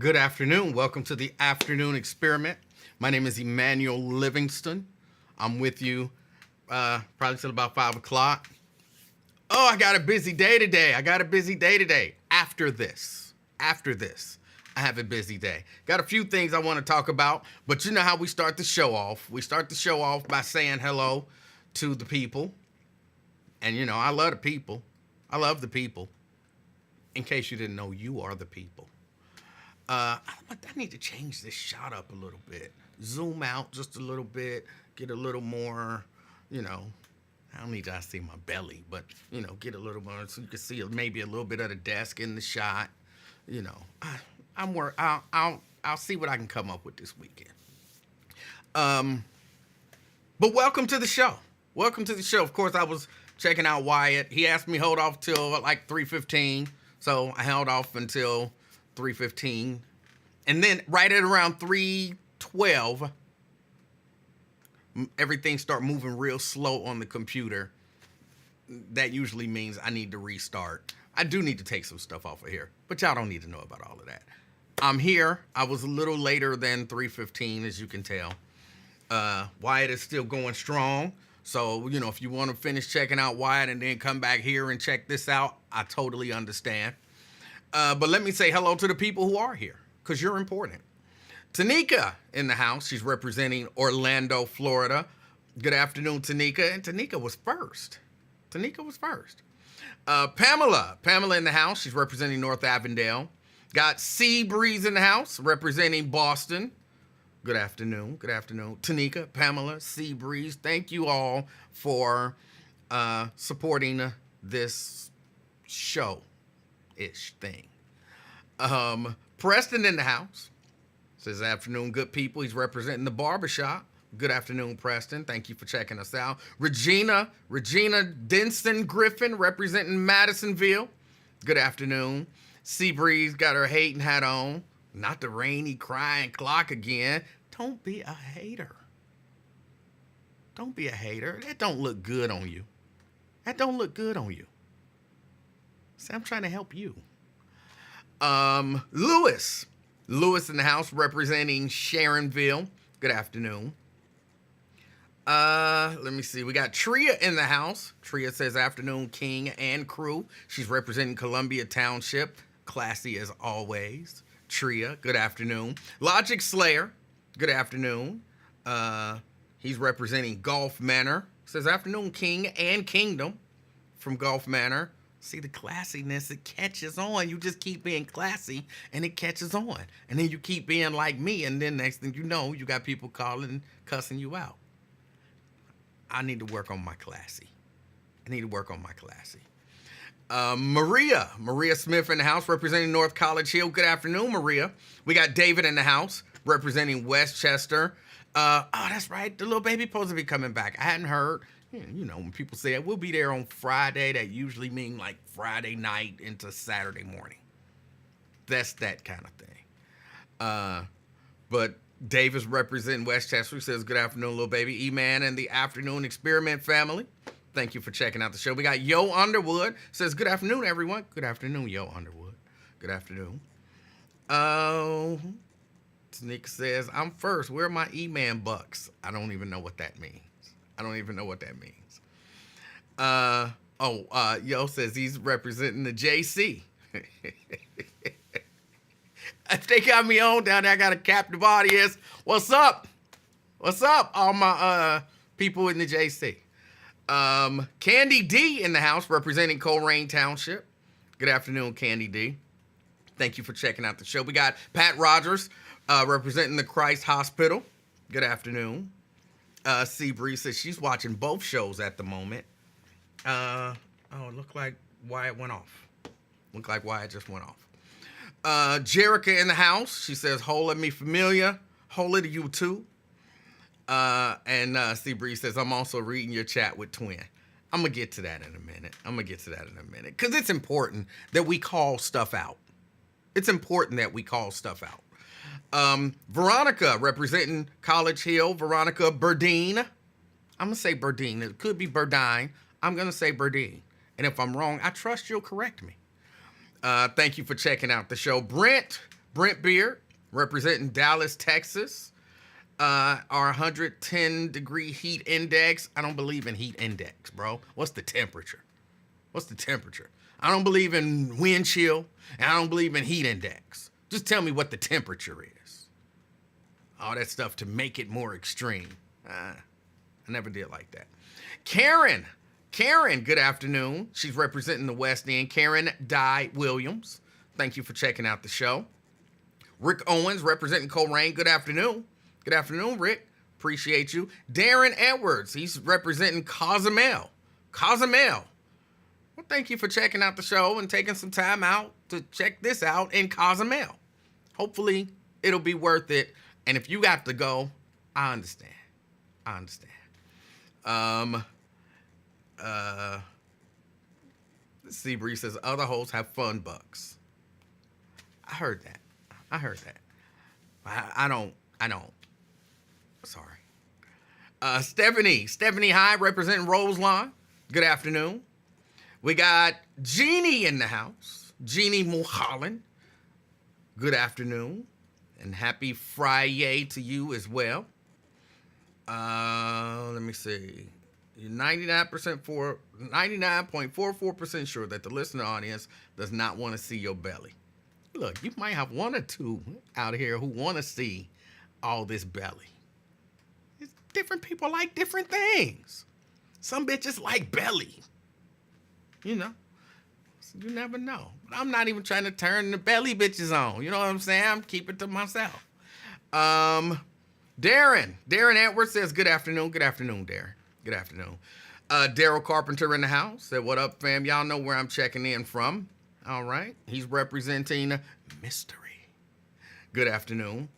Good afternoon. Welcome to the afternoon experiment. My name is Emanuel Livingston. I'm with you probably till about 5 o'clock. Oh, I got a busy day today. After this, I have a busy day. Got a few things I want to talk about, but you know how we start the show off. We start the show off by saying hello to the people. And you know, I love the people. I love the people. In case you didn't know, you are the people. I need to change this shot up a little bit. Zoom out just a little bit. Get a little more, you know, I don't need to see my belly, but, you know, get a little more so you can see maybe a little bit of the desk in the shot. You know, I'll see what I can come up with this weekend. But welcome to the show. Welcome to the show. Of course, I was checking out Wyatt. He asked me hold off till like 3:15, so I held off until 3:15, and then right at around 3:12, everything start moving real slow on the computer. That usually means I need to restart. I do need to take some stuff off of here, but y'all don't need to know about all of that. I'm here. I was a little later than 3:15, as you can tell. Wyatt is still going strong. So, you know, if you want to finish checking out Wyatt and then come back here and check this out, I totally understand. But let me say hello to the people who are here, because you're important. Tanika in the house. She's representing Orlando, Florida. Good afternoon, Tanika. And Tanika was first. Pamela in the house. She's representing North Avondale. Got Sea Breeze in the house, representing Boston. Good afternoon. Tanika, Pamela, Sea Breeze. Thank you all for supporting this show-ish thing. Preston in the house. Says afternoon, good people. He's representing the barbershop. Good afternoon, Preston. Thank you for checking us out. Regina Denson Griffin representing Madisonville. Good afternoon. Sea Breeze got her hating hat on. Not the rainy crying clock again. Don't be a hater. That don't look good on you. See, I'm trying to help you. Lewis in the house representing Sharonville. Good afternoon. Let me see. We got Tria in the house. Tria says afternoon, King and crew. She's representing Columbia Township. Classy as always. Tria, good afternoon. Logic Slayer, good afternoon. He's representing Gulf Manor. Says afternoon, King and Kingdom from Gulf Manor. See the classiness, it catches on. You just keep being classy and it catches on. And then you keep being like me, and then next thing you know, you got people calling and cussing you out. I need to work on my classy. Maria Smith in the house representing North College Hill. Good afternoon, Maria. We got David in the house representing Westchester. That's right. The little baby supposed to be coming back. I hadn't heard. You know, when people say we'll be there on Friday, that usually means like Friday night into Saturday morning. That's that kind of thing. But Davis representing Westchester. He says, good afternoon, little baby. E-Man and the Afternoon Experiment family. Thank you for checking out the show. We got Yo Underwood. Says, good afternoon, everyone. Good afternoon, Yo Underwood. Good afternoon. Tanika says, I'm first. Where are my E-Man bucks? I don't even know what that means. Yo says he's representing the JC. If they got me on down there, I got a captive audience. What's up, all my people in the JC? Candy D in the house representing Coleraine Township. Good afternoon, Candy D. Thank you for checking out the show. We got Pat Rogers representing the Christ Hospital. Good afternoon. Sea Breeze says she's watching both shows at the moment. It looked like Wyatt went off. Wyatt just went off. Jerica in the house. She says, hola me familia. Hola to you too. And Sea Breeze says, I'm also reading your chat with Twin. I'm going to get to that in a minute. Because it's important that we call stuff out. Veronica representing College Hill. Veronica Burdine. I'm going to say Burdine. It could be Burdine. I'm going to say Burdine. And if I'm wrong, I trust you'll correct me. Thank you for checking out the show. Brent Brent Beard, representing Dallas, Texas. Our 110-degree heat index. I don't believe in heat index, bro. What's the temperature? What's the temperature? I don't believe in wind chill, and I don't believe in heat index. Just tell me what the temperature is. All that stuff to make it more extreme. I never did like that. Karen, good afternoon. She's representing the West End. Karen Dye Williams. Thank you for checking out the show. Rick Owens, representing Coleraine. Good afternoon. Good afternoon, Rick. Appreciate you. Darren Edwards. He's representing Cozumel. Well, thank you for checking out the show and taking some time out to check this out in Cozumel. Hopefully, it'll be worth it. And if you got to go, I understand. Seabree says other hosts have fun bucks. I heard that. I don't. Sorry. Stephanie High, representing Roselawn. Good afternoon. We got Jeannie in the house. Jeannie Mulholland. Good afternoon. And happy Friday to you as well. Let me see. You're 99.44% sure that the listener audience does not want to see your belly. Look, you might have one or two out here who want to see all this belly. Different people like different things. Some bitches like belly. You know. So you never know. But I'm not even trying to turn the belly bitches on. You know what I'm saying? I'm keeping it to myself. Darren Edwards says, good afternoon. Good afternoon, Darren. Good afternoon. Daryl Carpenter in the house said, what up, fam? Y'all know where I'm checking in from. All right. He's representing Mystery. Good afternoon.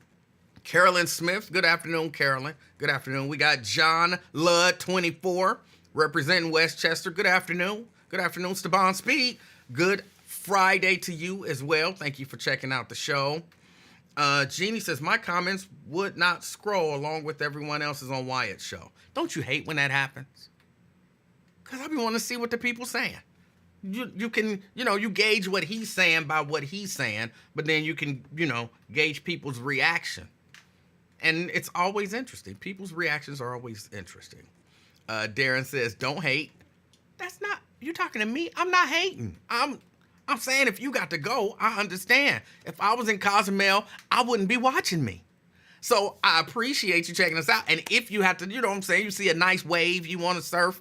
Carolyn Smith. Good afternoon, Carolyn. Good afternoon. We got John Ludd, 24, representing Westchester. Good afternoon. Good afternoon, Steban Speed. Good Friday to you as well. Thank you for checking out the show. Jeannie says, my comments would not scroll along with everyone else's on Wyatt's show. Don't you hate when that happens? Because I be wanting to see what the people saying. You can, you gauge what he's saying by what he's saying, but then you can, gauge people's reaction. And it's always interesting. People's reactions are always interesting. Darren says, don't hate. That's not, you talking to me? I'm not hating. I'm saying if you got to go, I understand. If I was in Cozumel, I wouldn't be watching me. So I appreciate you checking us out. And if you have to, you see a nice wave, you want to surf,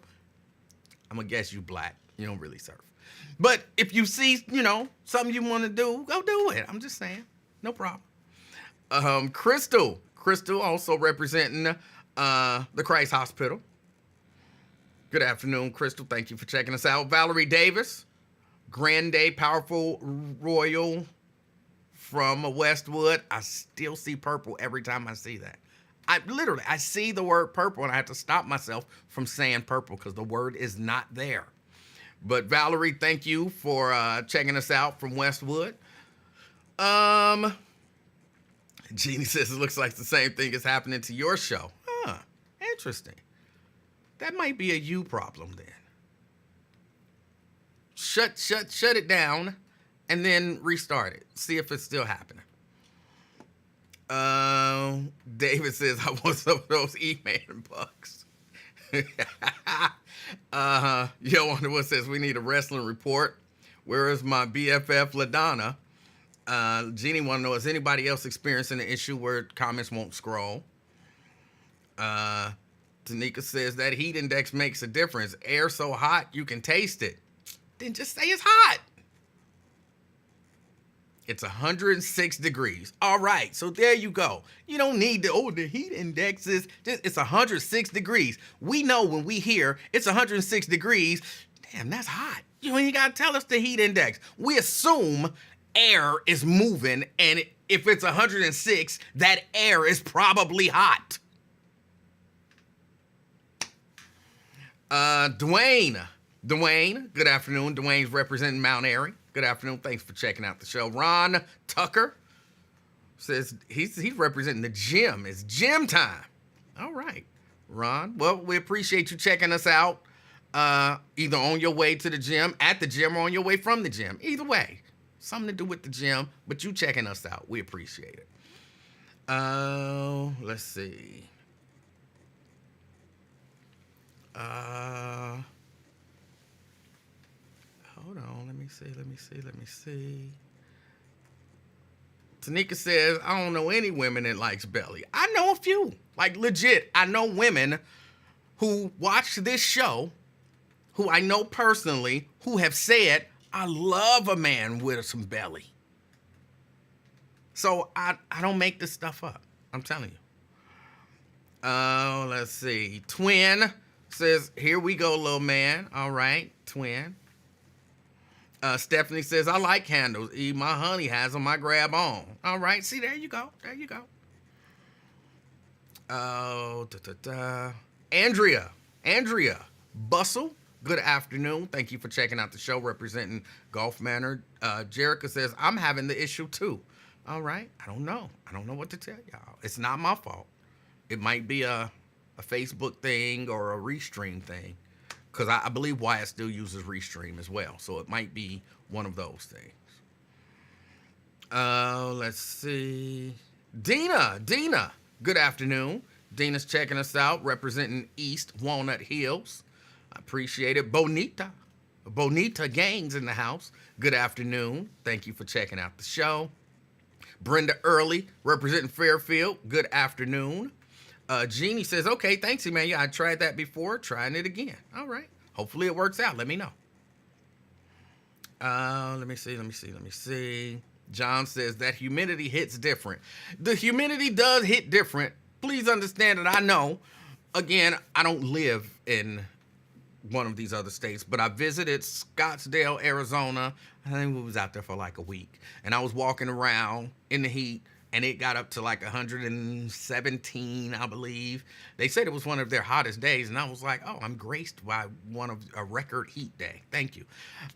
I'm going to guess you black. You don't really surf. But if you see, something you want to do, go do it. I'm just saying. No problem. Crystal also representing the Christ Hospital. Good afternoon, Crystal. Thank you for checking us out. Valerie Davis, Grande Powerful Royal from Westwood. I still see purple every time I see that. I see the word purple and I have to stop myself from saying purple because the word is not there. But Valerie, thank you for checking us out from Westwood. Jeannie says it looks like the same thing is happening to your show. Huh, interesting. That might be a you problem then. Shut it down and then restart it. See if it's still happening. David says, I want some of those E-Man bucks. Yo Underwood says, we need a wrestling report. Where is my BFF LaDonna? Jeannie want to know, is anybody else experiencing an issue where comments won't scroll? Tanika says that heat index makes a difference. Air so hot, you can taste it. Then just say it's hot. It's 106 degrees. All right, so there you go. You don't need the heat index is, it's 106 degrees. We know when we hear it's 106 degrees, damn, that's hot. You ain't got to tell us the heat index. We assume air is moving, and if it's 106, that air is probably hot. Dwayne, good afternoon. Dwayne's representing Mount Airy. Good afternoon. Thanks for checking out the show. Ron Tucker says he's representing the gym. It's gym time. All right, Ron. Well, we appreciate you checking us out. Either on your way to the gym, at the gym, or on your way from the gym. Either way. something to do with the gym, but you checking us out. We appreciate it. Let's see. Hold on. Let me see. Tanika says, I don't know any women that likes belly. I know a few. Like, legit, I know women who watch this show, who I know personally, who have said, I love a man with some belly. So I don't make this stuff up. I'm telling you. Let's see. Twin says, here we go, little man. All right, Twin. Stephanie says, I like candles. My honey has them. I grab on. All right. See, there you go. Andrea Bustle. Good afternoon. Thank you for checking out the show representing Gulf Manor. Jerica says, I'm having the issue too. All right. I don't know what to tell y'all. It's not my fault. It might be a Facebook thing or a Restream thing. Because I believe Wyatt still uses Restream as well. So it might be one of those things. Let's see. Dina. Good afternoon. Dina's checking us out, representing East Walnut Hills. I appreciate it. Bonita Gangs in the house. Good afternoon. Thank you for checking out the show. Brenda Early, representing Fairfield. Good afternoon. Jeannie says, okay, thanks, Emanuel. I tried that before, trying it again. All right. Hopefully it works out. Let me know. Let me see. John says that humidity hits different. The humidity does hit different. Please understand that I know, again, I don't live in one of these other states, but I visited Scottsdale, Arizona. I think we was out there for like a week. And I was walking around in the heat, and it got up to like 117, I believe. They said it was one of their hottest days, and I was like, oh, I'm graced by one of a record heat day. Thank you.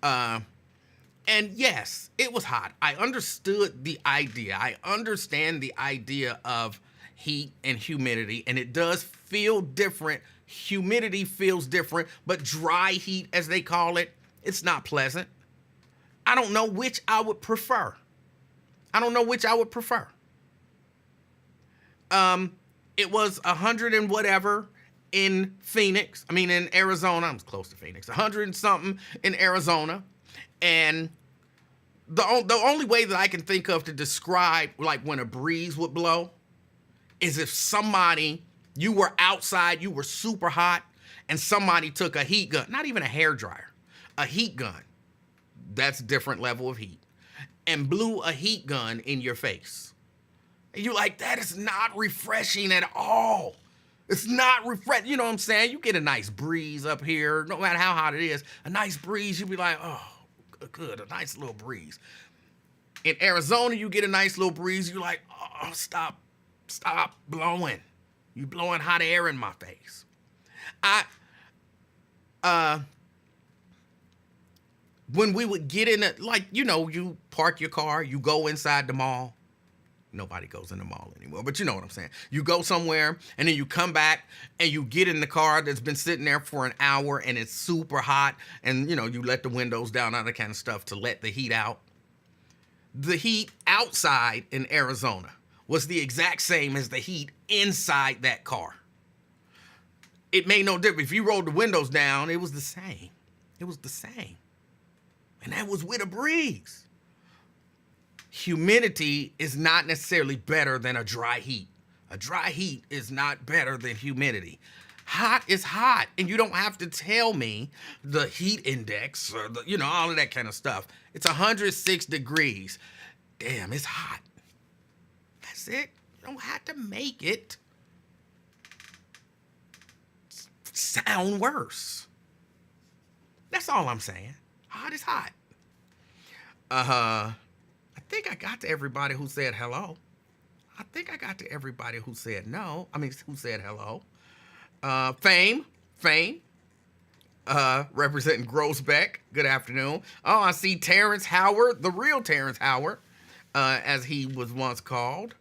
And yes, it was hot. I understood the idea. I understand the idea of heat and humidity, and it does feel different. Humidity feels different, but dry heat, as they call it, it's not pleasant. I don't know which I would prefer. It was 100 and whatever in Arizona. I'm close to Phoenix. 100 and something in Arizona. And the only way that I can think of to describe like when a breeze would blow is if you were outside, you were super hot, and somebody took a heat gun, not even a hairdryer, a heat gun, that's a different level of heat, and blew a heat gun in your face. And you're like, that is not refreshing at all. It's not refreshing. You know what I'm saying? You get a nice breeze up here, no matter how hot it is, a nice breeze, you'll be like, oh, good, a nice little breeze. In Arizona, you get a nice little breeze, you're like, oh, stop blowing. You blowing hot air in my face. When we would get in it, like, you park your car, you go inside the mall. Nobody goes in the mall anymore, but you know what I'm saying. You go somewhere, and then you come back, and you get in the car that's been sitting there for an hour, and it's super hot, and, you let the windows down, all that kind of stuff to let the heat out. The heat outside in Arizona was the exact same as the heat inside that car. It made no difference. If you rolled the windows down, it was the same. And that was with a breeze. Humidity is not necessarily better than a dry heat. A dry heat is not better than humidity. Hot is hot, and you don't have to tell me the heat index or all of that kind of stuff. It's 106 degrees. Damn, it's hot. That's it. You don't have to make it sound worse. That's all I'm saying. Hot is hot. I think I got to everybody who said hello. I think I got to everybody who said no. Who said hello. Fame, representing Groesbeck. Good afternoon. Oh, I see Terrence Howard, the real Terrence Howard, as he was once called.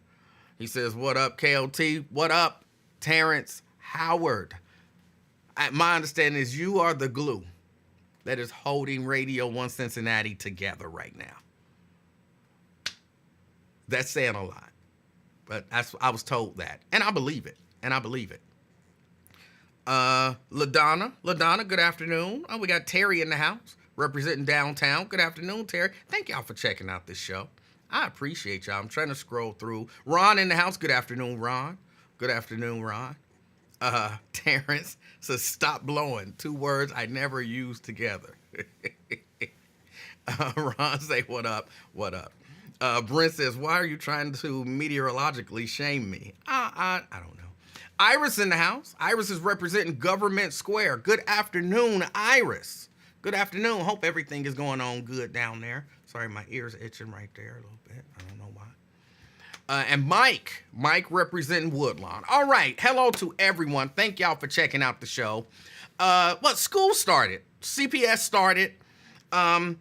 He says, what up, KOT? What up, Terrence Howard? My understanding is you are the glue that is holding Radio 1 Cincinnati together right now. That's saying a lot. But I was told that. And I believe it. LaDonna, good afternoon. Oh, we got Terry in the house representing downtown. Good afternoon, Terry. Thank y'all for checking out this show. I appreciate y'all. I'm trying to scroll through. Ron in the house. Good afternoon, Ron. Terrence says, stop blowing. 2 words I never use together. Ron say, what up? Brent says, why are you trying to meteorologically shame me? I don't know. Iris in the house. Iris is representing Government Square. Good afternoon, Iris. Good afternoon. Hope everything is going on good down there. Sorry, my ear's itching right there a little bit. I don't know why. And Mike representing Woodlawn. All right. Hello to everyone. Thank y'all for checking out the show. School started. CPS started. I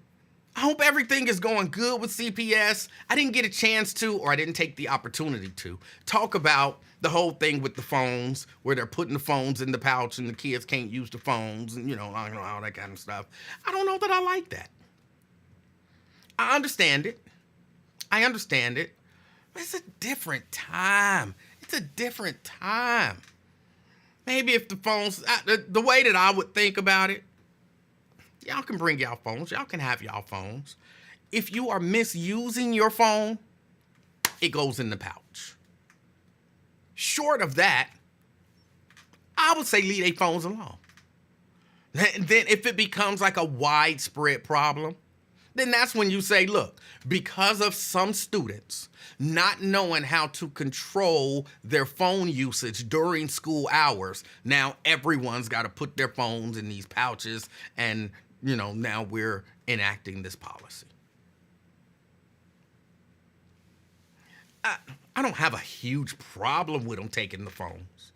hope everything is going good with CPS. I didn't get a chance to, or I didn't take the opportunity to, talk about the whole thing with the phones, where they're putting the phones in the pouch and the kids can't use the phones and, all that kind of stuff. I don't know that I like that. I understand it. But it's a different time. Maybe if the phones, the way that I would think about it, y'all can bring y'all phones. Y'all can have y'all phones. If you are misusing your phone, it goes in the pouch. Short of that, I would say leave their phones alone. Then if it becomes like a widespread problem, then that's when you say, look, because of some students not knowing how to control their phone usage during school hours, now everyone's got to put their phones in these pouches, and, now we're enacting this policy. I don't have a huge problem with them taking the phones.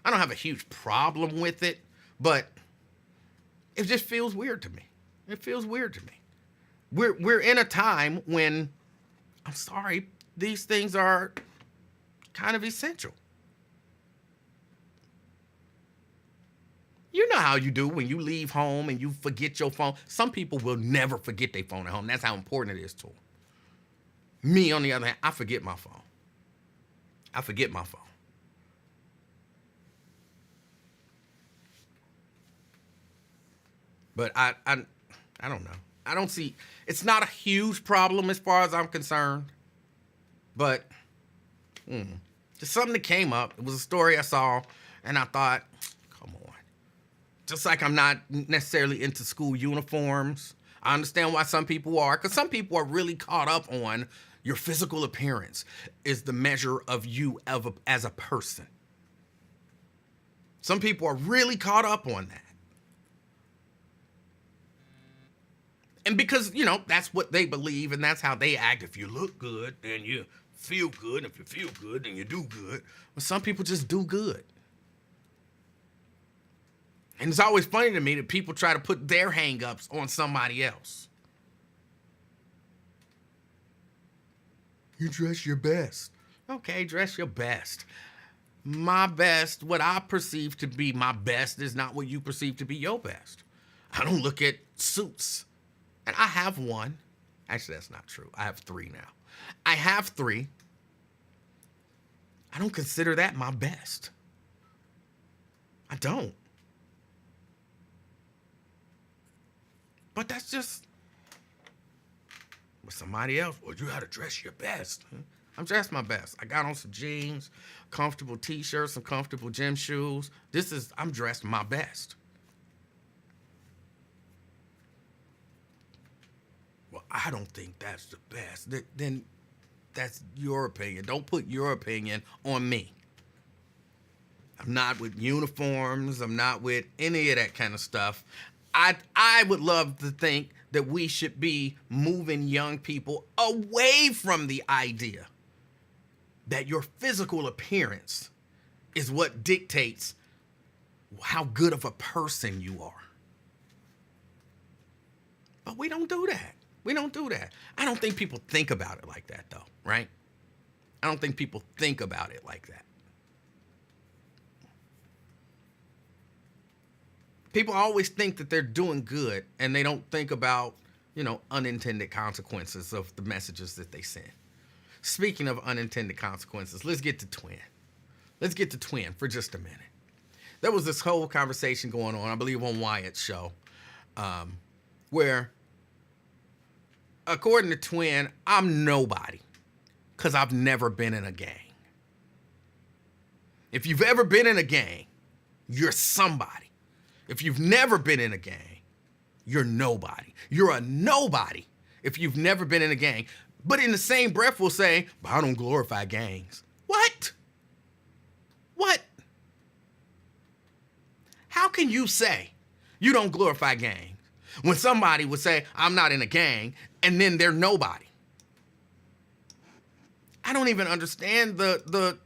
I don't have a huge problem with it, but it just feels weird to me. We're in a time when, I'm sorry, these things are kind of essential. You know how you do when you leave home and you forget your phone. Some people will never forget their phone at home. That's how important it is to them. Me, on the other hand, I forget my phone. But I don't know. I don't see, it's not a huge problem as far as I'm concerned. But just something that came up. It was a story I saw, and I thought, come on. Just like I'm not necessarily into school uniforms. I understand why some people are, because some people are really caught up on your physical appearance is the measure of you as a person. Some people are really caught up on that. And because, that's what they believe and that's how they act. If you look good, then you feel good. If you feel good, then you do good. But some people just do good. And it's always funny to me that people try to put their hang-ups on somebody else. You dress your best. Okay, dress your best. My best, what I perceive to be my best is not what you perceive to be your best. I don't look at suits. And I have one. Actually, that's not true. I have 3 now. I have 3. I don't consider that my best. I don't. But that's just with somebody else. Well, you got to dress your best. I'm dressed my best. I got on some jeans, comfortable t-shirts, some comfortable gym shoes. I'm dressed my best. Well, I don't think that's the best. Then that's your opinion. Don't put your opinion on me. I'm not with uniforms. I'm not with any of that kind of stuff. I would love to think that we should be moving young people away from the idea that your physical appearance is what dictates how good of a person you are. But we don't do that. I don't think people think about it like that, though, right? I don't think people think about it like that. People always think that they're doing good, and they don't think about, unintended consequences of the messages that they send. Speaking of unintended consequences, let's get to twin. Let's get to twin for just a minute. There was this whole conversation going on, I believe, on Wyatt's show, where, according to Twin, I'm nobody because I've never been in a gang. If you've ever been in a gang, you're somebody. If you've never been in a gang, you're nobody. You're a nobody if you've never been in a gang. But in the same breath, we'll say, but I don't glorify gangs. What? What? How can you say you don't glorify gangs when somebody would say, I'm not in a gang, and then they're nobody? I don't even understand the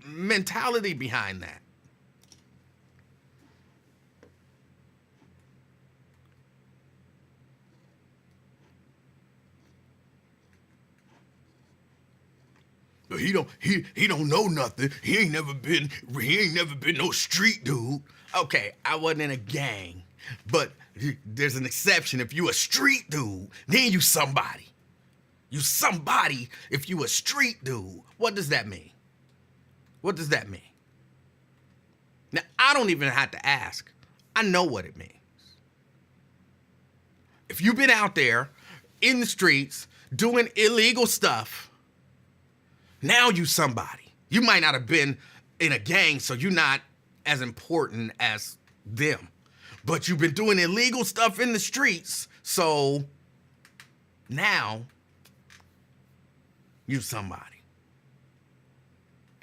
mentality behind that. He don't know nothing. He ain't never been no street dude. Okay, I wasn't in a gang, but there's an exception. If you a street dude, then you somebody. You somebody if you a street dude. What does that mean? What does that mean? Now, I don't even have to ask. I know what it means. If you've been out there in the streets doing illegal stuff, now you somebody. You might not have been in a gang, so you're not as important as them. But you've been doing illegal stuff in the streets, so now you somebody.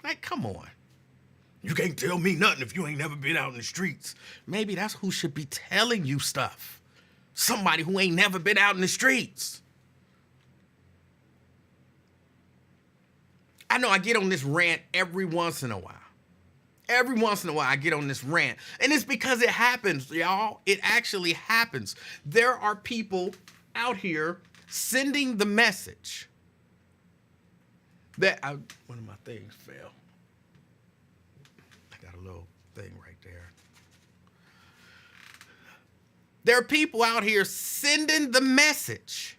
Like, come on. You can't tell me nothing if you ain't never been out in the streets. Maybe that's who should be telling you stuff. Somebody who ain't never been out in the streets. I know I get on this rant every once in a while. Every once in a while I get on this rant. And it's because it happens, y'all. It actually happens. There are people out here sending the message that one of my things fell. I got a little thing right there. There are people out here sending the message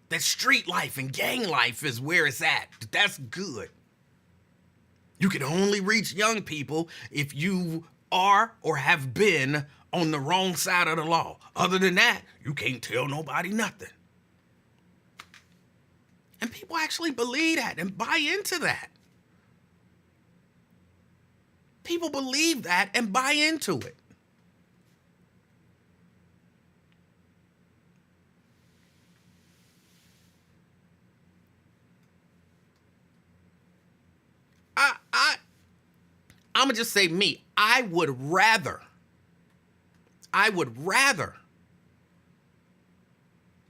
that street life and gang life is where it's at. That's good. You can only reach young people if you are or have been on the wrong side of the law. Other than that, you can't tell nobody nothing. And people actually believe that and buy into that. People believe that and buy into it. I'm gonna just say me. I would rather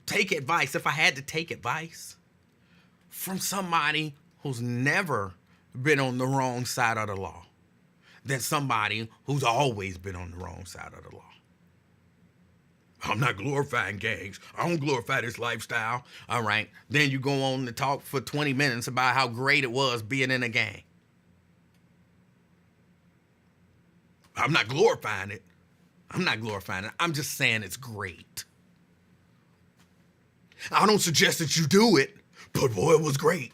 take advice, if I had to take advice, from somebody who's never been on the wrong side of the law than somebody who's always been on the wrong side of the law. I'm not glorifying gangs. I don't glorify this lifestyle. All right. Then you go on to talk for 20 minutes about how great it was being in a gang. I'm not glorifying it. I'm just saying it's great. I don't suggest that you do it, but boy, it was great.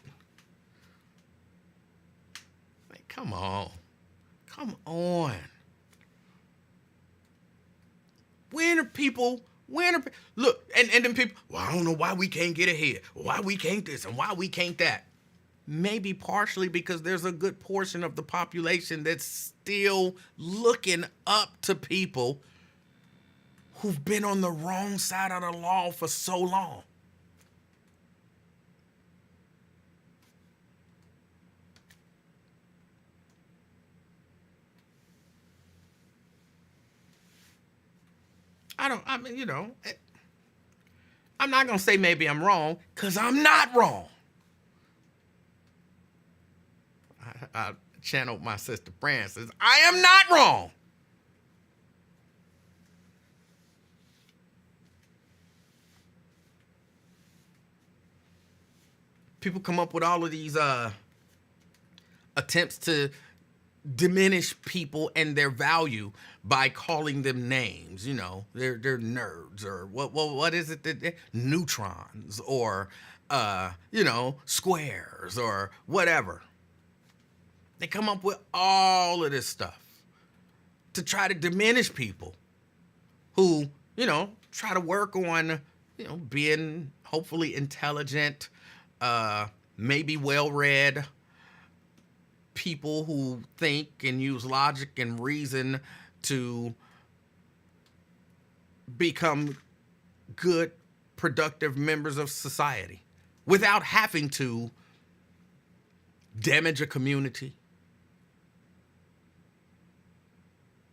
Like, come on. When are people, look, and then people, well, I don't know why we can't get ahead, why we can't this, and why we can't that. Maybe partially because there's a good portion of the population that's still looking up to people who've been on the wrong side of the law for so long. I'm not going to say maybe I'm wrong, because I'm not wrong. I channeled my sister Frances. I am not wrong. People come up with all of these attempts to diminish people and their value by calling them names. They're nerds, or what is it that neutrons, or squares, or whatever. They come up with all of this stuff to try to diminish people who, try to work on, being hopefully intelligent, maybe well-read people who think and use logic and reason to become good, productive members of society without having to damage a community,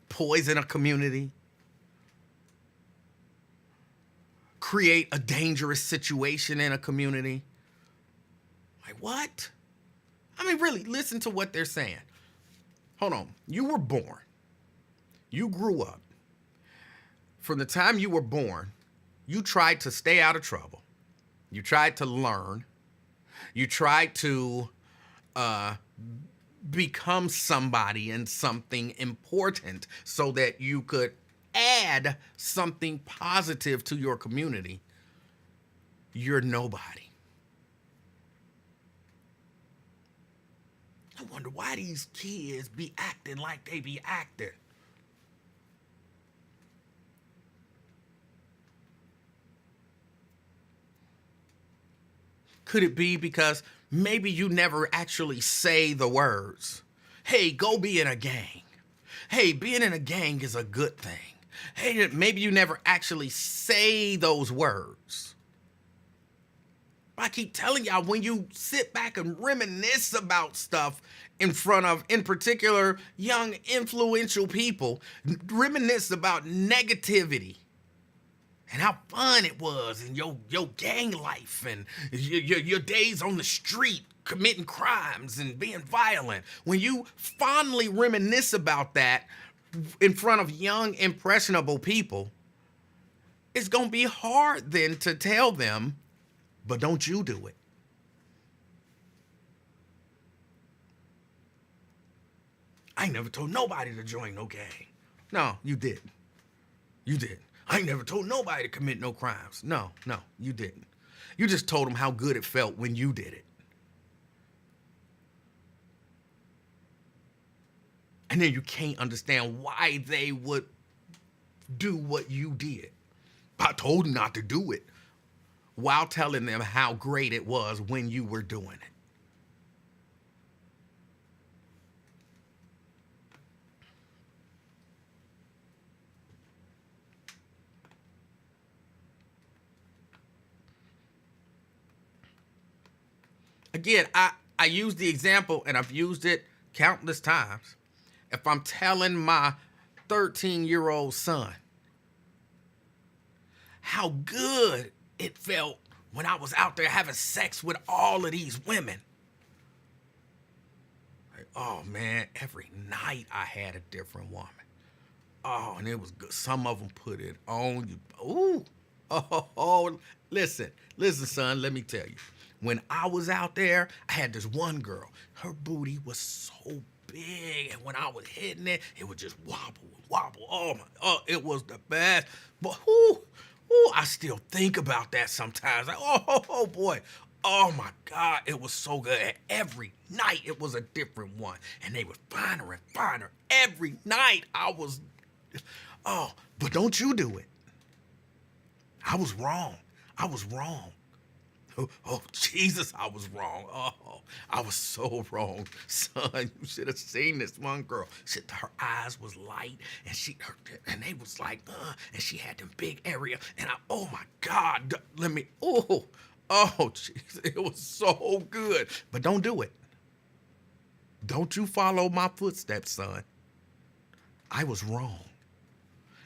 poison a community, create a dangerous situation in a community. Like, what? I mean, really, listen to what they're saying. Hold on. You were born. You grew up. From the time you were born, you tried to stay out of trouble. You tried to learn. You tried to become somebody and something important so that you could add something positive to your community. You're nobody. I wonder why these kids be acting like they be acting. Could it be because maybe you never actually say the words, hey, go be in a gang. Hey, being in a gang is a good thing. Hey, maybe you never actually say those words. I keep telling y'all, when you sit back and reminisce about stuff in front of, in particular, young, influential people, reminisce about negativity and how fun it was in your gang life and your days on the street committing crimes and being violent. When you fondly reminisce about that in front of young, impressionable people, it's going to be hard then to tell them, but don't you do it. I ain't never told nobody to join no gang. No, you didn't. You didn't. I ain't never told nobody to commit no crimes. No, you didn't. You just told them how good it felt when you did it. And then you can't understand why they would do what you did. I told them not to do it, while telling them how great it was when you were doing it. Again, I use the example, and I've used it countless times. If I'm telling my 13-year-old son how good it felt when I was out there having sex with all of these women. Like, oh man, every night I had a different woman. Oh, and it was good. Some of them put it on you. Ooh. Oh, listen, son, let me tell you. When I was out there, I had this one girl. Her booty was so big, and when I was hitting it, it would just wobble. Oh, it was the best. But I still think about that sometimes. Like, oh boy. Oh my God, it was so good. And every night it was a different one. And they were finer and finer. Every night but don't you do it. I was wrong. Oh, Jesus, I was wrong. Oh, I was so wrong. Son, you should have seen this one girl. Her eyes was light, and they was like, and she had them big area, and oh my God, Jesus, it was so good. But don't do it. Don't you follow my footsteps, son. I was wrong.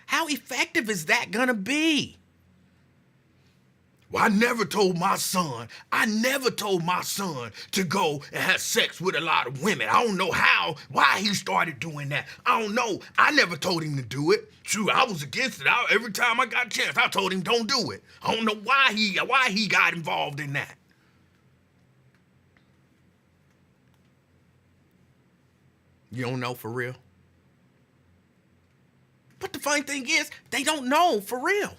How effective is that gonna be? Well, I never told my son to go and have sex with a lot of women. I don't know why he started doing that. I don't know. I never told him to do it. True, I was against it. Every time I got a chance, I told him don't do it. I don't know why he got involved in that. You don't know for real? But the funny thing is, they don't know for real.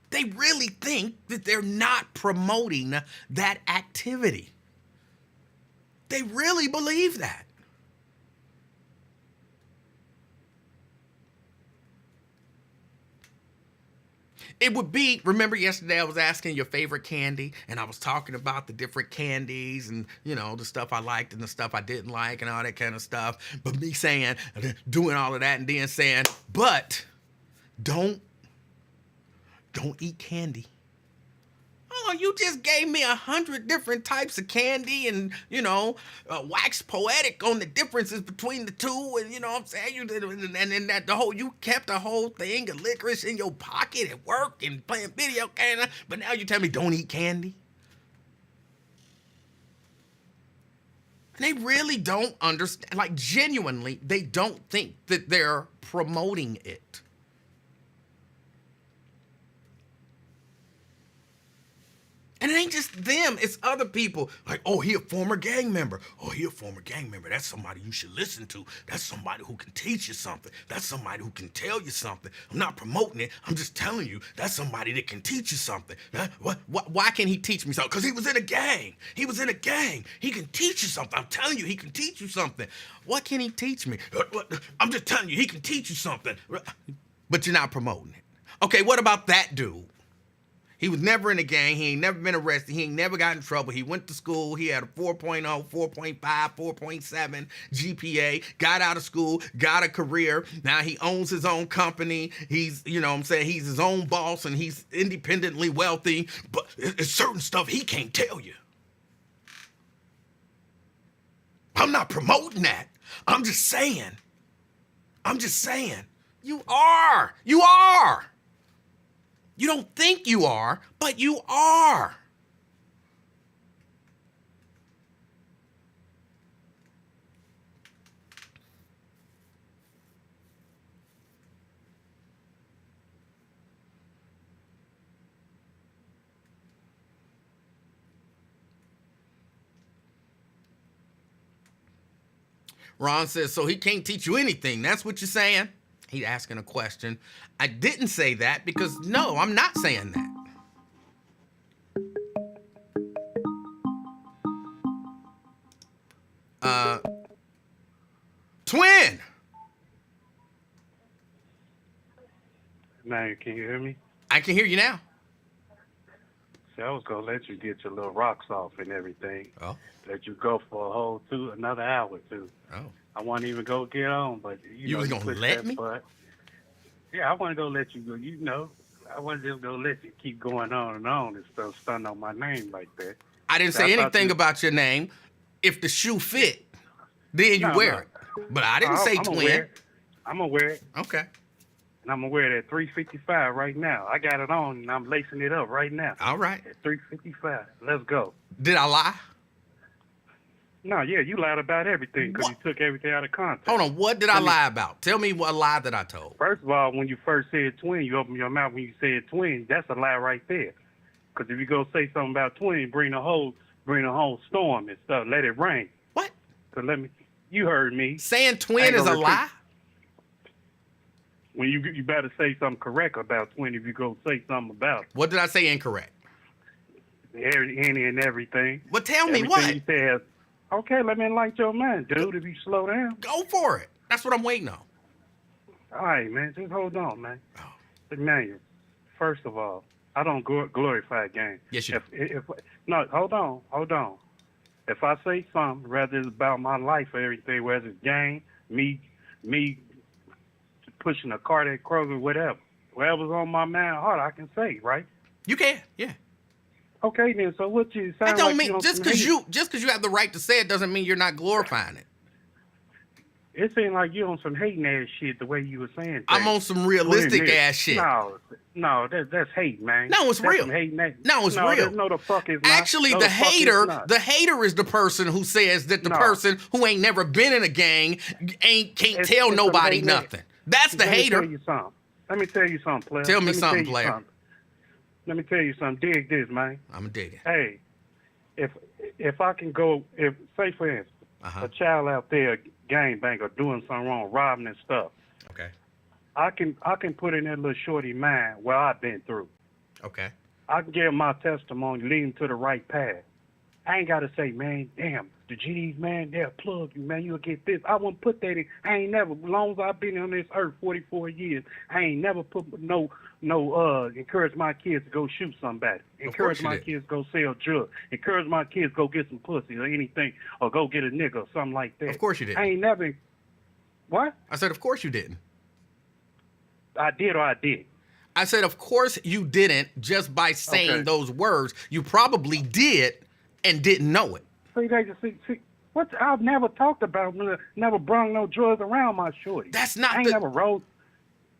They really think that they're not promoting that activity. They really believe that. It would be, remember yesterday I was asking your favorite candy, and I was talking about the different candies and, you know, the stuff I liked and the stuff I didn't like and all that kind of stuff. But me saying, doing all of that and then saying, but don't eat candy. Oh, you just gave me 100 different types of candy and, you know, wax poetic on the differences between the two. And, you know what I'm saying? You did, and that you kept a whole thing of licorice in your pocket at work and playing video games. But now you tell me don't eat candy? And they really don't understand. Like, genuinely, they don't think that they're promoting it. And it ain't just them, it's other people. Like, oh, he a former gang member. Oh, he a former gang member. That's somebody you should listen to. That's somebody who can teach you something. That's somebody who can tell you something. I'm not promoting it. I'm just telling you, that's somebody that can teach you something. Why can't he teach me something? Because he was in a gang. He was in a gang. He can teach you something. I'm telling you, he can teach you something. What can he teach me? I'm just telling you, he can teach you something. But you're not promoting it. Okay, what about that dude? He was never in a gang. He ain't never been arrested. He ain't never got in trouble. He went to school. He had a 4.0, 4.5, 4.7 GPA, got out of school, got a career. Now he owns his own company. He's, you know what I'm saying, he's his own boss and he's independently wealthy. But it's certain stuff he can't tell you. I'm not promoting that. I'm just saying. You are. You don't think you are, but you are. Ron says, so he can't teach you anything. That's what you're saying? He's asking a question. I didn't say that because, no, I'm not saying that. Twin! Man, can you hear me? I can hear you now. See, I was going to let you get your little rocks off and everything. Oh. Let you go for a whole another hour or two. Oh. I wasn't even going to get on, but you was going to let me? Yeah, I want to go let you go. You know, I wasn't just going to let you keep going on and stuff, stun on my name like that. I didn't say anything about your name. If the shoe fit, then you wear it. But I didn't say twin. I'm going to wear it. Okay. And I'm going to wear it at 355 right now. I got it on, and I'm lacing it up right now. All right. At 355. Let's go. Did I lie? No, yeah, you lied about everything because you took everything out of context. Hold on, what did I lie about? Tell me what lie that I told. First of all, when you first said twin, you opened your mouth when you said twin. That's a lie right there. Because if you go say something about twin, bring a whole storm and stuff. Let it rain. What? So you heard me. Saying twin is a lie? When you better say something correct about twin if you go say something about it. What did I say incorrect? Any and everything. Well, tell me what. Everything you said. Okay, let me enlighten your mind, dude, if you slow down. Go for it. That's what I'm waiting on. All right, man, just hold on, man. Emanuel, first of all, I don't glorify game. Yes, you do. No, hold on. If I say something, whether it's about my life or everything, whether it's game, me pushing a cart at Kroger, whatever's on my mind, heart, I can say, right? You can, yeah. Okay, then. So what you sound that don't like mean just because you have the right to say it doesn't mean you're not glorifying it. It seemed like you on some hating ass shit the way you were saying things. I'm on some realistic ass shit. No, that's hate, man. No, it's real. No, it's real. No, the fuck is not. Actually, the hater is the person who says that the person who ain't never been in a gang can't tell nobody nothing. That's the hater. Let me tell you something, player. Tell me something, player. Let me tell you something. Dig this, man. I'm digging. Hey, if I can go, say for instance, a child out there gangbang or doing something wrong, robbing and stuff. Okay. I can put in that little shorty mind what I've been through. Okay. I can give my testimony, lead him to the right path. I ain't gotta say, man, damn, the GDs, man, they'll plug you, man, you'll get this. I wouldn't put that in. I ain't never, as long as I've been on this earth 44 years, I ain't never put encourage my kids to go shoot somebody. Encourage my kids to go sell drugs. Encourage my kids to go get some pussy or anything, or go get a nigga or something like that. Of course you didn't. I ain't never, what? I said, of course you didn't. I did or I did. I said, of course you didn't just by saying those words. You probably did and didn't know it. See, they just see what I've never talked about, never brung no drugs around my shorty. That's not I ain't never wrote.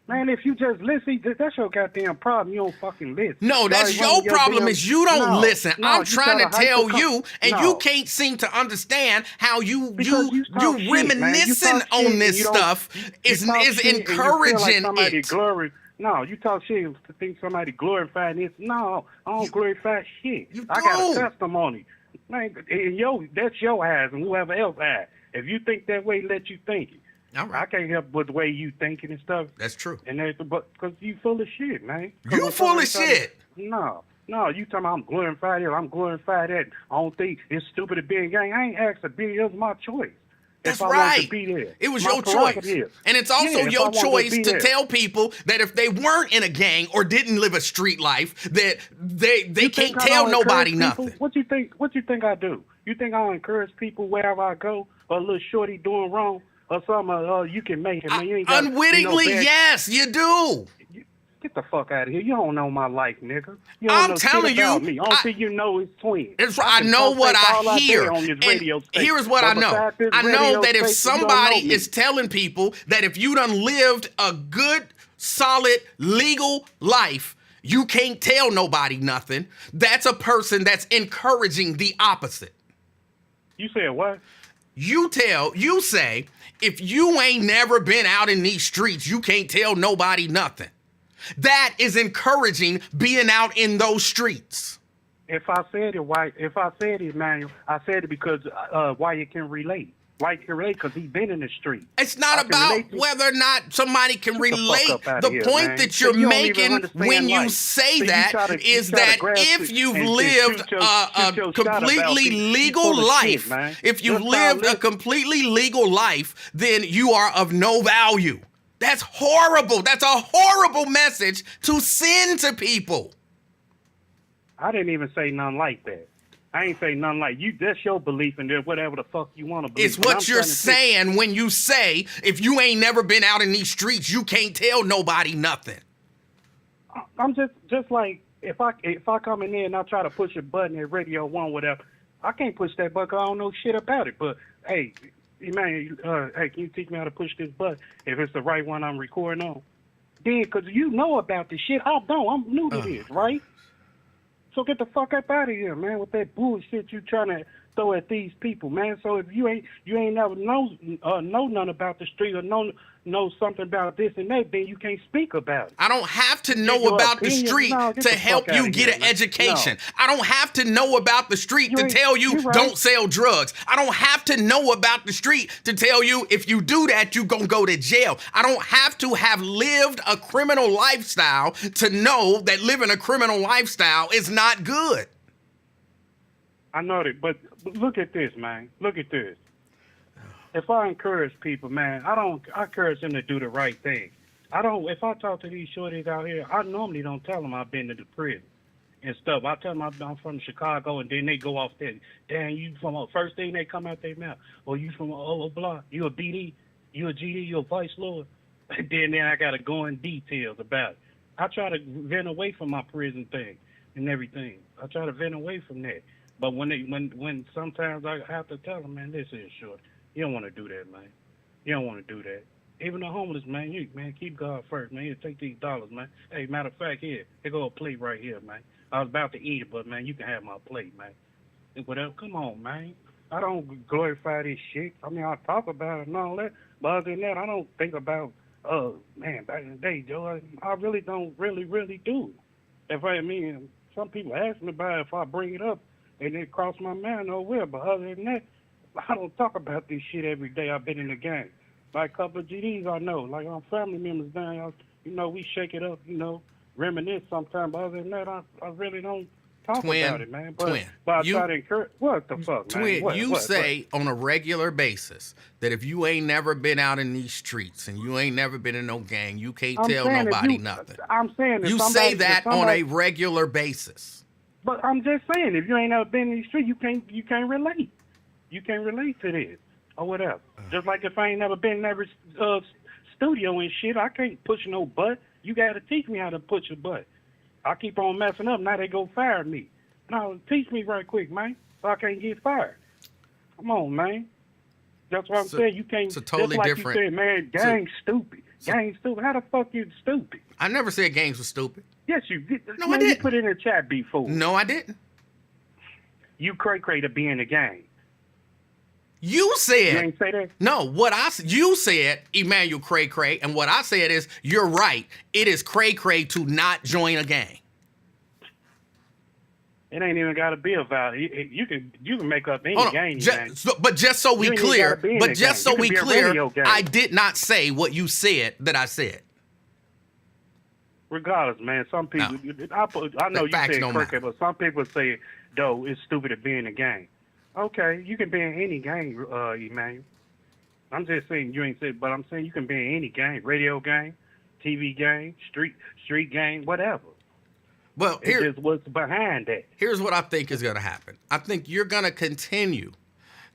Man, if you just listen, that's your goddamn problem. You don't fucking listen. No, that's your problem is you don't listen. I'm trying to tell you, and you can't seem to understand how you reminiscing on this stuff is encouraging it. No, you talk shit to think somebody glorifying this. No, I don't glorify shit. I don't. got a testimony. Man, that's your eyes and whoever else eyes. If you think that way, let you think it. All right. I can't help with the way you thinking and stuff. That's true. And because you full of shit, man. You full of shit. No, you talking about I'm glorified here, I'm glorified that. I don't think it's stupid to be in gang. I ain't asked to be. It was my choice. That's right. It was your choice. And it's also your choice to tell people that if they weren't in a gang or didn't live a street life, that they can't tell nobody nothing. What you think I do? You think I'll encourage people wherever I go, or a little shorty doing wrong, or something, you can make it, man. You ain't got, unwittingly, yes, you do. Get the fuck out of here. You don't know my life, nigga. You don't I'm know telling shit you. about me. Only thing you know is twins. I know what I hear. And here's what I know. I know that if somebody is telling people that if you done lived a good, solid, legal life, you can't tell nobody nothing, that's a person that's encouraging the opposite. You said what? You say, if you ain't never been out in these streets, you can't tell nobody nothing. That is encouraging being out in those streets. If I said it, Emanuel, I said it because why you can relate. Why you can relate? Because he's been in the street. It's not about whether or not somebody can relate. The point that you're making when you say that is that if you've lived a completely legal life, if you've lived a completely legal life, then you are of no value. That's horrible. That's a horrible message to send to people. I didn't even say nothing like that. I ain't say nothing like you. That's your belief in there, whatever the fuck you want to believe. It's what you're saying when you say, if you ain't never been out in these streets, you can't tell nobody nothing. I'm just like, if I come in there and I try to push a button at Radio 1, whatever, I can't push that button 'cause I don't know shit about it. But, hey, Emmanuel, hey, can you teach me how to push this button if it's the right one I'm recording on? Then, because you know about this shit. I don't. I'm new to this, right? So get the fuck up out of here, man, with that bullshit you trying to throw at these people, man. So if you ain't never know nothing about the street or know something about this and that, then you can't speak about it. I don't have to know about the street to help you get an education. I don't have to know about the street to tell you don't sell drugs. I don't have to know about the street to tell you if you do that, you're going to go to jail. I don't have to have lived a criminal lifestyle to know that living a criminal lifestyle is not good. I know that, but look at this, man. Look at this. If I encourage people, man, I encourage them to do the right thing. If I talk to these shorties out here, I normally don't tell them I've been to the prison and stuff. I tell them I'm from Chicago, and then they go off there. Damn, you from first thing they come out their mouth. Or you from blah. You a BD, you a GD, you a vice lord. And then I got to go in details about it. I try to vent away from my prison thing and everything. I try to vent away from that. But when sometimes I have to tell them, man, this is short. You don't want to do that, man. You don't want to do that. Even the homeless, man, keep God first, man. You take these dollars, man. Hey, matter of fact, here go a plate right here, man. I was about to eat it, but, man, you can have my plate, man. And whatever, come on, man. I don't glorify this shit. I mean, I talk about it and all that, but other than that, I don't think about, man, back in the day, Joe, I really don't really do. Some people ask me about it if I bring it up, and it cross my mind nowhere, but other than that, I don't talk about this shit every day. I've been in the game. Like a couple of GDs I know. Like our family members down, we shake it up, reminisce sometimes. But other than that, I really don't talk about it, man. But I try to encourage. What the fuck, Twin, man? you say on a regular basis that if you ain't never been out in these streets and you ain't never been in no gang, you can't tell nobody nothing. I'm saying you say that on a regular basis. But I'm just saying, if you ain't never been in the street, you can't relate. You can't relate to this or whatever. Just like if I ain't never been in every studio and shit, I can't push no butt. You got to teach me how to push a butt. I keep on messing up. Now they go fire me. No, teach me right quick, man, so I can't get fired. Come on, man. That's what I'm saying. You can't. It's a totally just like different. You said, man, gang's stupid. Gang's stupid. How the fuck you stupid? I never said gangs were stupid. Yes, you did. No, man, I didn't. You put it in the chat before. No, I didn't. You cray to be in the gang. You said. You ain't say that? No, you said, Emanuel cray, and what I said is, you're right. It is cray to not join a gang. It ain't even got to be about it. You can make up any gang. But just so we clear, I did not say what you said that I said. Regardless, man, some people, I know you said cricket, but some people say, though, it's stupid to be in a gang. Okay, you can be in any gang, Emanuel. I'm just saying you ain't said, but I'm saying you can be in any gang, radio gang, TV gang, street gang, whatever. Well, it's just what's behind that. Here's what I think is going to happen. I think you're going to continue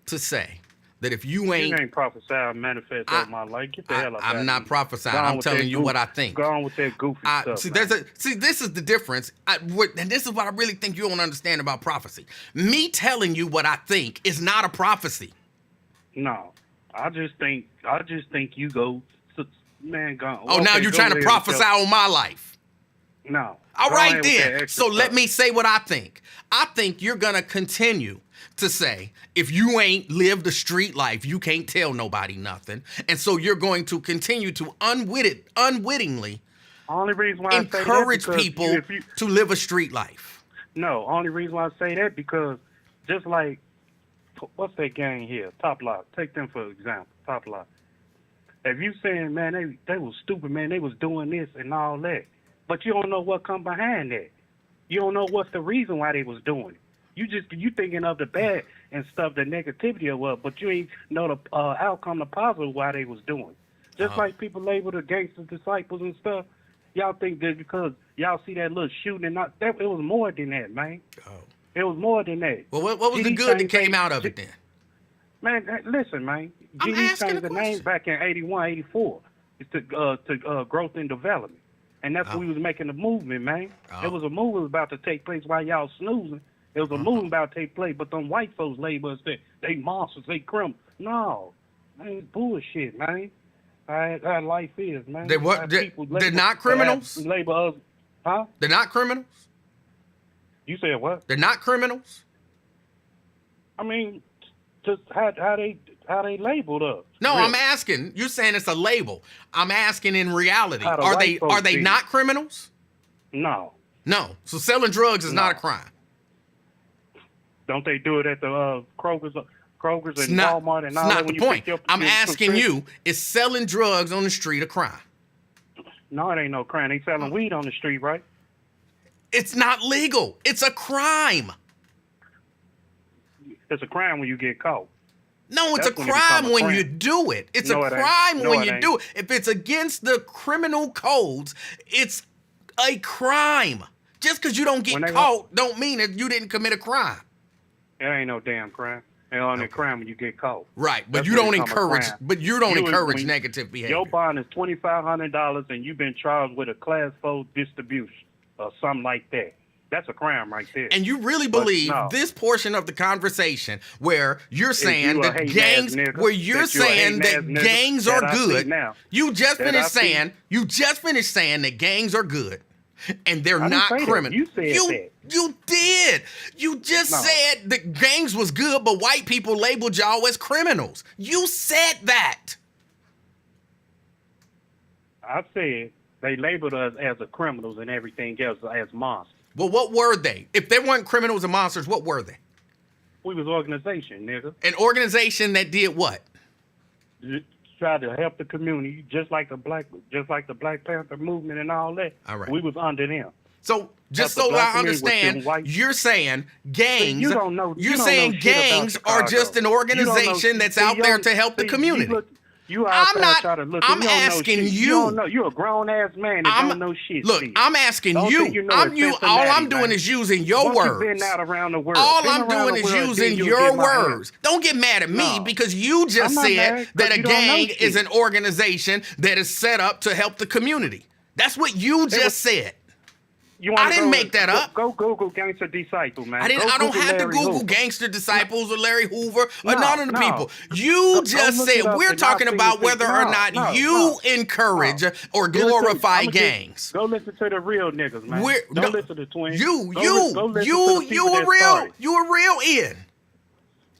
to say that if you ain't prophesying manifest over my life, get the hell out of here. I'm not prophesying. I'm telling you what I think. Go on with that goofy stuff. This is the difference. And this is what I really think you don't understand about prophecy. Me telling you what I think is not a prophecy. No, I just think you go, man. Go. Oh, now you're trying to prophesy on my life. No. All right then. So let me say what I think. I think you're gonna continue to say, if you ain't lived a street life, you can't tell nobody nothing. And so you're going to continue to unwittingly only reason why encourage people to live a street life. No, only reason why I say that because just like, what's that gang here? Top Lock. Take them for example. Top Lock. If you saying, man, they was stupid, man, they was doing this and all that. But you don't know what come behind that. You don't know what's the reason why they was doing it. You thinking of the bad and stuff, the negativity of what, but you ain't know the outcome, the positive why they was doing. Just like people label the gangster disciples and stuff. Y'all think that because y'all see that little shooting and it was more than that, man. Oh. It was more than that. Well, what was the good that came out of it then? Man, listen, man. GD changed the name back in 81, 84. It's to growth and development. And that's when we was making the movement, man. It was a movement about to take place while y'all snoozing. It was a movement about to take place, but them white folks label us that they monsters, they criminals. No, man, it's bullshit, man. How life is, man. They're not criminals? Label us, huh? They're not criminals? You said what? They're not criminals? I mean, just how they labeled us. No, really. I'm asking. You're saying it's a label. I'm asking in reality. Are they not criminals? No. No. So selling drugs is not a crime. Don't they do it at the Kroger's and Walmart and all that? That's not the point. I'm asking you, is selling drugs on the street a crime? No, it ain't no crime. They selling weed on the street, right? It's not legal. It's a crime. It's a crime when you get caught. No, it's a crime when you do it. It's a crime when you do it. If it's against the criminal codes, it's a crime. Just because you don't get caught don't mean that you didn't commit a crime. It ain't no damn crime. It's only a crime when you get caught. Right, but you don't encourage. But you don't encourage negative behavior. Your bond is $2,500 and you've been charged with a Class 4 distribution or something like that. That's a crime right there. And you really believe this portion of the conversation where you're saying that gangs, gangs are good. You just finished saying that gangs are good. And they're not criminal. You said that. You did. You just said that gangs was good, but white people labeled y'all as criminals. You said that. I said they labeled us as the criminals and everything else as monsters. Well, what were they? If they weren't criminals and monsters, what were they? We was organization, nigga. An organization that did what? Try to help the community, just like the Black Panther movement and all that. All right. We was under them. So just Help so the black I community with understand, them white- you're saying gangs. You don't know. You're you don't saying know shit about gangs are Chicago. just an You don't know- organization that's see, out you there don't- to help the see, community. You out I'm there not. trying to look. I'm you don't know asking shit. you. don't know. You're a grown ass man that don't know shit. Look, Steve. I'm asking Don't you. think you know I'm it's you. All Cincinnati, I'm doing man. is using your Once words. you've been out around the world. All been I'm around doing the is world, using then you'll your get my hand. words. Don't get mad at me No. because you just I'm not said mad, that 'cause a you don't know gang shit. is an organization that is set up to help the community. That's what you just said. You wanna I didn't go- make that up. Go Google Gangster Disciple, man. I Go don't Google have to Larry Google Hoover. Gangster Disciples or Larry Hoover or No, none of the no. people. You Go just look it said up we're and talking I'll see about if whether or not you encourage or glorify gangs. Go listen to the real niggas, man. Don't listen to twins. You Go listen to the people that started. you a real in.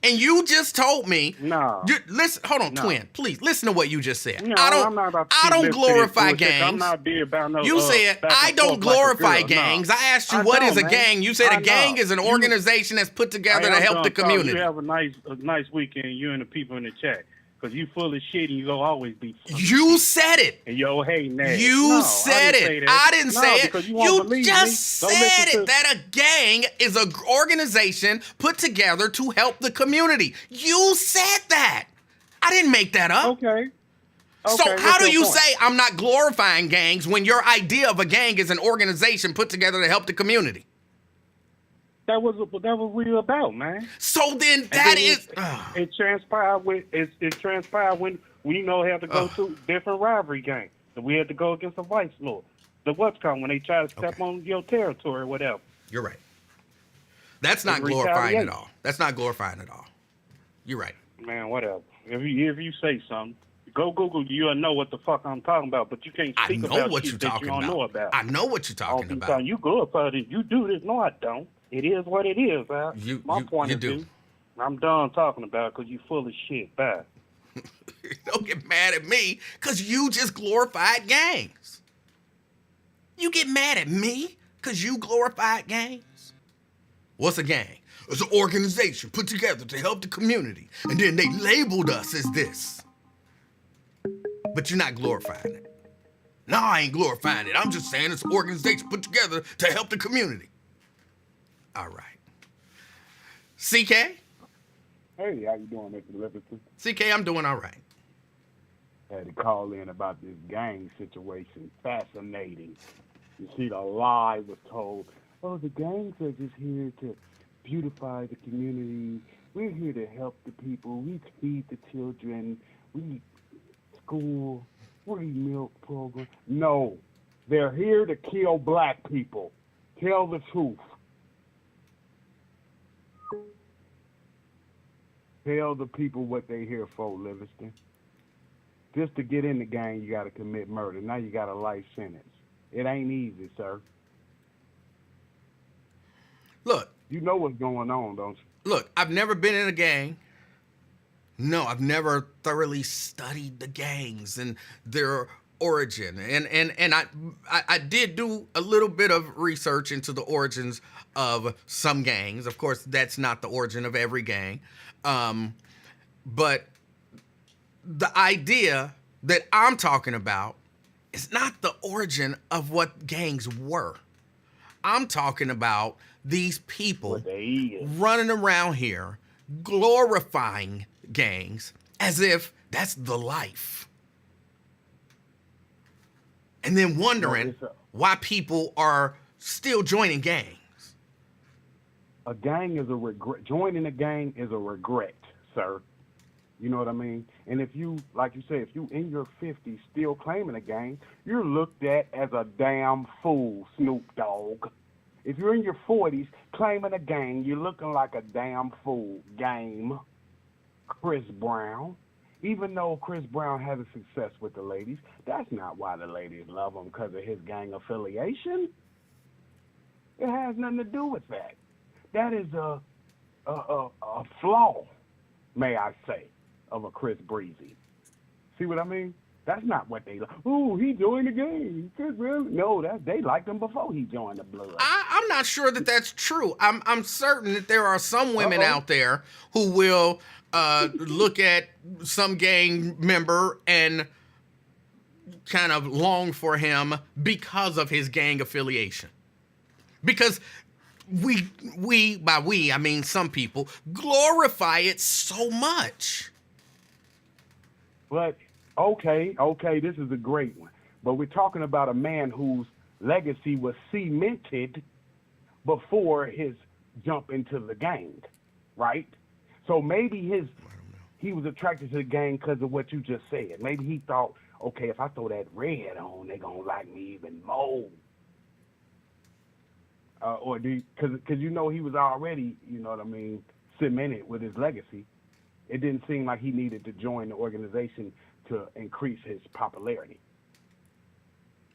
And you just told me. No. Listen, hold on, No. twin. Please listen to what you just said. No, I'm not about to I don't keep listening to this glorify bullshit. gangs. I'm not being about no. You said back I and don't forth like a glorify girl. gangs. No. I asked you I what know, is a man. gang. You said I a gang know. is an You- organization that's put together Hey, to I'm help the done talking. community. You have a nice weekend. You and the people in the chat, because you full of shit and you gonna always be. Full of You shit. said it. And yo, hey, Ned. You No, said I didn't say it. that. I didn't No, say it. because you won't You believe just me. Go said listen it to- that a gang is an organization put together to help the community. You said that. I didn't make that up. Okay. So Okay, how what's do your you point? say I'm not glorifying gangs when your idea of a gang is an organization put together to help the community? That was what we were about, man. So then And that then is. it transpired when we had to go to different rivalry games. So we had to go against the Vice Lord, the what's called when they try to step on your territory or whatever. You're right. That's not It's glorifying at retaliation. all. That's not glorifying at all. You're right. Man, whatever. If you say something, go Google. You'll know what the fuck I'm talking about. But you can't I speak know about what shit you're that talking you don't about. know about. I know what you're talking All the about. time you glorify it. You do this. No, I don't. It is what it is. My point you of do. view. I'm done talking about it because you full of shit. Bye. Don't get mad at me because you just glorified gangs. You get mad at me because you glorified gangs? What's a gang? It's an organization put together to help the community, and then they labeled us as this. But you're not glorifying it. No, I ain't glorifying it. I'm just saying it's an organization put together to help the community. All right. CK? Hey, how you doing, Mr. Livingston? CK, I'm doing all right. Had to call in about this gang situation. Fascinating. You see, the lie was told, oh, the gangs are just here to beautify the community. We're here to help the people. We feed the children. We school. Free milk program. No, they're here to kill black people. Tell the truth. Tell the people what they here for, Livingston. Just to get in the gang, you got to commit murder. Now you got a life sentence. It ain't easy, sir. Look, You know what's going on, don't you? Look, I've never been in a gang. No, I've never thoroughly studied the gangs and their origin. And I did do a little bit of research into the origins of some gangs. Of course, that's not the origin of every gang. But the idea that I'm talking about is not the origin of what gangs were. I'm talking about these people What they is. running around here glorifying gangs as if that's the life. And then wondering why people are still joining gangs. A gang is a regret. Joining a gang is a regret, sir. You know what I mean? And if you, like you said, if you in your 50s still claiming a gang, you're looked at as a damn fool, Snoop Dogg. If you're in your 40s claiming a gang, you're looking like a damn fool. Game. Chris Brown. Even though Chris Brown has a success with the ladies, that's not why the ladies love him, because of his gang affiliation. It has nothing to do with that. That is a flaw, may I say, of a Chris Breezy. See what I mean? That's not what they like. Ooh, he joined the gang. Chris Brown. No, they liked him before he joined the blood. I I'm not sure that that's true. I'm certain that there are some women Uh-oh. out there who will look at some gang member and kind of long for him because of his gang affiliation. Because by we, I mean some people, glorify it so much. But okay, this is a great one. But we're talking about a man whose legacy was cemented before his jump into the gang, right? So maybe he was attracted to the gang because of what you just said. Maybe he thought, okay, if I throw that red on, they're gonna like me even more. Because you know he was already, you know what I mean, cemented with his legacy. It didn't seem like he needed to join the organization to increase his popularity.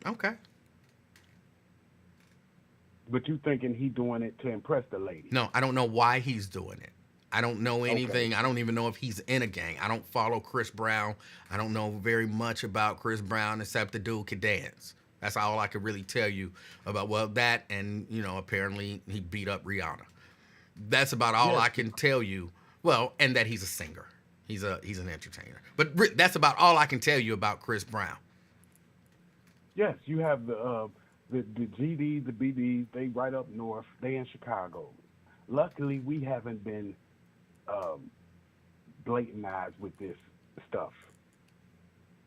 Okay. But you thinking he doing it to impress the lady? No, I don't know why he's doing it. I don't know anything. Okay. I don't even know if he's in a gang. I don't follow Chris Brown. I don't know very much about Chris Brown except the dude could dance. That's all I could really tell you about, well, that and, you know, apparently he beat up Rihanna. That's about all I can tell you. Well, and that he's a singer. He's an entertainer. But that's about all I can tell you about Chris Brown. Yes, you have the GDs, the BDs, they right up north. They in Chicago. Luckily, we haven't been blatantized with this stuff.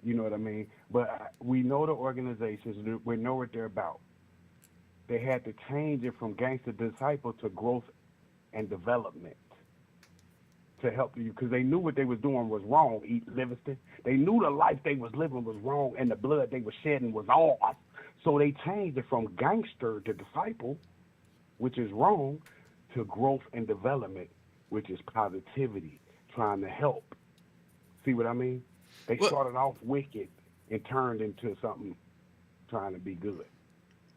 You know what I mean? But we know the organizations. We know what they're about. They had to change it from gangster disciple to growth and development to help you, because they knew what they was doing was wrong, Livingston. They knew the life they was living was wrong and the blood they were shedding was off. So they changed it from gangster to disciple, which is wrong, to growth and development, which is positivity, trying to help. See what I mean? They started off wicked and turned into something trying to be good.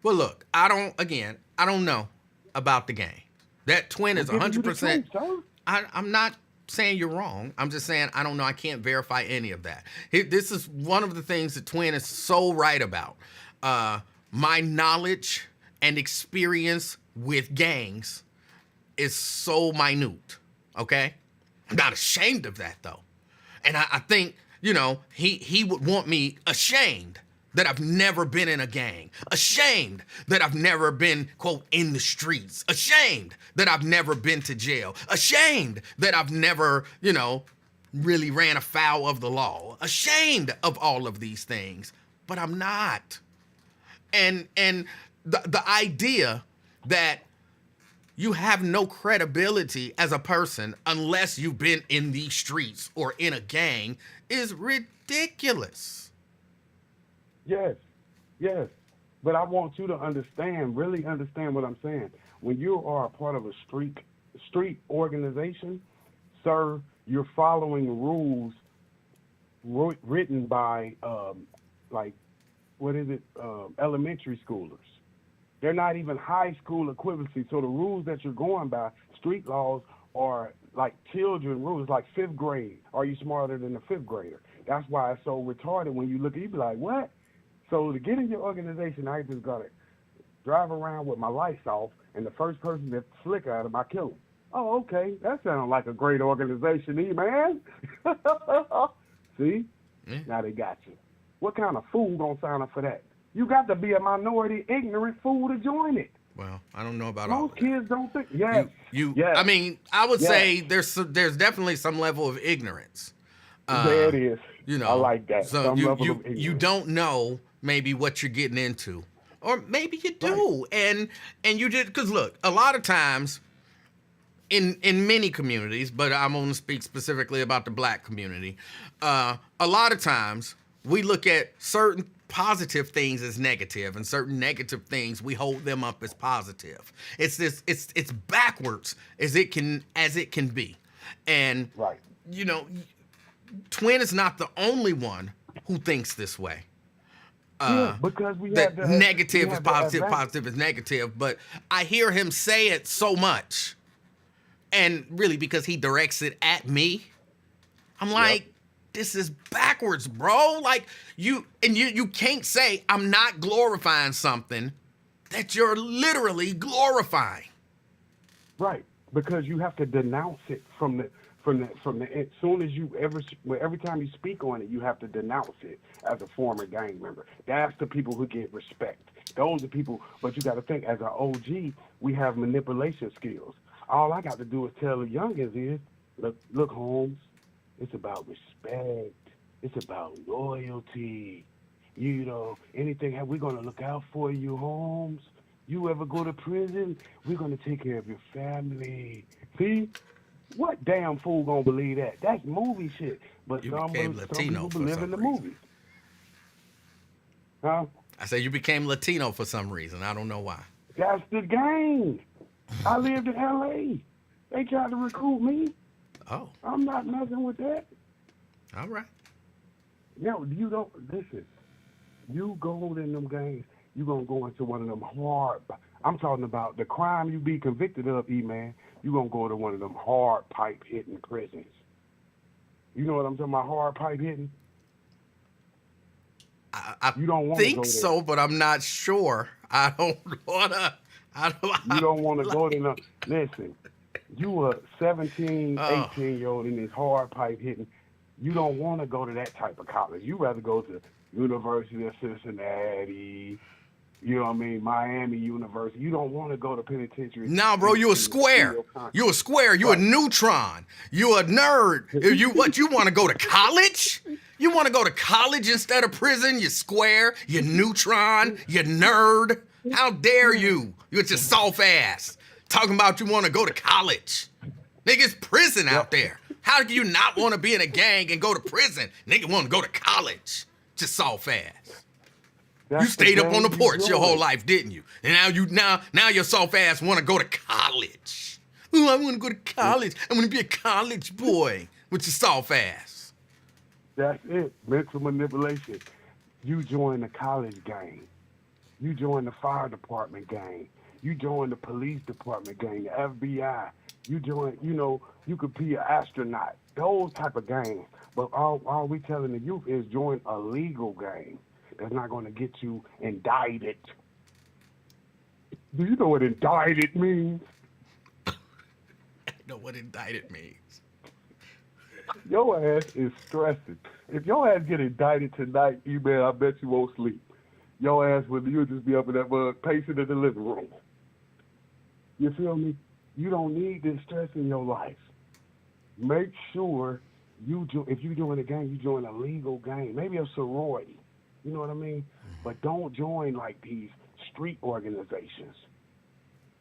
Well, look, I don't know about the game. That twin is 100%. I'm not saying you're wrong. I'm just saying I don't know. I can't verify any of that. This is one of the things that Twin is so right about. My knowledge and experience with gangs is so minute, okay? I'm not ashamed of that, though. And I think, you know, he would want me ashamed that I've never been in a gang, ashamed that I've never been, quote, in the streets, ashamed that I've never been to jail, ashamed that I've never, you know, really ran afoul of the law, ashamed of all of these things, but I'm not. And the idea that you have no credibility as a person unless you've been in these streets or in a gang is ridiculous. Yes. But I want you to understand, really understand what I'm saying. When you are a part of a street organization, sir, you're following rules written by, elementary schoolers. They're not even high school equivalency. So the rules that you're going by, street laws, are like children rules, like fifth grade. Are you smarter than a fifth grader? That's why it's so retarded when you look at it, you be like, what? So to get in your organization, I just got to drive around with my lights off, and the first person that flicker at him, I kill him. Oh, okay. That sounds like a great organization, man. See? Yeah. Now they got you. What kind of fool gonna sign up for that? You got to be a minority, ignorant fool to join it. Well, I don't know about all Most that. kids don't think. Yes. Yes. I mean, I would say there's definitely some level of ignorance. There it is. You know, I like that. So you don't know maybe what you're getting into, or maybe you do, right. and you did, because look, a lot of times in many communities, but I'm going to speak specifically about the black community. A lot of times we look at certain positive things as negative, and certain negative things we hold them up as positive. It's backwards as it can be, and right. You know, Twin is not the only one who thinks this way. Because we that have negative is positive, positive is negative. But I hear him say it so much, and really because he directs it at me, I'm like, this is backwards, bro. Like you can't say I'm not glorifying something that you're literally glorifying. Right, because you have to denounce it from the as soon as every time you speak on it, you have to denounce it as a former gang member. That's the people who get respect. Those are people, but you got to think, as an OG, we have manipulation skills. All I got to do is tell the youngins is, look, Holmes, it's about respect. It's about loyalty. You know, anything, we're going to look out for you, Holmes. You ever go to prison, we're going to take care of your family. See? What damn fool gonna believe that? That's movie shit. But some people live in the movies. Huh? I said you became Latino for some reason. I don't know why. That's the gang. I lived in L.A. They tried to recruit me. Oh. I'm not messing with that. All right. No, you don't. Listen, you go in them gangs, you going to go into one of them hard. I'm talking about the crime you be convicted of, E-Man. You going to go to one of them hard pipe hitting prisons. You know what I'm talking about, hard pipe hitting? I you don't want think so, but I'm not sure. I don't want to. You don't want to go to no. Listen, you a 17, 18-year-old in this hard pipe hitting. You don't want to go to that type of college. You rather go to University of Cincinnati. You know what I mean? Miami University. You don't want to go to penitentiary. No, bro, you a square. You a square. You a neutron. You a nerd. You want to go to college? You want to go to college instead of prison? You square. You neutron. You nerd. How dare you? You with your soft ass talking about you want to go to college? Nigga, it's prison out there. How do you not want to be in a gang and go to prison? Nigga want to go to college. Just soft ass. You stayed up on the porch your whole life, didn't you? And now your soft ass want to go to college. Oh, I want to go to college. I want to be a college boy with your soft ass. That's it. Mental manipulation. You join the college gang. You join the fire department gang. You join the police department gang, the FBI. You join, you could be an astronaut. Those type of gangs. But all we telling the youth is join a legal gang. That's not going to get you indicted. Do you know what indicted means? I know what indicted means. Your ass is stressing. If your ass get indicted tonight, E-Man, I bet you won't sleep. Your ass you'll just be up in that mug pacing in the living room. You feel me? You don't need this stress in your life. Make sure if you join a gang, you join a legal gang, maybe a sorority. You know what I mean? But don't join like these street organizations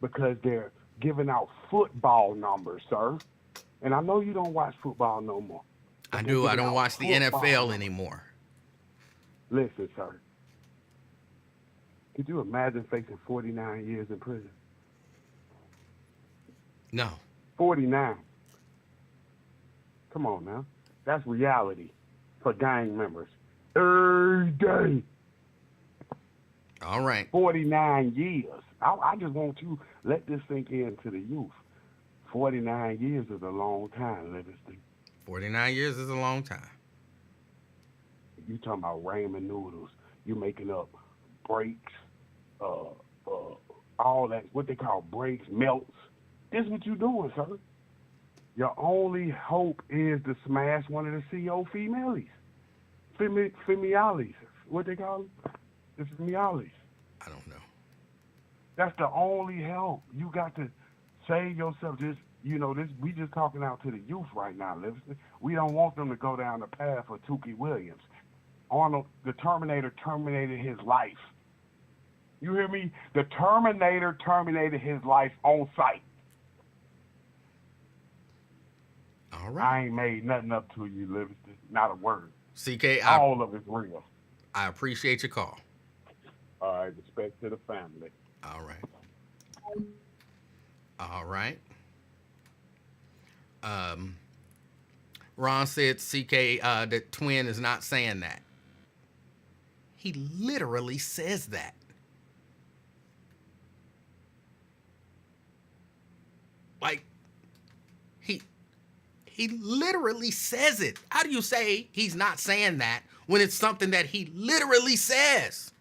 because they're giving out football numbers, sir. And I know you don't watch football no more. I do. I don't watch the NFL anymore. Listen, sir. Could you imagine facing 49 years in prison? No. 49. Come on now. That's reality for gang members. Every day. All right. 49 years. I just want you let this sink into the youth. 49 years is a long time, Livingston. 49 years is a long time. You talking about ramen noodles. You making up breaks, all that, what they call breaks, melts. This is what you doing, sir. Your only hope is to smash one of the CO females. Femiales. What they call them? The femiales. I don't know. That's the only help. You got to save yourself. We just talking out to the youth right now, Livingston. We don't want them to go down the path of Tukey Williams. Arnold, the Terminator terminated his life. You hear me? The Terminator terminated his life on sight. All right. I ain't made nothing up to you, Livingston. Not a word. CK, all of it's real. I appreciate your call. All right. Respect to the family. All right. All right. Ron said, CK, the twin is not saying that. He literally says that. Like, he literally says it. How do you say he's not saying that when it's something that he literally says?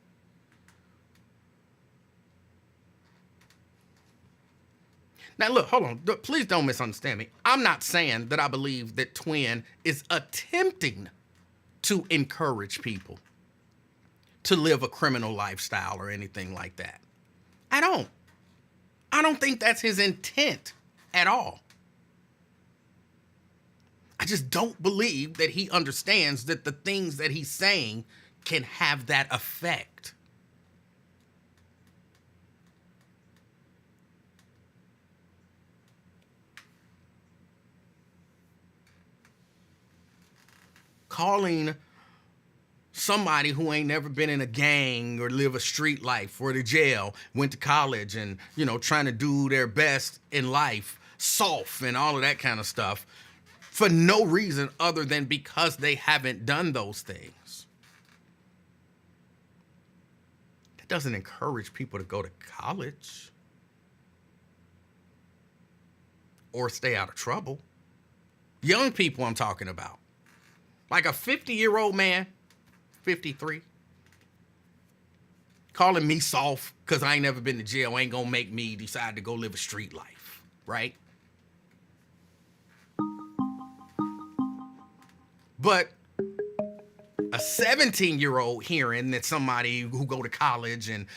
Now, look, hold on. Please don't misunderstand me. I'm not saying that I believe that Twin is attempting to encourage people to live a criminal lifestyle or anything like that. I don't. I don't think that's his intent at all. I just don't believe that he understands that the things that he's saying can have that effect. Calling somebody who ain't never been in a gang or live a street life or to jail, went to college and, trying to do their best in life, soft and all of that kind of stuff, for no reason other than because they haven't done those things. That doesn't encourage people to go to college or stay out of trouble. Young people I'm talking about. Like a 50-year-old man, 53, calling me soft because I ain't never been to jail ain't gonna make me decide to go live a street life, right? But a 17-year-old hearing that somebody who go to college and,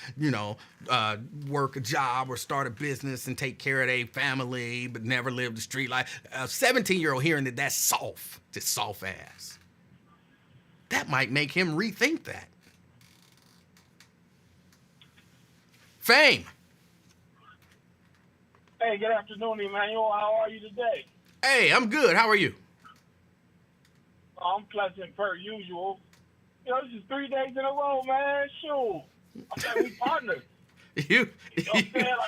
work a job or start a business and take care of their family but never lived the street life, a 17-year-old hearing that that's soft, just soft ass. That might make him rethink that. Fame. Hey, good afternoon, Emanuel. How are you today? Hey, I'm good. How are you? I'm pleasant per usual. This is 3 days in a row, man. Sure. I said we partners. You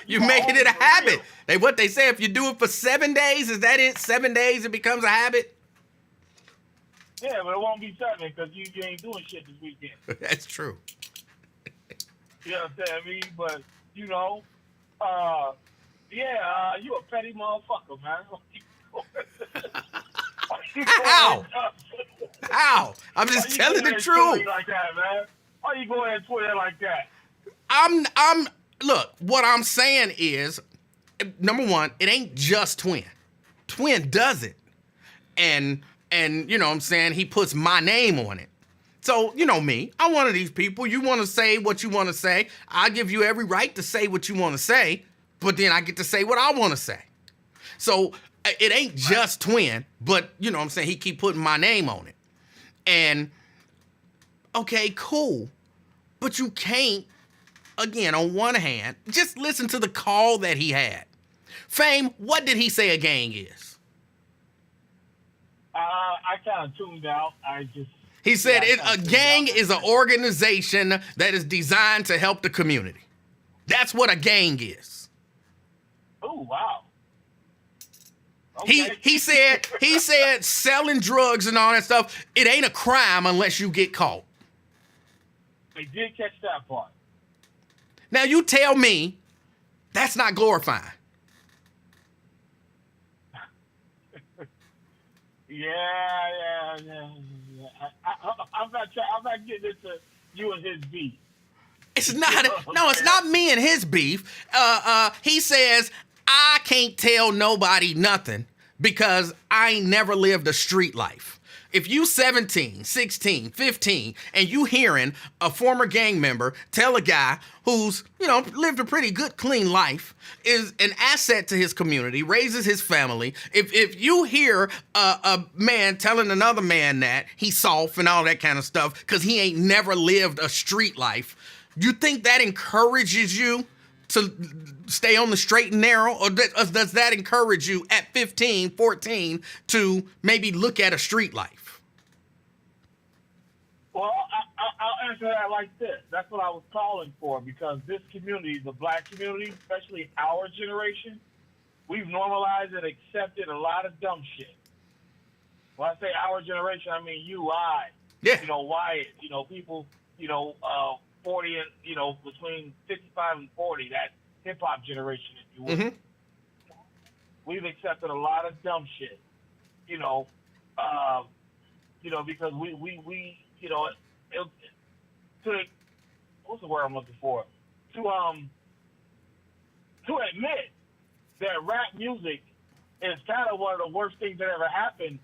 you making it a habit. real. They say if you do it for 7 days, is that it? 7 days it becomes a habit? Yeah, but it won't be 7 because you ain't doing shit this weekend. That's true. You understand me? But, you a petty motherfucker, man. How? How? I'm just telling the truth. Like that, man? Why you go ahead and tweet it like that? Look, what I'm saying is, number one, it ain't just Twin. Twin does it. And you know what I'm saying, he puts my name on it. So, me, I'm one of these people. You want to say what you want to say. I give you every right to say what you want to say, but then I get to say what I want to say. So it ain't just Twin, but you know what I'm saying, he keep putting my name on it. And okay, cool. But you can't, again, on one hand, just listen to the call that he had. Fame, what did he say a gang is? I kind of tuned out. He said a gang is an organization that is designed to help the community. That's what a gang is. Oh, wow. Okay. He said selling drugs and all that stuff, it ain't a crime unless you get caught. They did catch that part. Now you tell me that's not glorifying. Yeah. I'm not getting into you and his beef. It's not me and his beef. He says, I can't tell nobody nothing because I ain't never lived a street life. If you 17, 16, 15, and you hearing a former gang member tell a guy who's, lived a pretty good, clean life, is an asset to his community, raises his family. If you hear a man telling another man that he's soft and all that kind of stuff because he ain't never lived a street life, you think that encourages you to stay on the straight and narrow? Or does that encourage you at 15, 14 to maybe look at a street life? Well, I'll answer that like this. That's what I was calling for, because this community, the black community, especially our generation, we've normalized and accepted a lot of dumb shit. When I say our generation, I mean you, I. Yeah. Wyatt, people, 40 and, between 55 and 40, that hip-hop generation, if you will. Mm-hmm. We've accepted a lot of dumb shit, because we what's the word I'm looking for? To admit that rap music is kind of one of the worst things that ever happened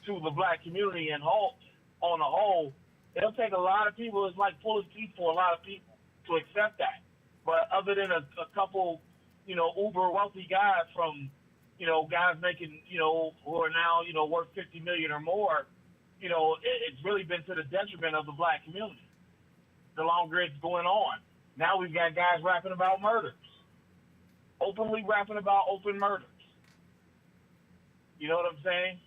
to the black community and whole on the whole. It'll take a lot of people. It's like pulling teeth for a lot of people to accept that. But other than a couple, uber wealthy guys from, guys making, who are now, worth 50 million or more, it's really been to the detriment of the black community. The longer it's going on, now we've got guys rapping about murders, openly rapping about open murders. You know what I'm saying?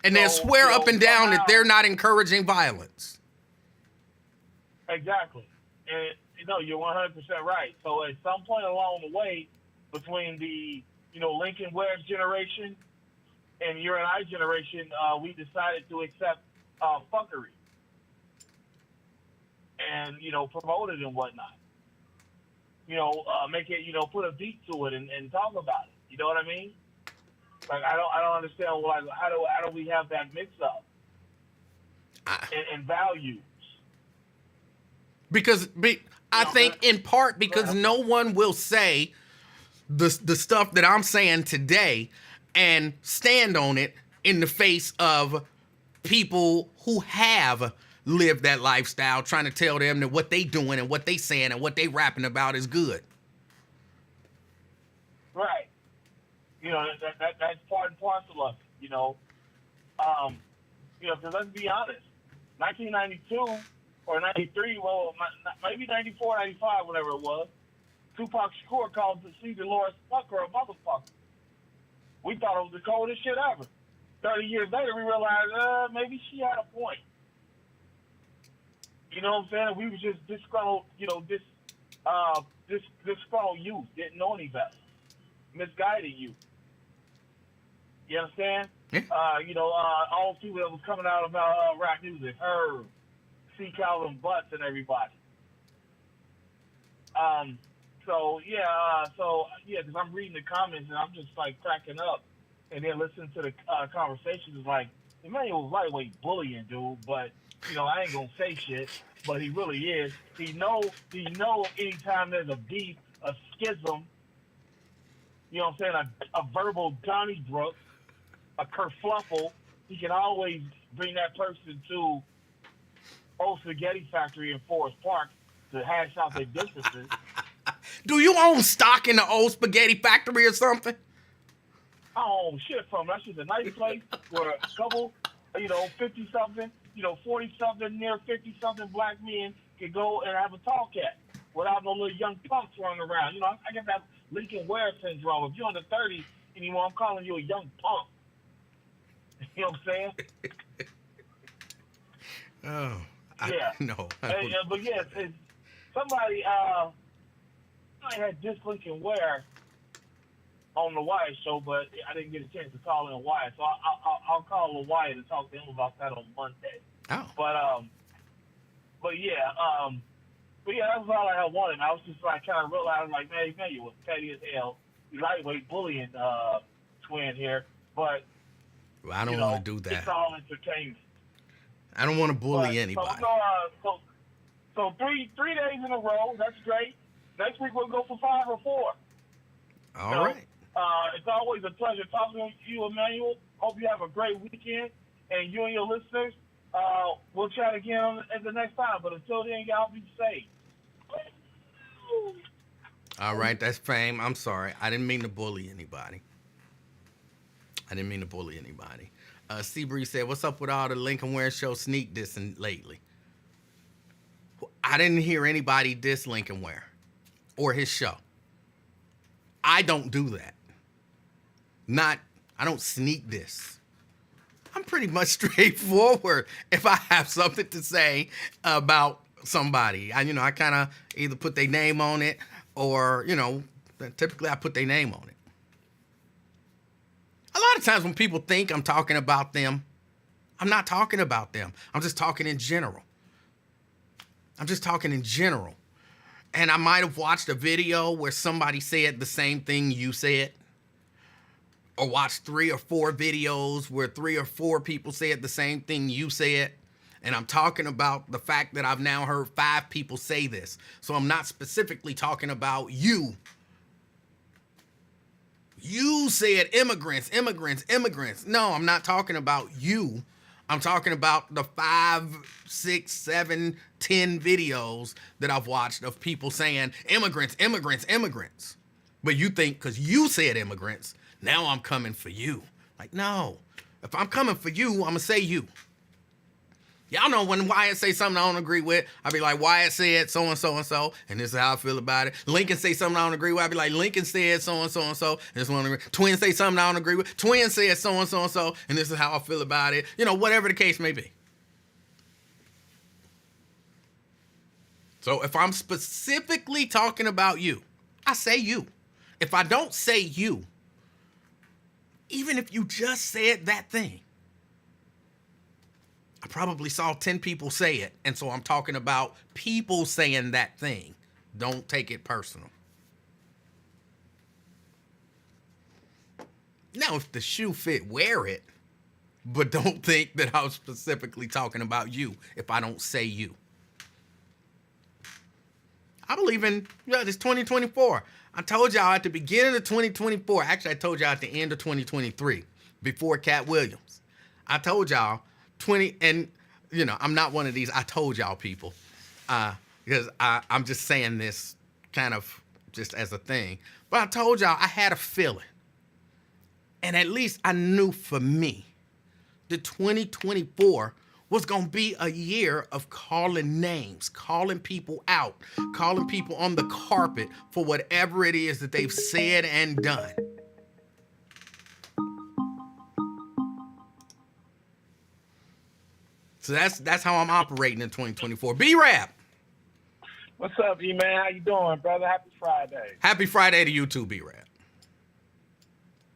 And they'll swear up and down that they're not encouraging violence. Exactly. And, you're 100% right. So at some point along the way, between the, Lincoln Webb generation and your and I generation, we decided to accept fuckery and, promote it and whatnot. Make it, put a beat to it and talk about it. You know what I mean? Like, I don't understand, like, how do we have that mix up in values? Because I think in part because no one will say the stuff that I'm saying today and stand on it in the face of people who have lived that lifestyle, trying to tell them that what they doing and what they saying and what they rapping about is good. Right. That's part and parcel of it, because let's be honest, 1992 or 93, well, maybe 94, 95, whatever it was, Tupac Shakur called C. Dolores Tucker a motherfucker. We thought it was the coldest shit ever. 30 years later, we realized, maybe she had a point. You know what I'm saying? We were just disgruntled, disgruntled youth, didn't know any better. Misguided youth. You understand? Yeah. All the people that was coming out about rap music, Herb, C. Calvin Butts, and everybody. Because I'm reading the comments and I'm just like cracking up, and then listening to the conversations. It's like, Emanuel was lightweight bullying, dude, but I ain't gonna say shit, but he really is. He know anytime there's a beef, a schism, you know what I'm saying, a verbal Donnybrook, a kerfluffle, he can always bring that person to Old Spaghetti Factory in Forest Park to hash out their differences. Do you own stock in the Old Spaghetti Factory or something? I don't own shit from it. That's just a nice place where a couple, 50-something, 40-something, near 50-something black men can go and have a talk at without no little young punks running around. I get that Lincoln Ware syndrome. If you're under 30 anymore, I'm calling you a young punk. You know what I'm saying? Oh, yeah. No. But yes, somebody had this Lincoln Ware on the Wyatt show, but I didn't get a chance to call in Wyatt, so I'll call Wyatt and talk to him about that on Monday. Oh. But yeah, that was all I had wanted. I was just like kind of realizing, like, man, you was petty as hell. You lightweight bullying twin here, but well, I don't want to do that. It's all entertainment. I don't want to bully anybody. So three days in a row. That's great. Next week we'll go for 5 or 4. All right. It's always a pleasure talking to you, Emanuel. Hope you have a great weekend, and you and your listeners. We'll chat again at the next time. But until then, y'all be safe. All right, that's fame. I'm sorry. I didn't mean to bully anybody. Seabree said, what's up with all the Lincoln Ware show sneak dissing lately? I didn't hear anybody diss Lincoln Ware or his show. I don't do that. I don't sneak diss. I'm pretty much straightforward if I have something to say about somebody. I kind of either put their name on it or, typically I put their name on it. A lot of times when people think I'm talking about them, I'm not talking about them. I'm just talking in general. And I might have watched a video where somebody said the same thing you said, or watched 3 or 4 videos where 3 or 4 people said the same thing you said. And I'm talking about the fact that I've now heard 5 people say this. So I'm not specifically talking about you. You said immigrants, immigrants, immigrants. No, I'm not talking about you. I'm talking about the 5, 6, 7, 10 videos that I've watched of people saying immigrants, immigrants, immigrants. But you think because you said immigrants, now I'm coming for you. Like, no. If I'm coming for you, I'm going to say you. Y'all know when Wyatt say something I don't agree with, I be like, Wyatt said so and so and so, and this is how I feel about it. Lincoln say something I don't agree with, I be like, Lincoln said so and so and so, and this one agree. Twin say something I don't agree with, Twin said so and so and so, and this is how I feel about it. You know, whatever the case may be. So if I'm specifically talking about you, I say you. If I don't say you, even if you just said that thing, I probably saw 10 people say it, and so I'm talking about people saying that thing. Don't take it personal. Now, if the shoe fit, wear it, but don't think that I was specifically talking about you if I don't say you. I believe in, this 2024. I told y'all at the beginning of 2024, actually I told y'all at the end of 2023, before Cat Williams. I told y'all, and I'm not one of these I told y'all people, because I'm just saying this kind of just as a thing. But I told y'all I had a feeling, and at least I knew for me, that 2024 was going to be a year of calling names, calling people out, calling people on the carpet for whatever it is that they've said and done. So that's how I'm operating in 2024. B-Rap. What's up, E-Man? How you doing, brother? Happy Friday. Happy Friday to you too, B-Rap.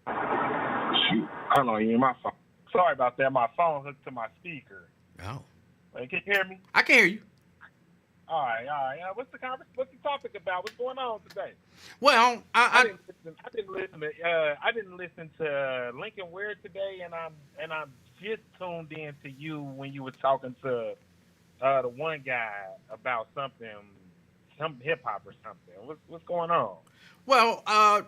Shoot, I don't know, you my phone. Sorry about that. My phone hooked to my speaker. Oh. Wait, can you hear me? I can hear you. All right. What's the topic about? What's going on today? Well, I didn't listen to Lincoln Ware today, and I'm just tuned in to you when you were talking to the one guy about some hip hop or something. What's going on? Well,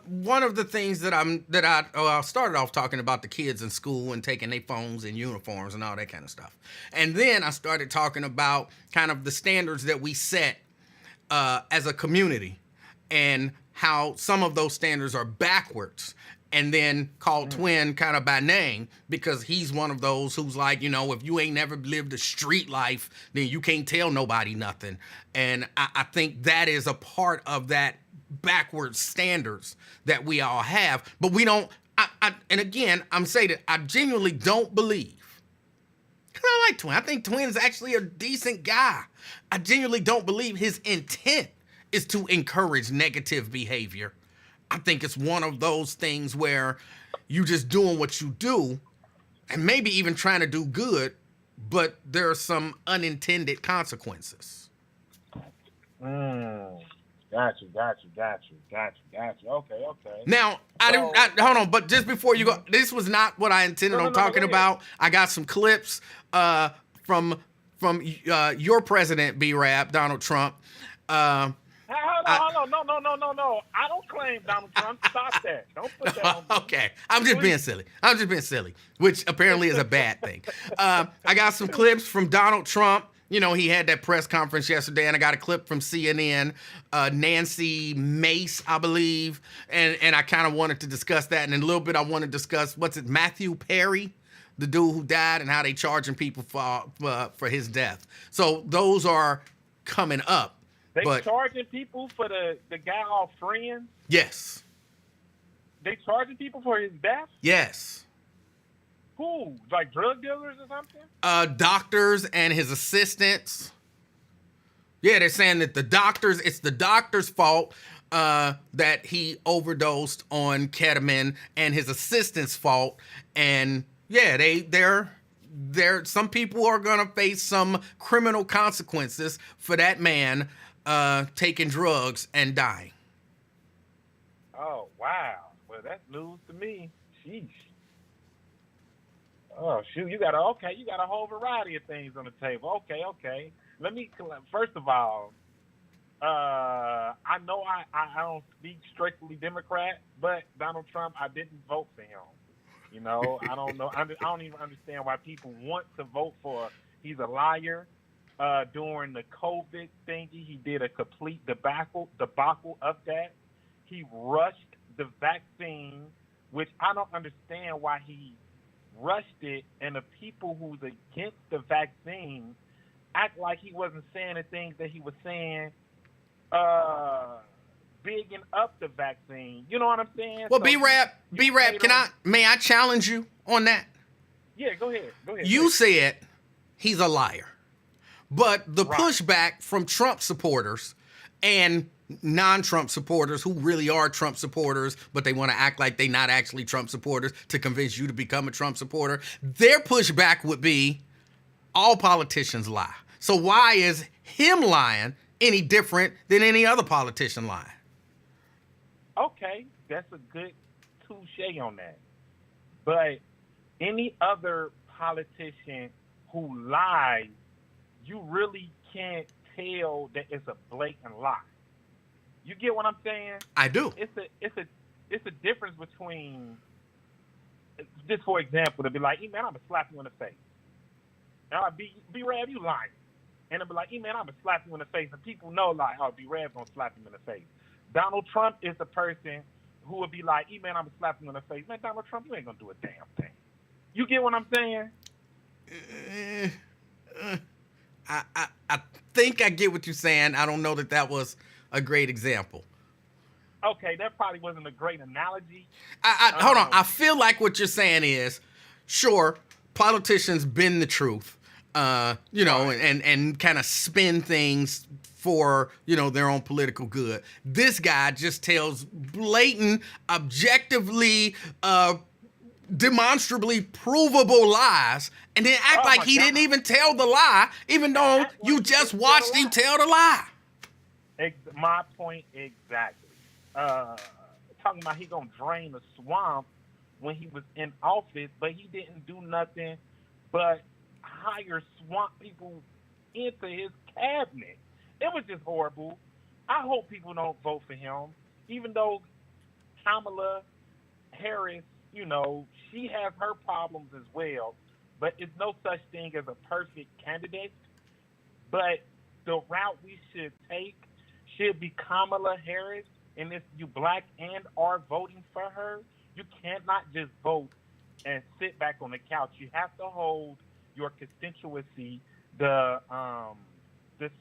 one of the things that I started off talking about the kids in school and taking their phones and uniforms and all that kind of stuff. And then I started talking about kind of the standards that we set as a community and how some of those standards are backwards, and then called Twin kind of by name because he's one of those who's like, if you ain't never lived a street life, then you can't tell nobody nothing. And I think that is a part of that backwards standards that we all have, but we don't, and again, I'm saying that I genuinely don't believe, because I like Twin. I think Twin's actually a decent guy. I genuinely don't believe his intent is to encourage negative behavior. I think it's one of those things where you just doing what you do and maybe even trying to do good, but there are some unintended consequences. Got you. Okay. Now, hold on, but just before you go, this was not what I intended on talking about. I got some clips from your president, B-Rap, Donald Trump. Hold on. No. I don't claim Donald Trump. Stop that. Don't put that on me. Okay. I'm just being silly, which apparently is a bad thing. I got some clips from Donald Trump. He had that press conference yesterday, and I got a clip from CNN, Nancy Mace, I believe, and I kind of wanted to discuss that. And in a little bit, I want to discuss, Matthew Perry, the dude who died, and how they charging people for his death. So those are coming up. They charging people for the guy off Friends? Yes. They charging people for his death? Yes. Who? Like drug dealers or something? Doctors and his assistants. Yeah, they're saying that it's the doctor's fault that he overdosed on ketamine, and his assistant's fault. And yeah, they're some people are gonna face some criminal consequences for that man taking drugs and dying. Oh, wow. Well, that's news to me. Sheesh. Oh, shoot. You got a whole variety of things on the table. Okay. First of all, I know I don't speak strictly Democrat, but Donald Trump, I didn't vote for him. You know, I don't know. I don't even understand why people want to vote for. He's a liar. During the COVID thingy, he did a complete debacle of that. He rushed the vaccine, which I don't understand why he rushed it. And the people who's against the vaccine act like he wasn't saying the things that he was saying, bigging up the vaccine. You know what I'm saying? Well, So B-Rap, may I challenge you on that? Yeah, go ahead. You said he's a liar. But the Right. pushback from Trump supporters and non-Trump supporters who really are Trump supporters, but they want to act like they're not actually Trump supporters to convince you to become a Trump supporter, their pushback would be all politicians lie. So why is him lying any different than any other politician lying? Okay, that's a good touche on that. But any other politician who lies, you really can't tell that it's a blatant lie. You get what I'm saying? I do. It's a difference between, just for example, to be like, hey man, I'm gonna slap you in the face. And I'll be Rab, you lying. And I'll be like, hey man, I'm gonna slap you in the face. And people know like, oh, B Rab gonna slap him in the face. Donald Trump is the person who would be like, hey man, I'm gonna slap you in the face. Man, Donald Trump, you ain't gonna do a damn thing. You get what I'm saying? I think I get what you're saying. I don't know that was a great example. Okay, that probably wasn't a great analogy. Hold on. I feel like what you're saying is, sure, politicians bend the truth, you know, and kind of spin things for, you know, their own political good. This guy just tells blatant, objectively, demonstrably provable lies and then act like he didn't even tell the lie, even though you just watched him tell the lie. My point exactly. Talking about he gonna drain the swamp when he was in office, but he didn't do nothing but hire swamp people into his cabinet. It was just horrible. I hope people don't vote for him, even though Kamala Harris, you know, she has her problems as well, but it's no such thing as a perfect candidate. But the route we should take should be Kamala Harris, and if you black and are voting for her, you cannot just vote and sit back on the couch. You have to hold your constituency, the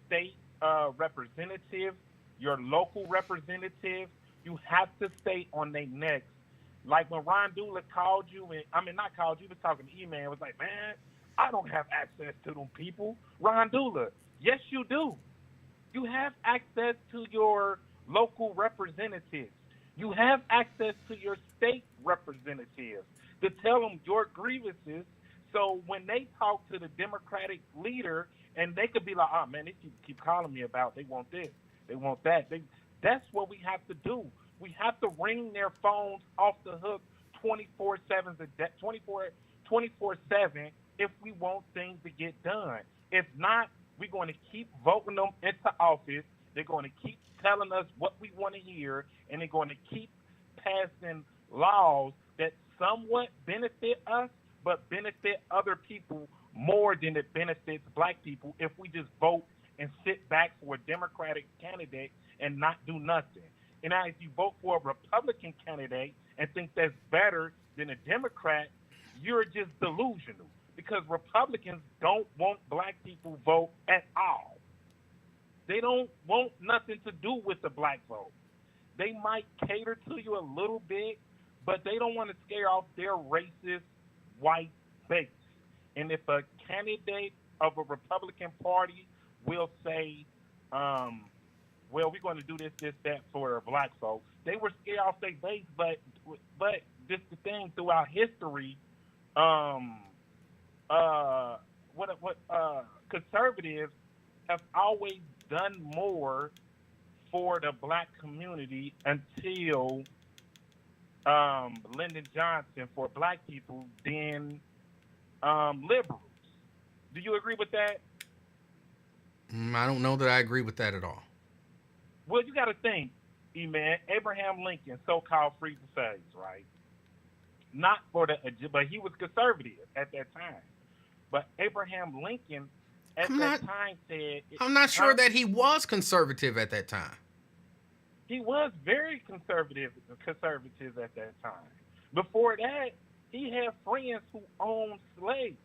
state representative, your local representative. You have to stay on their necks. Like when Ron Dula called you, not called you, he was talking to E-Man, was like, man, I don't have access to them people. Ron Dula, yes, you do. You have access to your local representatives. You have access to your state representatives to tell them your grievances. So when they talk to the Democratic leader, and they could be like, oh, man, they keep calling me about, they want this, they want that. That's what we have to do. We have to ring their phones off the hook 24/7 if we want things to get done. If not, we're going to keep voting them into office. They're going to keep telling us what we want to hear, and they're going to keep passing laws that somewhat benefit us, but benefit other people more than it benefits black people if we just vote and sit back for a Democratic candidate and not do nothing. And now if you vote for a Republican candidate and think that's better than a Democrat, you're just delusional, because Republicans don't want black people vote at all. They don't want nothing to do with the black vote. They might cater to you a little bit, but they don't want to scare off their racist white base. And if a candidate of a Republican Party will say, well, we're going to do this, that for black folks, they were scared off their base. But just the thing throughout history, conservatives have always done more for the black community until Lyndon Johnson for black people than liberals. Do you agree with that? I don't know that I agree with that at all. Well, you got to think, man. Abraham Lincoln, so-called freed the slaves, right? Not for the, but he was conservative at that time. But Abraham Lincoln at I'm that not- time said, I'm not sure huh? that he was conservative at that time. He was very conservative at that time. Before that, he had friends who owned slaves.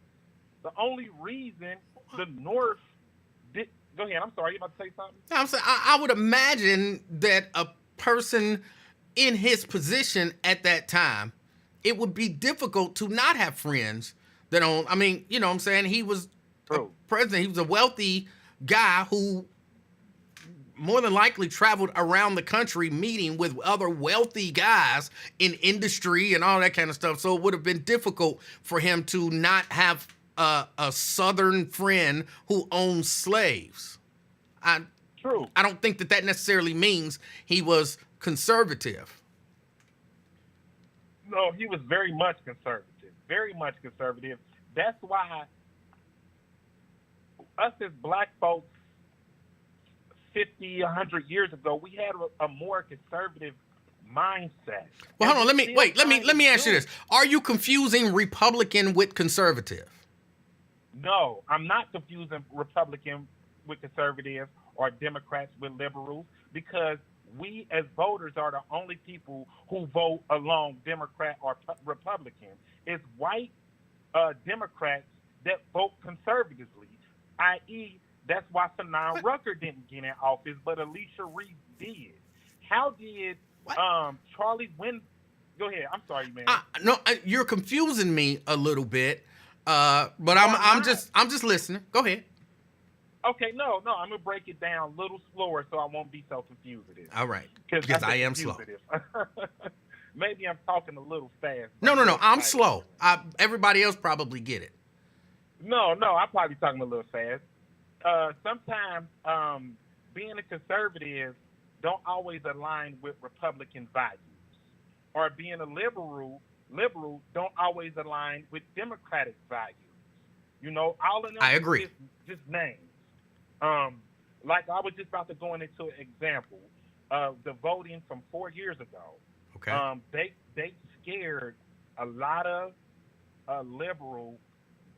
The only reason the North did. Go ahead. I'm sorry. You about to say something? I'm saying I would imagine that a person in his position at that time, it would be difficult to not have friends that own. I mean, you know what I'm saying? He was a True. president. He was a wealthy guy who more than likely traveled around the country meeting with other wealthy guys in industry and all that kind of stuff. So it would have been difficult for him to not have a Southern friend who owned slaves. True. I don't think that necessarily means he was conservative. No, he was very much conservative. Very much conservative. That's why us as black folks 50, 100 years ago, we had a more conservative mindset. Well, hold on. Let me ask you do. this. Are you confusing Republican with conservative? No, I'm not confusing Republican with conservative or Democrats with liberals, because we as voters are the only people who vote along Democrat or Republican. It's white Democrats that vote conservatively, i.e., that's why Fanon Rucker didn't get in office, but Alicia Reese did. How did Charlie Wynn? Go ahead. I'm sorry, man. No, you're confusing me a little bit. But I'm just listening. Go ahead. Okay, no, I'm gonna break it down a little slower so I won't be so confused with it. All right. Because I am slow. Maybe I'm talking a little fast. No. I'm slow. Everybody else probably get it. No, I'm probably talking a little fast. Sometimes being a conservative don't always align with Republican values, or being a liberal don't always align with Democratic values. You know, all of them. I agree. Just names. Like I was just about to go into an example of the voting from 4 years ago. Okay. They scared a lot of liberal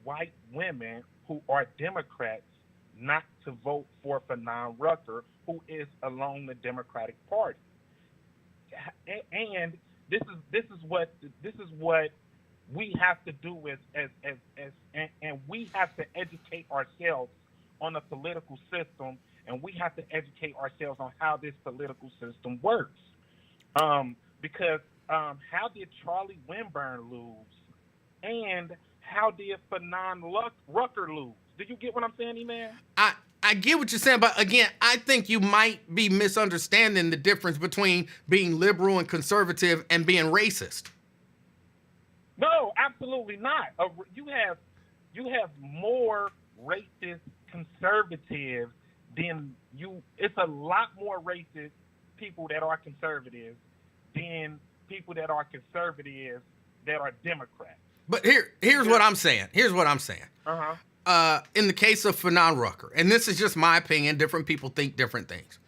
white women who are Democrats not to vote for Fanon Rucker, who is along the Democratic Party. And this is what we have to do and we have to educate ourselves on the political system, and we have to educate ourselves on how this political system works. Because how did Charlie Winburn lose, and how did Fanon Rucker lose? Did you get what I'm saying, man? I get what you're saying, but again, I think you might be misunderstanding the difference between being liberal and conservative and being racist. No, absolutely not. You have more racist conservatives than you. It's a lot more racist people that are conservatives than people that are conservatives that are Democrats. But here's what I'm saying. Uh-huh. In the case of Fanon Rucker, and this is just my opinion, different people think different things.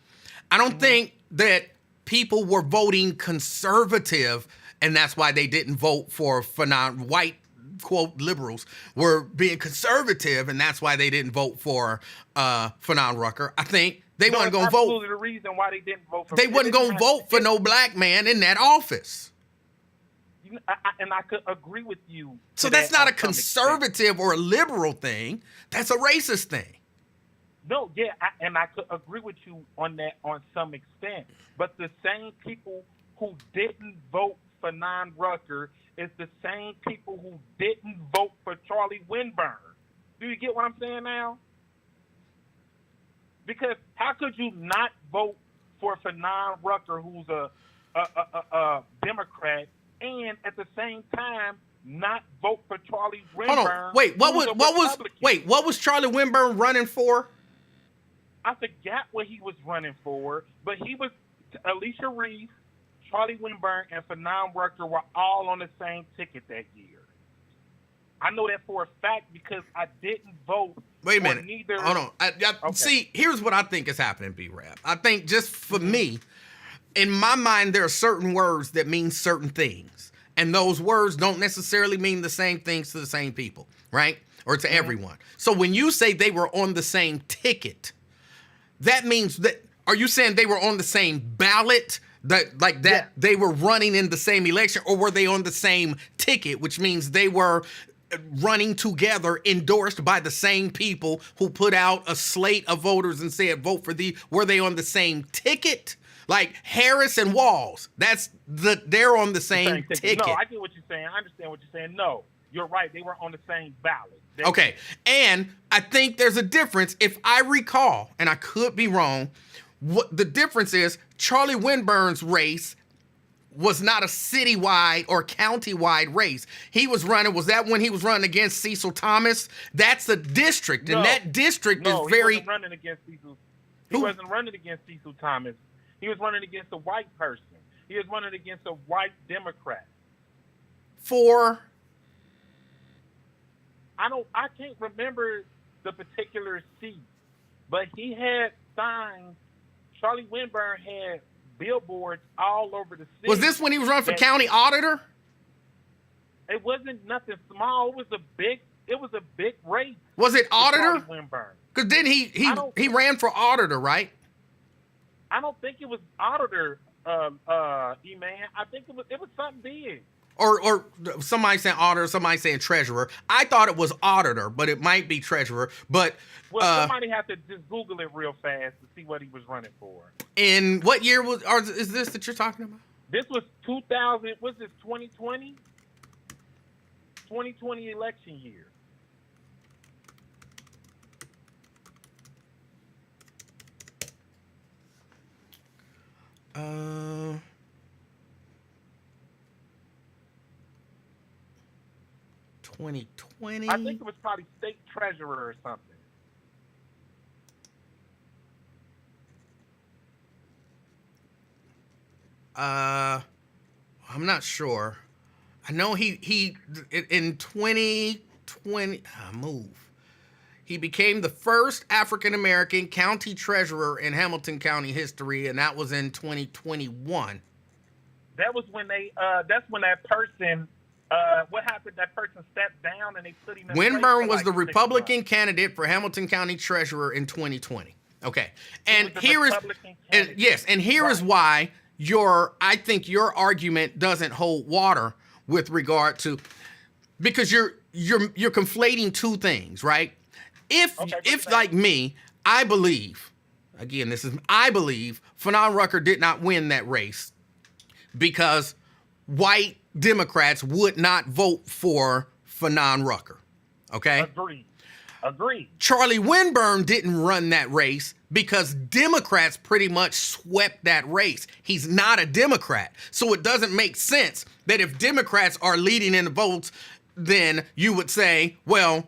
I don't think that people were voting conservative, and that's why they didn't vote for Fanon. White, quote, liberals were being conservative, and that's why they didn't vote for Fanon Rucker. I think they weren't going to vote. Absolutely the reason why they didn't vote for. They wasn't going to vote for no black man in that office. And I could agree with you. So that's not a conservative or a liberal thing. That's a racist thing. No, yeah, and I could agree with you on that on some extent. But the same people who didn't vote for Fanon Rucker is the same people who didn't vote for Charlie Winburn. Do you get what I'm saying now? Because how could you not vote for Fanon Rucker, who's a Democrat, and at the same time not vote for Charlie Winburn? Hold on. Wait, what was Charlie Winburn running for? I forgot what he was running for, but he was Alicia Reese, Charlie Winburn, and Fanon Rucker were all on the same ticket that year. I know that for a fact because I didn't vote Wait a or minute. neither. Hold on. Okay. See, here's what I think is happening, B-Rap. I think just for me, in my mind, there are certain words that mean certain things. And those words don't necessarily mean the same things to the same people, right? Or to everyone. So when you say they were on the same ticket, that means that, are you saying they were on the same ballot? That they were running in the same election, or were they on the same ticket, which means they were running together, endorsed by the same people who put out a slate of voters and said, vote for were they on the same ticket? Like Harris and Walls, they're on the same ticket. No, I get what you're saying. I understand what you're saying. No, you're right. They were on the same ballot. Okay. And I think there's a difference. If I recall, and I could be wrong, what the difference is, Charlie Winburn's race was not a citywide or countywide race. He was running, was that when he was running against Cecil Thomas? That's a district, and that district is very... he wasn't running against Cecil. He wasn't running against Cecil Thomas. He was running against a white person. He was running against a white Democrat. For? I can't remember the particular seat, but he had signs. Charlie Winburn had billboards all over the city. Was this when he was running for county auditor? It wasn't nothing small. It was a big race. Was it auditor? Charlie Winburn. Because then he ran for auditor, right? I don't think it was auditor, E-Man. I think it was something big. Or somebody saying auditor, somebody saying treasurer. I thought it was auditor, but it might be treasurer. But somebody have to just Google it real fast to see what he was running for. In what year is this that you're talking about? This was 2000. Was this 2020? 2020 election year. Uh, 2020. I think it was probably state treasurer or something. I'm not sure. I know he in 2020 he became the first African American county treasurer in Hamilton County history, and that was in 2021. That was when that's when that person. What happened? That person stepped down, and they put him in. Winburn was the Republican candidate for Hamilton County treasurer in 2020. Okay, and here is why I think your argument doesn't hold water with regard to, because you're conflating two things, right? If like me, I believe Fanon Rucker did not win that race because white Democrats would not vote for Fanon Rucker. Okay? Agreed. Charlie Winburn didn't run that race because Democrats pretty much swept that race. He's not a Democrat. So it doesn't make sense that if Democrats are leading in the votes, then you would say, well,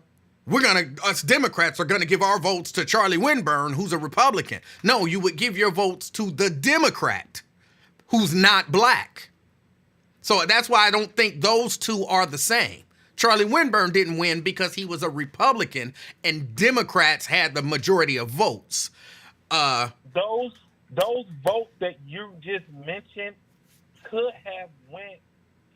us Democrats are gonna give our votes to Charlie Winburn, who's a Republican. No, you would give your votes to the Democrat, who's not black. So that's why I don't think those two are the same. Charlie Winburn didn't win because he was a Republican and Democrats had the majority of votes. Those votes that you just mentioned could have went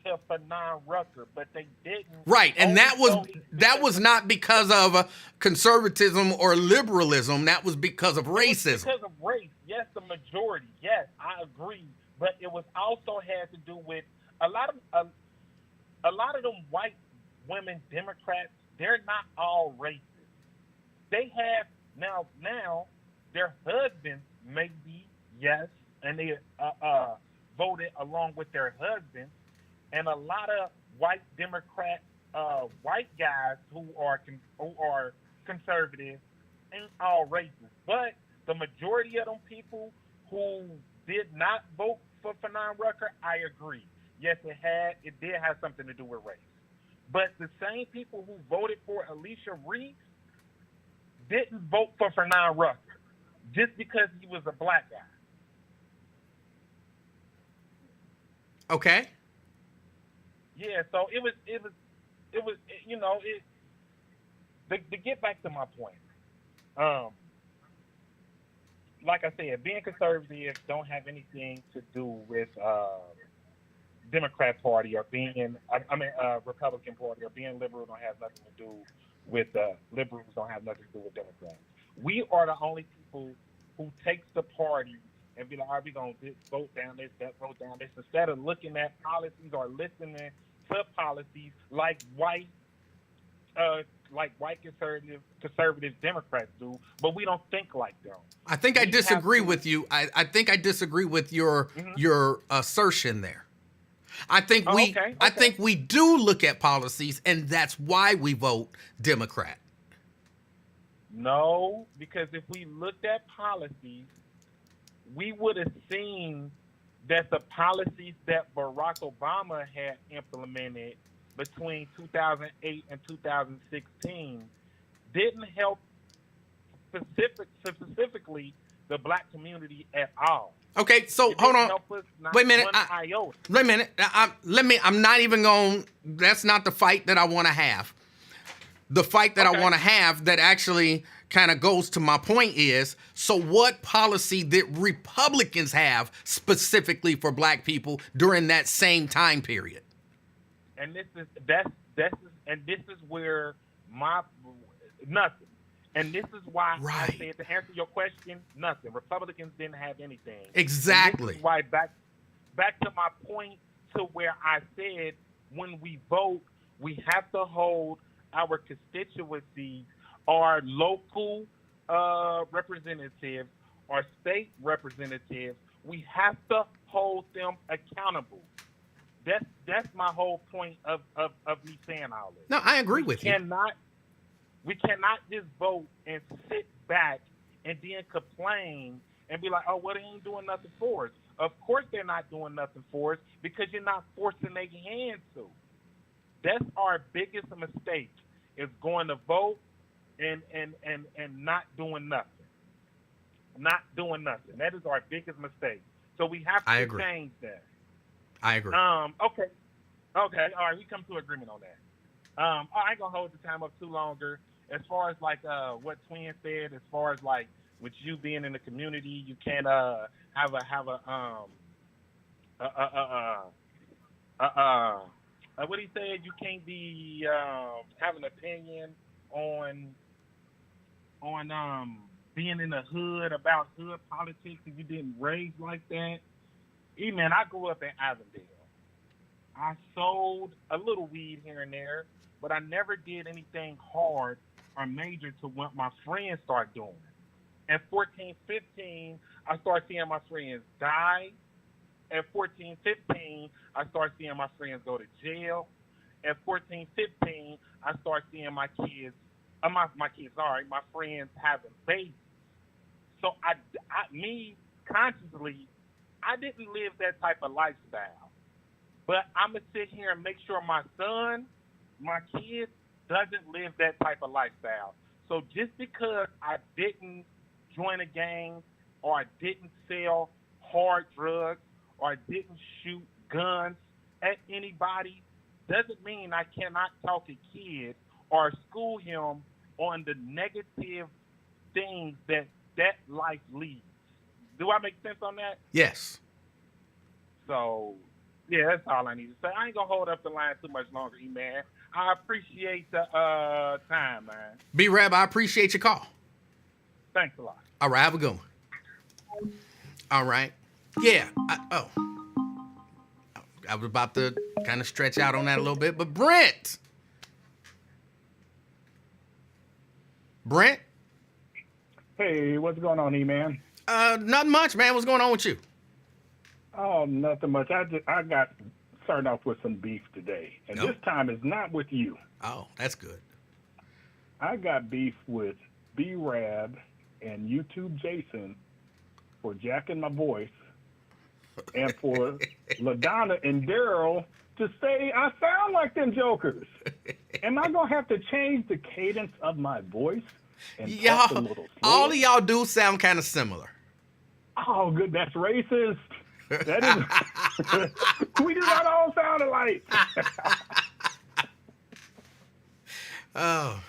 to Fanon Rucker, but they didn't. Right, and that was not because of conservatism or liberalism. That was because of racism. Because of race, yes, the majority. Yes, I agree, but it was also had to do with a lot of them white women Democrats. They're not all racist. They have now their husbands maybe, yes, and they voted along with their husbands. And a lot of white Democrat, white guys who are conservative ain't all racist. But the majority of them people who did not vote for Fanon Rucker, I agree. Yes, it did have something to do with race. But the same people who voted for Alicia Reese didn't vote for Fanon Rucker just because he was a black guy. Okay. Yeah, so it was to get back to my point, Um, like I said, being conservative don't have anything to do with Democrat Party or being, Republican Party or being liberal don't have nothing to do with liberals don't have nothing to do with Democrats. We are the only people who takes the party and be like, all right, we gonna vote down this, that vote down this, instead of looking at policies or listening to policies like white conservative Democrats do, but we don't think like them. I think I disagree with you. I think I disagree with your assertion there. I think I think we do look at policies, and that's why we vote Democrat. No, because if we looked at policies, we would have seen that the policies that Barack Obama had implemented between 2008 and 2016 didn't help specifically the black community at all. Okay, so hold on. Wait a minute. Wait a minute. I'm not even going. That's not the fight that I want to have. The fight that I want to have that actually kind of goes to my point is, so what policy did Republicans have specifically for black people during that same time period? And this is where nothing. And this is why I said, to answer your question, nothing. Republicans didn't have anything. Exactly. And this is why back to my point to where I said when we vote, we have to hold our constituencies, our local representatives, our state representatives. We have to hold them accountable. That's my whole point of me saying all this. No, I agree with you. We cannot just vote and sit back and then complain and be like, oh, well, they ain't doing nothing for us. Of course they're not doing nothing for us because you're not forcing their hand to. That's our biggest mistake, is going to vote and not doing nothing. Not doing nothing. That is our biggest mistake. So we have to change that. I agree. Okay. All right, we come to agreement on that. I ain't gonna hold the time up too longer. As far as like what Twin said, as far as like with you being in the community, you can't have a what he said, you can't be have an opinion on being in the hood about hood politics if you didn't raise like that. Man, I grew up in Avondale. I sold a little weed here and there, but I never did anything hard or major to what my friends start doing. At 14, 15, I start seeing my friends die. At 14, 15, I start seeing my friends go to jail. At 14, 15, I start seeing my friends having babies. So me consciously, I didn't live that type of lifestyle. But I'm going to sit here and make sure my son, my kids, doesn't live that type of lifestyle. So just because I didn't join a gang or I didn't sell hard drugs or I didn't shoot guns at anybody doesn't mean I cannot talk a kid or school him on the negative things that life leads. Do I make sense on that? Yes. So, yeah, that's all I need to say. I ain't going to hold up the line too much longer, man. I appreciate the time, man. B-Rab, I appreciate your call. Thanks a lot. All right, have a good one. All right. Yeah. I was about to kind of stretch out on that a little bit, but Brent. Hey, what's going on, E-Man? Nothing much, man. What's going on with you? Oh, nothing much. I got started off with some beef today, and this time it's not with you. Oh, that's good. I got beef with B-Rab and YouTube Jason for jacking my voice, and for LaDonna and Daryl to say I sound like them jokers. Am I gonna have to change the cadence of my voice and talk a little slower? All of y'all do sound kind of similar. Oh, good. That's racist. That is. We do not all sound alike. Oh.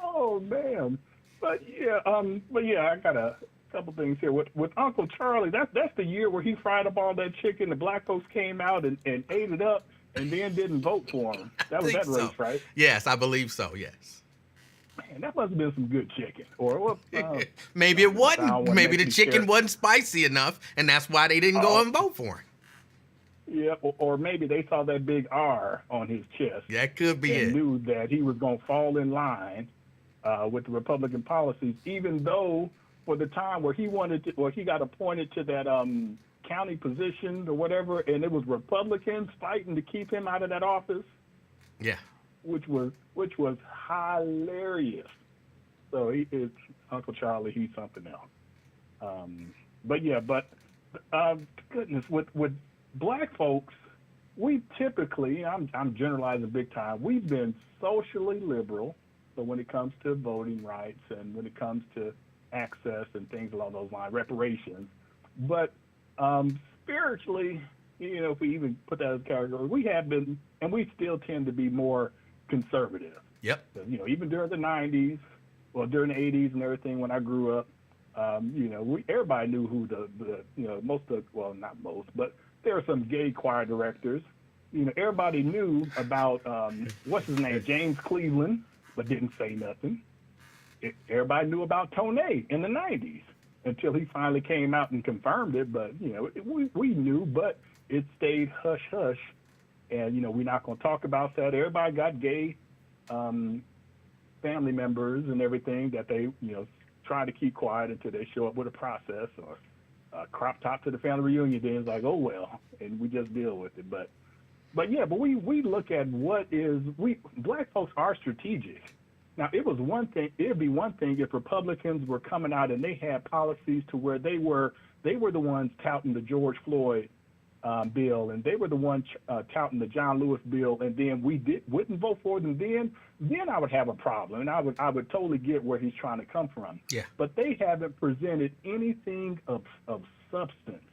Oh, man. But yeah, I got a couple things here with Uncle Charlie. That's the year where he fried up all that chicken. The black folks came out and ate it up, and then didn't vote for him. That was think that race, so. right? Yes, I believe so. Yes. Man, that must have been some good chicken. Or Maybe it I don't wasn't. wanna Maybe make the you chicken scared. wasn't spicy enough, and that's why they didn't go Oh. and vote for him. Yeah, or maybe they saw that big R on his chest That could be and it. knew that he was going to fall in line with the Republican policies, even though for the time where he got appointed to that county position or whatever, and it was Republicans fighting to keep him out of that office, Yeah. which was hilarious. So it's Uncle Charlie. He's something else. Goodness, with black folks, we typically, I'm generalizing big time, we've been socially liberal. So when it comes to voting rights and when it comes to access and things along those lines, reparations, but spiritually, if we even put that as a category, we have been, and we still tend to be more conservative. Yep. Even during the 90s, during the 80s and everything, when I grew up, everybody knew who not most, but there are some gay choir directors. Everybody knew about, what's his name, James Cleveland, but didn't say nothing. Everybody knew about Tone in the 90s until he finally came out and confirmed it. But, we knew, but it stayed hush-hush. And, we're not going to talk about that. Everybody got gay family members and everything that they, try to keep quiet until they show up with a process or crop top to the family reunion. Then it's like, oh, well, and we just deal with it. But we look at black folks are strategic. Now, it'd be one thing if Republicans were coming out and they had policies to where they were the ones touting the George Floyd bill, and they were the ones touting the John Lewis bill, and then wouldn't vote for them. Then I would have a problem, and I would totally get where he's trying to come from. Yeah. But they haven't presented anything of substance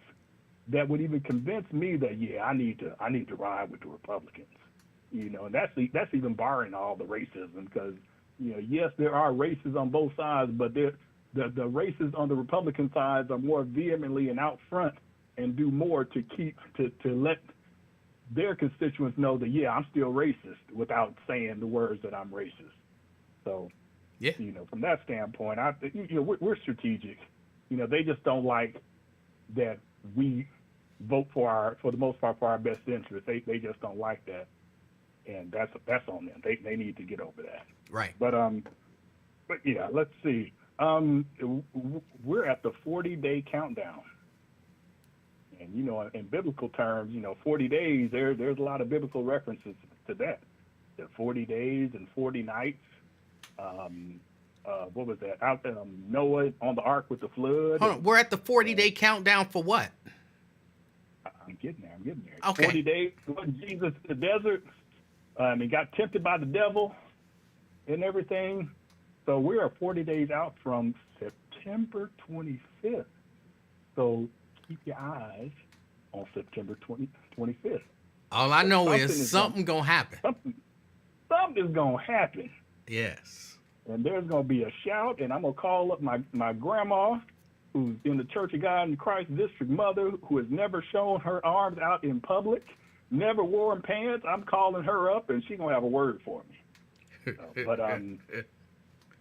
that would even convince me that I need to ride with the Republicans. And that's even barring all the racism, because yes, there are races on both sides, but the races on the Republican sides are more vehemently and out front and do more to let their constituents know that I'm still racist without saying the words that I'm racist. So, Yeah. From that standpoint, we're strategic. They just don't like that we vote for the most part for our best interest. They just don't like that, and that's on them. They need to get over that. Right. But yeah, let's see. We're at the 40-day countdown. And, in biblical terms, 40 days, there's a lot of biblical references to that. The 40 days and 40 nights. What was that? Noah on the ark with the flood. Hold on. We're at the 40-day countdown for what? I'm getting there. Okay. 40 days. Wasn't Jesus in the desert? He got tempted by the devil and everything. So we are 40 days out from September 25th. So keep your eyes on September 25th. All I know is something going to happen. Something's going to happen. Yes. And there's going to be a shout, and I'm going to call up my grandma, who's in the Church of God in Christ District Mother, who has never shown her arms out in public, never worn pants. I'm calling her up, and she's going to have a word for me. But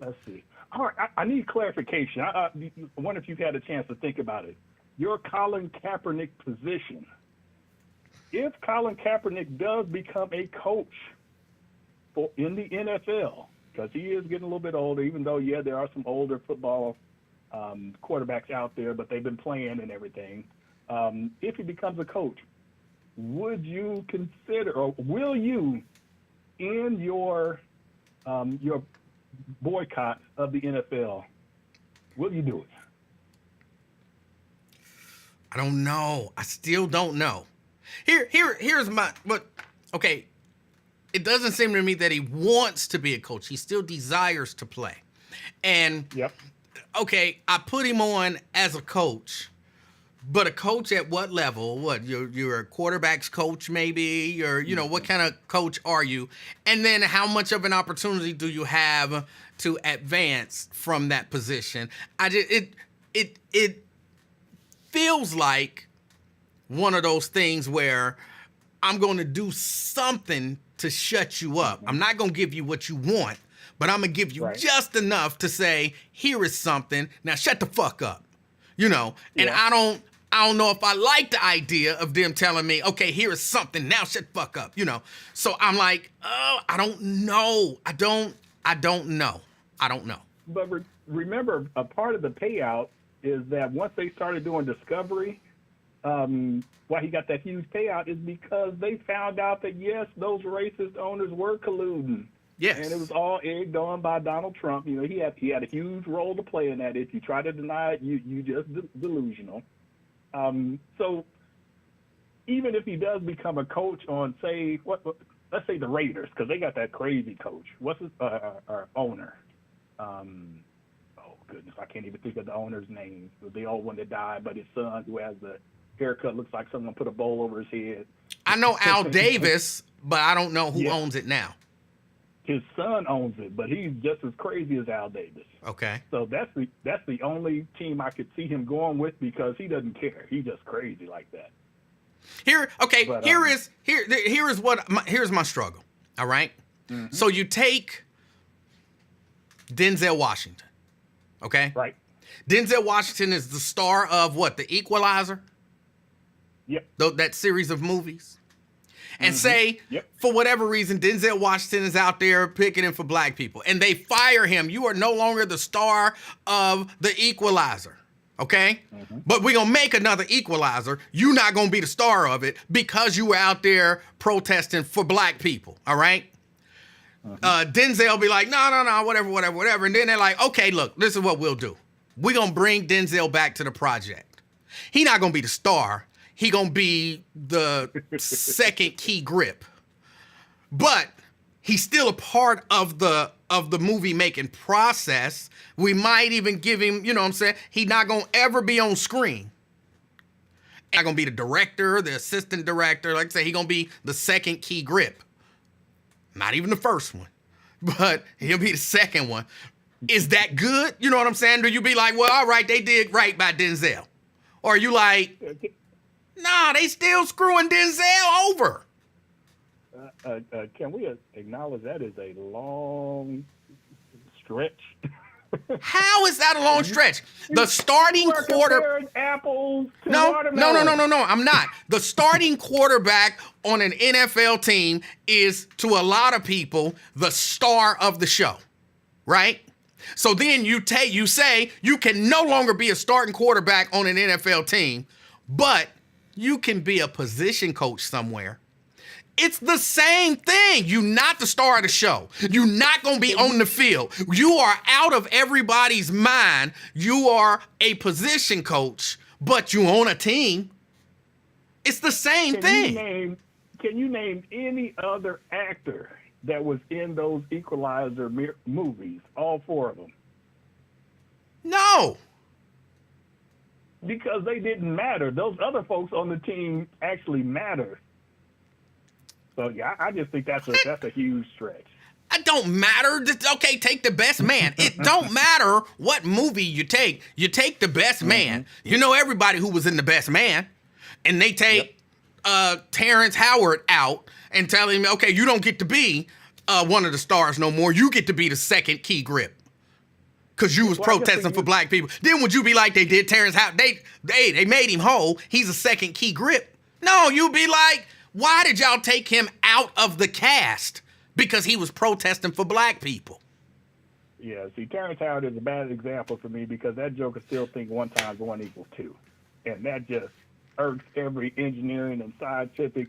let's see. All right, I need clarification. I wonder if you've had a chance to think about it. Your Colin Kaepernick position. If Colin Kaepernick does become a coach in the NFL, because he is getting a little bit older, even though, there are some older football quarterbacks out there, but they've been playing and everything. If he becomes a coach, would you consider, or will you end your boycott of the NFL? Will you do it? I don't know. I still don't know. Here's my, but okay. It doesn't seem to me that he wants to be a coach. He still desires to play. And Yep. okay, I put him on as a coach, But a coach at what level? What, you're a quarterback's coach maybe? What kind of coach are you? And then how much of an opportunity do you have to advance from that position? It feels like one of those things where I'm going to do something to shut you up. I'm not going to give you what you want, but I'm going to give you just enough to say, here is something. Now shut the fuck up. And I don't know if I like the idea of them telling me, okay, here is something. Now shut the fuck up. So I'm like, oh, I don't know. I don't know. But remember, a part of the payout is that once they started doing Discovery, why he got that huge payout is because they found out that, yes, those racist owners were colluding. Yes. And it was all egged on by Donald Trump. He had a huge role to play in that. If you try to deny it, you just delusional. So even if he does become a coach on, say, let's say the Raiders, because they got that crazy coach. What's his owner? Oh goodness, I can't even think of the owner's name. The old one that died, but his son, who has the haircut, looks like someone put a bowl over his head. I know Al Davis, but I don't know who owns it now. His son owns it, but he's just as crazy as Al Davis. Okay. So that's the only team I could see him going with because he doesn't care. He's just crazy like that. Here's my struggle. All right. Mm-hmm. So you take Denzel Washington. Okay. Right. Denzel Washington is the star of what? The Equalizer? Yep. That series of movies. And say, for whatever reason, Denzel Washington is out there picketing for black people. And they fire him. You are no longer the star of the Equalizer. Okay? Mm-hmm. But we're going to make another Equalizer. You're not going to be the star of it because you were out there protesting for black people. All right? Mm-hmm. Denzel be like, no, whatever. And then they're like, okay, look, this is what we'll do. We're going to bring Denzel back to the project. He not going to be the star. He gonna be the second key grip, but he's still a part of the movie making process. We might even give him, he not gonna ever be on screen. Not gonna be the director, the assistant director. Like I say, he gonna be the second key grip. Not even the first one, but he'll be the second one. Is that good? You know what I'm saying? Do you be like, well, all right, they did right by Denzel, or are you like? Nah, they still screwing Denzel over. Can we acknowledge that is a long stretch? How is that a long stretch? The starting quarter. Apples to No. I'm not. The starting quarterback on an NFL team is, to a lot of people, the star of the show, right? So then you say you can no longer be a starting quarterback on an NFL team, but you can be a position coach somewhere. It's the same thing. You're not the star of the show. You're not going to be on the field. You are out of everybody's mind. You are a position coach, but you own a team. It's the same thing. Can you name any other actor that was in those Equalizer movies, all four of them? No. Because they didn't matter. Those other folks on the team actually matter. So yeah, I just think that's a huge stretch. It don't matter. Okay, take the best man. It don't matter what movie you take. You take the best man. You know everybody who was in the best man, and they take Terrence Howard out and tell him, okay, you don't get to be one of the stars no more. You get to be the second key grip. Because you was protesting for black people. Then would you be like they did Terrence Howard? They made him whole. He's a second key grip. No, you'd be like, why did y'all take him out of the cast? Because he was protesting for black people. Yeah, see, Terrence Howard is a bad example for me because that joker still think 1 × 1 = 2. And that just irks every engineering and scientific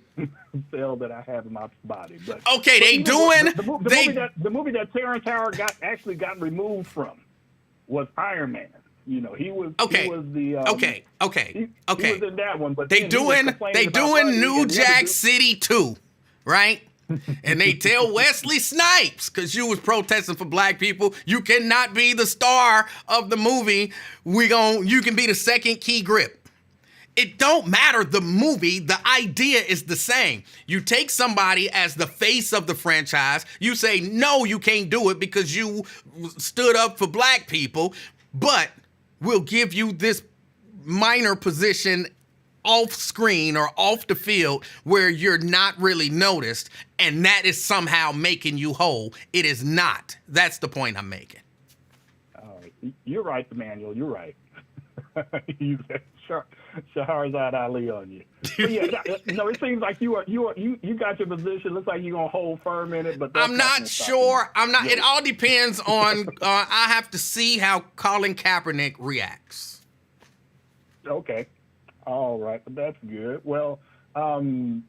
cell that I have in my body. But okay, the movie that Terrence Howard got removed from was Iron Man. He was He was in that one, but they doing New Jack City 2, right? And they tell Wesley Snipes, because you was protesting for black people, you cannot be the star of the movie. You can be the second key grip. It don't matter the movie. The idea is the same. You take somebody as the face of the franchise. You say, no, you can't do it because you stood up for black people, but we'll give you this minor position off screen or off the field where you're not really noticed, and that is somehow making you whole. It is not. That's the point I'm making. All right. You're right, Emanuel. You're right. You said Shahrazad Ali on you. But yeah, it seems like you got your position. Looks like you're gonna hold firm in it, but that's I'm not sure. I'm not. Yeah. It all depends on. I have to see how Colin Kaepernick reacts. Okay. All right. That's good. Well, one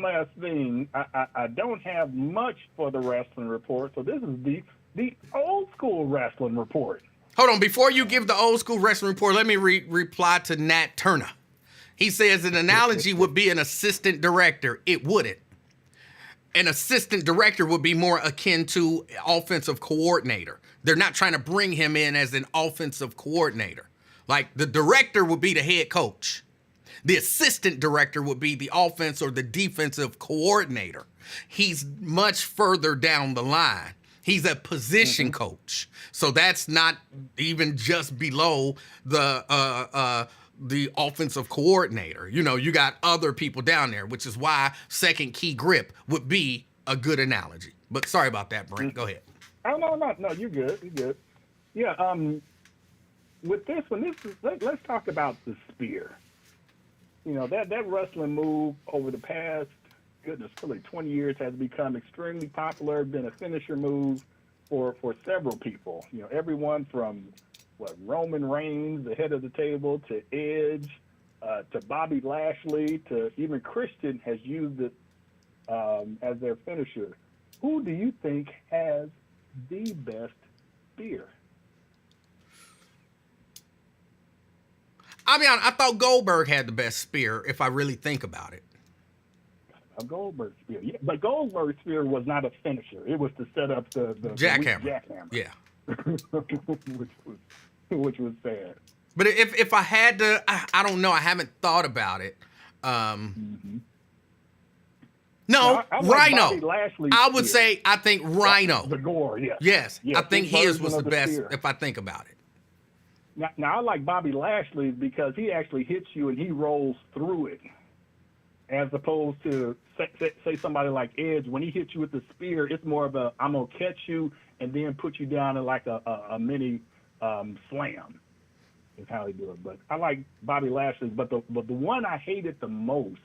last thing. I don't have much for the wrestling report, so this is the old school wrestling report. Hold on. Before you give the old school wrestling report, let me reply to Nat Turner. He says an analogy would be an assistant director. It wouldn't. An assistant director would be more akin to offensive coordinator. They're not trying to bring him in as an offensive coordinator. Like the director would be the head coach. The assistant director would be the offense or the defensive coordinator. He's much further down the line. He's a position coach. So that's not even just below the offensive coordinator. You know, you got other people down there, which is why second key grip would be a good analogy. But sorry about that, Brent. Go ahead. Oh, no, you're good. You're good. Yeah, with this one, let's talk about the spear. You know, that wrestling move over the past, really 20 years has become extremely popular, been a finisher move for several people. You know, everyone from Roman Reigns, the head of the table, to Edge, to Bobby Lashley, to even Christian has used it as their finisher. Who do you think has the best spear? I'll be honest, I thought Goldberg had the best spear, if I really think about it. A Goldberg spear. Yeah, but Goldberg's spear was not a finisher. It was to set up the jackhammer. Jackhammer. Yeah. which was sad. But if I had to, I don't know. I haven't thought about it. No, I Rhino. Bobby Lashley's I would spear. say I think Rhino. The Gore, yes. Yes, Yes, I think his his was version the of the best spear. if I think about it. Now I like Bobby Lashley's because he actually hits you and he rolls through it, as opposed to say somebody like Edge. When he hits you with the spear, it's more of a I'm gonna catch you and then put you down in like a mini slam. Is how he do it. But I like Bobby Lashley's. But the one I hated the most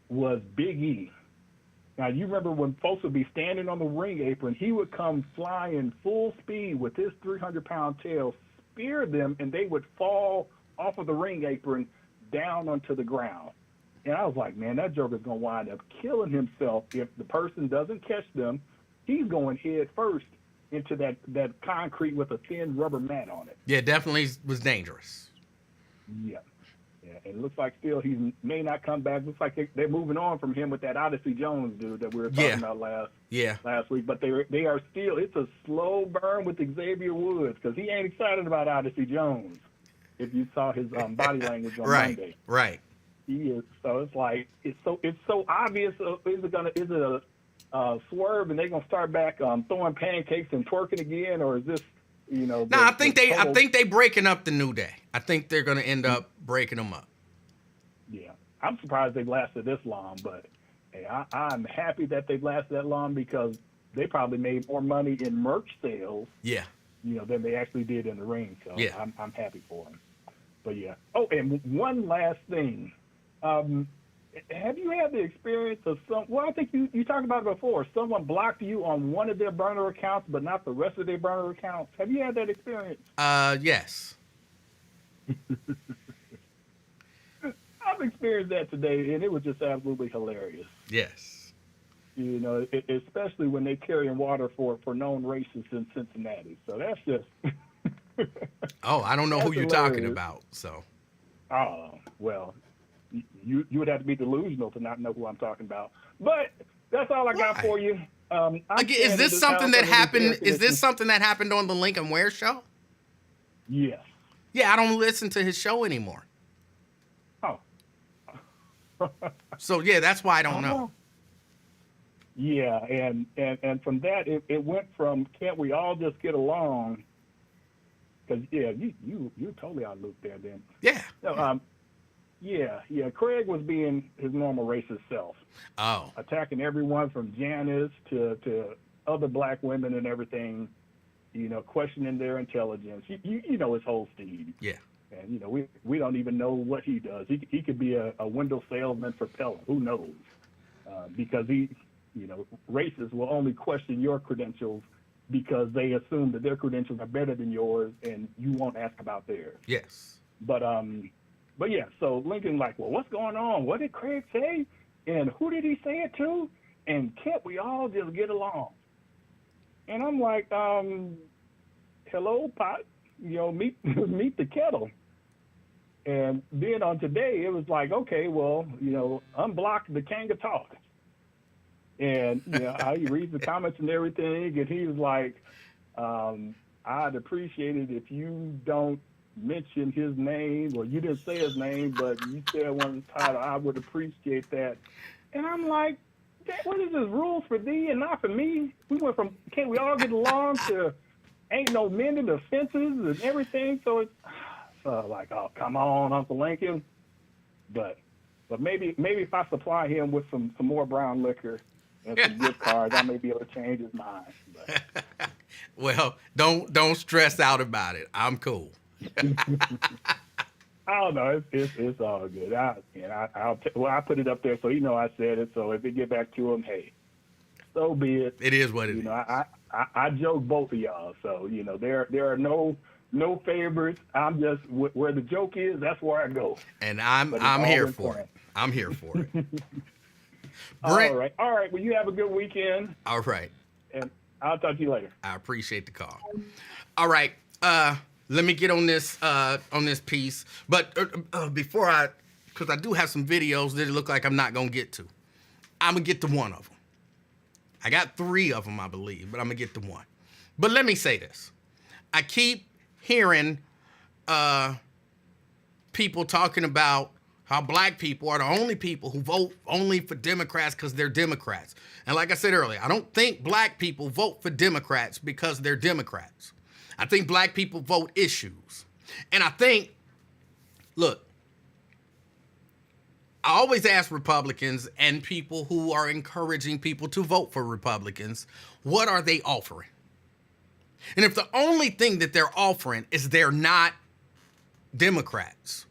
was Big E. Now, you remember when folks would be standing on the ring apron, he would come flying full speed with his 300-pound tail, spear them, and they would fall off of the ring apron down onto the ground. And I was like, man, that joker's going to wind up killing himself if the person doesn't catch them. He's going head first into that concrete with a thin rubber mat on it. Yeah, definitely was dangerous. Yeah. And it looks like still he may not come back. Looks like they're moving on from him with that Odyssey Jones dude that we were talking about last week. But they are still, it's a slow burn with Xavier Woods because he ain't excited about Odyssey Jones. If you saw his body language on Monday. Right. He is. So it's like it's so obvious. Is it a swerve and they're gonna start back throwing pancakes and twerking again, or is this? No, I think they breaking up the New Day. I think they're going to end up breaking them up. Yeah, I'm surprised they've lasted this long, but hey, I'm happy that they've lasted that long because they probably made more money in merch sales. Yeah. Than they actually did in the ring. So yeah. I'm happy for them. But yeah. Oh, and one last thing. Have you had the experience of I think you talked about it before. Someone blocked you on one of their burner accounts, but not the rest of their burner accounts. Have you had that experience? Yes. I've experienced that today, and it was just absolutely hilarious. Yes. Especially when they're carrying water for known racists in Cincinnati. So that's just. Oh, I don't know who you're talking about. So. Oh, well. You would have to be delusional to not know who I'm talking about. But that's all I got for you. Is this something that happened? Is this something that happened on the Lincoln Ware show? Yes. Yeah, I don't listen to his show anymore. So yeah, that's why I don't know. Yeah, and from that it went from can't we all just get along? Because yeah, you totally out looped there then. Yeah. No, yeah. Craig was being his normal racist self, Oh. attacking everyone from Janice to other black women and everything. Questioning their intelligence. You know his whole steed. Yeah. And we don't even know what he does. He could be a window salesman for Pella. Who knows? Because racists will only question your credentials because they assume that their credentials are better than yours, and you won't ask about theirs. Yes. But yeah. So Lincoln, like, well, what's going on? What did Craig say? And who did he say it to? And can't we all just get along? And I'm like, hello, pot. Meet the kettle. And then on Today, it was like, okay, well, unblock the king of talk. And how he reads the comments and everything, and he was like, I'd appreciate it if you don't mention his name, or you didn't say his name, but you said one title. I would appreciate that. And I'm like, what is this, rules for thee and not for me? We went from can't we all get along to ain't no mending the fences and everything. So it's like, oh, come on, Uncle Lincoln. But maybe if I supply him with some more brown liquor and some gift cards, I may be able to change his mind. But. Well, don't stress out about it. I'm cool. I don't know. It's all good. I put it up there so I said it. So if it get back to him, hey, so be it. It is what it is. I joke both of y'all. So there are no favorites. I'm just where the joke is. That's where I go. And I'm here for it. I'm here for it. Brent, all right. Well, you have a good weekend. All right. And I'll talk to you later. I appreciate the call. All right. Let me get on this piece. But before because I do have some videos that it look like I'm not going to get to. I'm going to get to one of them. I got 3 of them, I believe, but I'm going to get to one. But let me say this. I keep hearing people talking about how black people are the only people who vote only for Democrats because they're Democrats. And like I said earlier, I don't think black people vote for Democrats because they're Democrats. I think black people vote issues. And I think, look, I always ask Republicans and people who are encouraging people to vote for Republicans, what are they offering? And if the only thing that they're offering is they're not Democrats,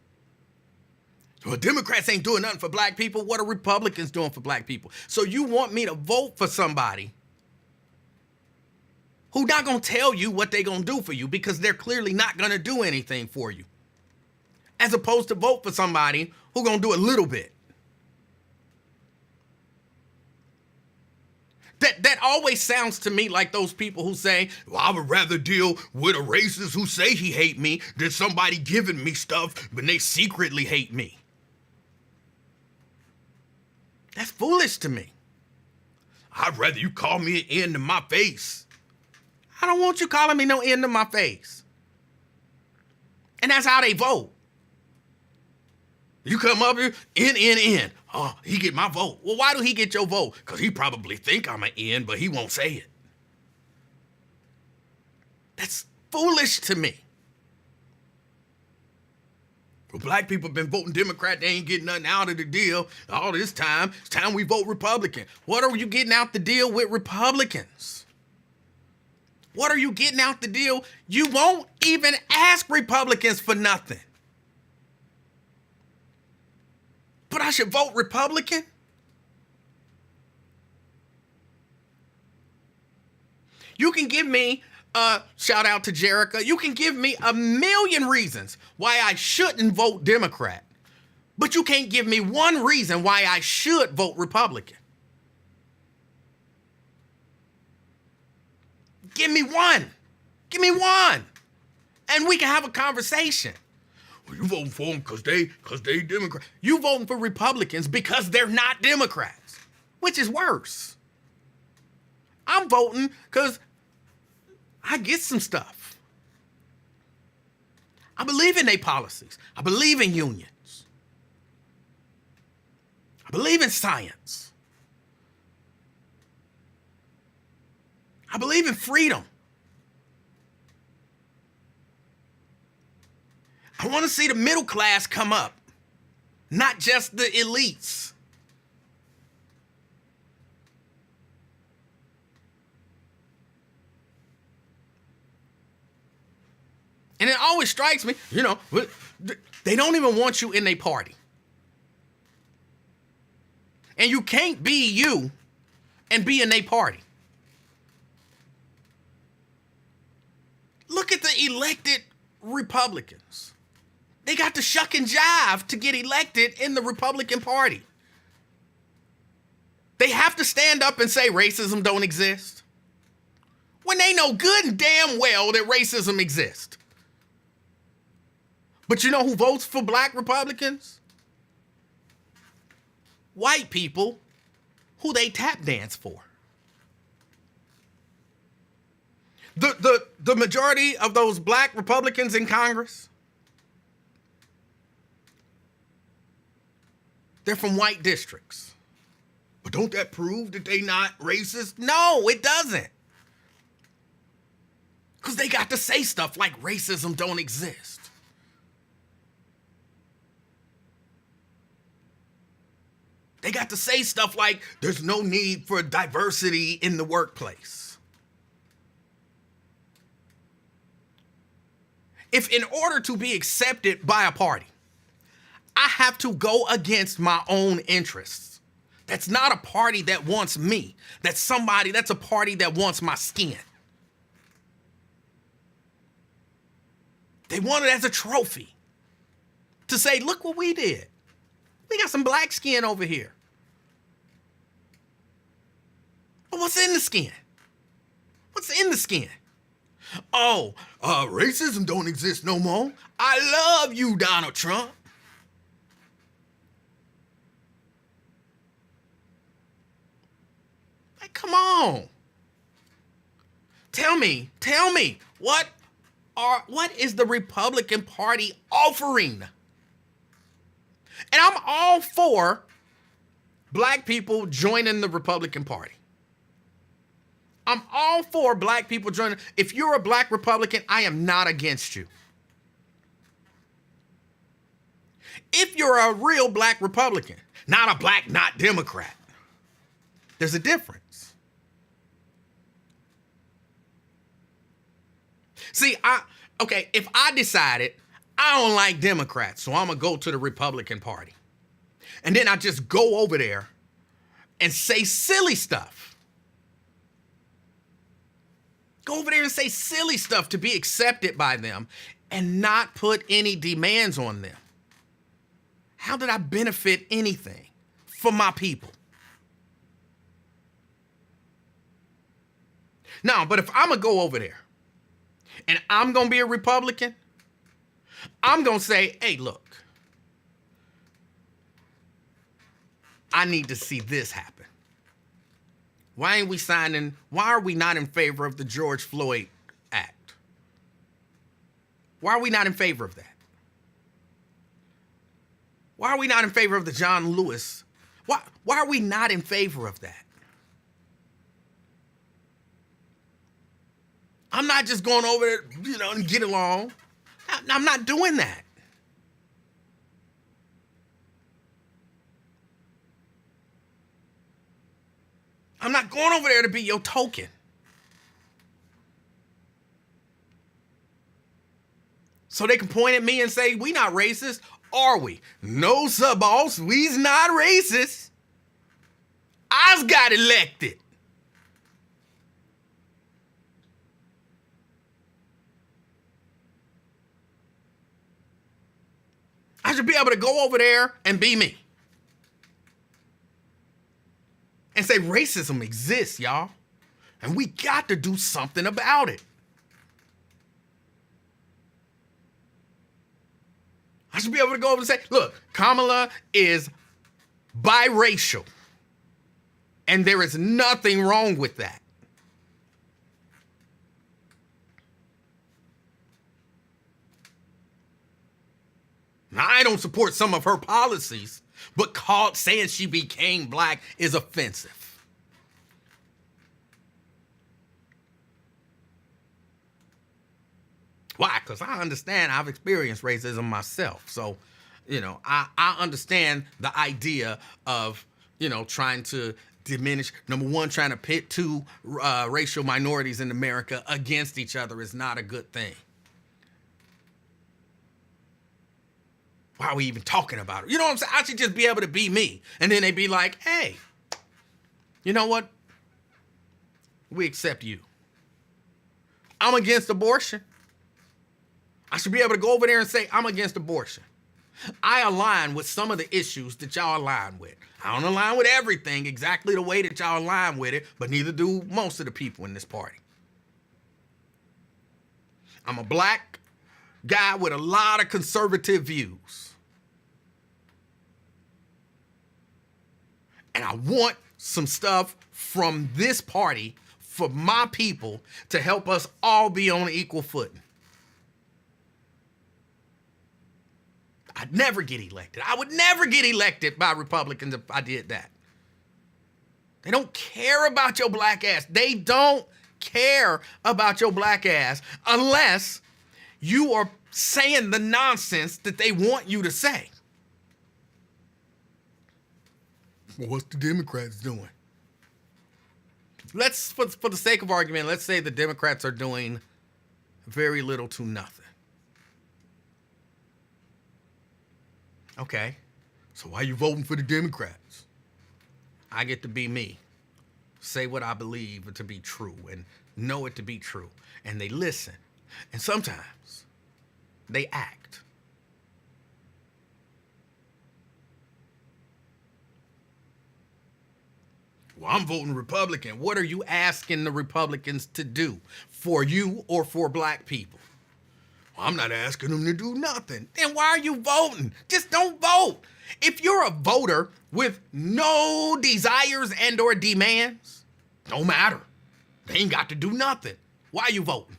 well, Democrats ain't doing nothing for black people, what are Republicans doing for black people? So you want me to vote for somebody who not going to tell you what they're going to do for you because they're clearly not going to do anything for you, as opposed to vote for somebody who going to do a little bit. That always sounds to me like those people who say, well, I would rather deal with a racist who say he hate me than somebody giving me stuff when they secretly hate me. That's foolish to me. I'd rather you call me an N to my face. I don't want you calling me no N to my face. And that's how they vote. You come up here, N. Oh, he get my vote. Well, why do he get your vote? Because he probably think I'm an N, but he won't say it. That's foolish to me. Well, black people have been voting Democrat. They ain't getting nothing out of the deal all this time. It's time we vote Republican. What are you getting out the deal with Republicans? What are you getting out the deal? You won't even ask Republicans for nothing. But I should vote Republican? You can give me, shout out to Jerica, you can give me a million reasons why I shouldn't vote Democrat. But you can't give me one reason why I should vote Republican. Give me one. Give me one. And we can have a conversation. Well, you voting for them because they Democrat. You voting for Republicans because they're not Democrats, which is worse. I'm voting because I get some stuff. I believe in their policies. I believe in unions. believe in science. I believe in freedom. I want to see the middle class come up, not just the elites. And it always strikes me, they don't even want you in their party. And you can't be you and be in their party. Look at the elected Republicans. They got to shuck and jive to get elected in the Republican Party. They have to stand up and say racism don't exist, when they know good and damn well that racism exists. But you know who votes for black Republicans? White people who they tap dance for. The majority of those black Republicans in Congress, they're from white districts. But don't that prove that they not racist? No, it doesn't. Because they got to say stuff like racism don't exist. They got to say stuff like there's no need for diversity in the workplace. If in order to be accepted by a party, I have to go against my own interests. That's not a party that wants me. That's a party that wants my skin. They want it as a trophy to say, look what we did. We got some black skin over here. But what's in the skin? What's in the skin? Oh, racism don't exist no more. I love you, Donald Trump. Like, come on. Tell me, what is the Republican Party offering? And I'm all for black people joining the Republican Party. I'm all for black people joining. If you're a black Republican, I am not against you. If you're a real black Republican, not a black, not Democrat, there's a difference. See, if I decided I don't like Democrats, so I'm going to go to the Republican Party, and then I just go over there and say silly stuff. Go over there and say silly stuff to be accepted by them and not put any demands on them. How did I benefit anything for my people? No, but if I'm going to go over there and I'm going to be a Republican, I'm going to say, hey, look, I need to see this happen. Why are we not in favor of the George Floyd Act? Why are we not in favor of that? Why are we not in favor of the John Lewis? Why are we not in favor of that? I'm not just going over there, and get along. I'm not doing that. I'm not going over there to be your token. So they can point at me and say, we not racist, are we? No, sir, boss, we's not racist. I got elected. I should be able to go over there and be me. And say racism exists, y'all. And we got to do something about it. I should be able to go over and say, look, Kamala is biracial. And there is nothing wrong with that. Now, I don't support some of her policies, but saying she became black is offensive. Why? Because I understand. I've experienced racism myself. So, I understand the idea of, trying to diminish. Number one, trying to pit two racial minorities in America against each other is not a good thing. Why are we even talking about it? You know what I'm saying? I should just be able to be me. And then they'd be like, hey, you know what? We accept you. I'm against abortion. I should be able to go over there and say, I'm against abortion. I align with some of the issues that y'all align with. I don't align with everything exactly the way that y'all align with it, but neither do most of the people in this party. I'm a black guy with a lot of conservative views. And I want some stuff from this party for my people to help us all be on an equal footing. I'd never get elected. I would never get elected by Republicans if I did that. They don't care about your black ass. They don't care about your black ass unless you are saying the nonsense that they want you to say. Well, what's the Democrats doing? Let's, for the sake of argument, let's say the Democrats are doing very little to nothing. Okay, so why are you voting for the Democrats? I get to be me. Say what I believe to be true and know it to be true. And they listen. And sometimes they act. Well, I'm voting Republican. What are you asking the Republicans to do? For you or for black people? Well, I'm not asking them to do nothing. Then why are you voting? Just don't vote. If you're a voter with no desires and or demands, don't matter. They ain't got to do nothing. Why are you voting?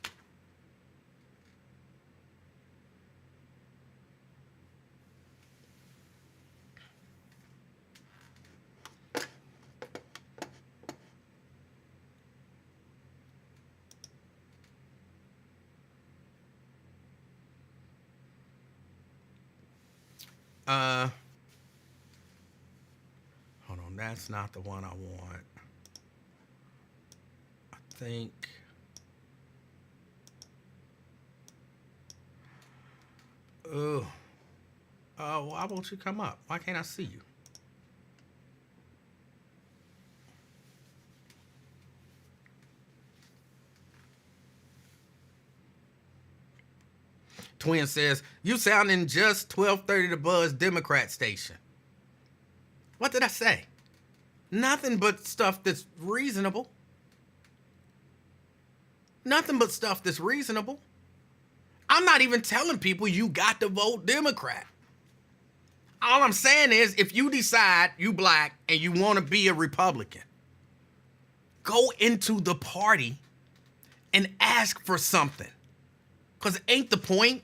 Hold on, that's not the one I want. I think. Why won't you come up? Why can't I see you? Twin says, you sounding just 1230 to Buzz Democrat station. What did I say? Nothing but stuff that's reasonable. Nothing but stuff that's reasonable. I'm not even telling people you got to vote Democrat. All I'm saying is if you decide you black and you want to be a Republican, go into the party and ask for something. Because ain't the point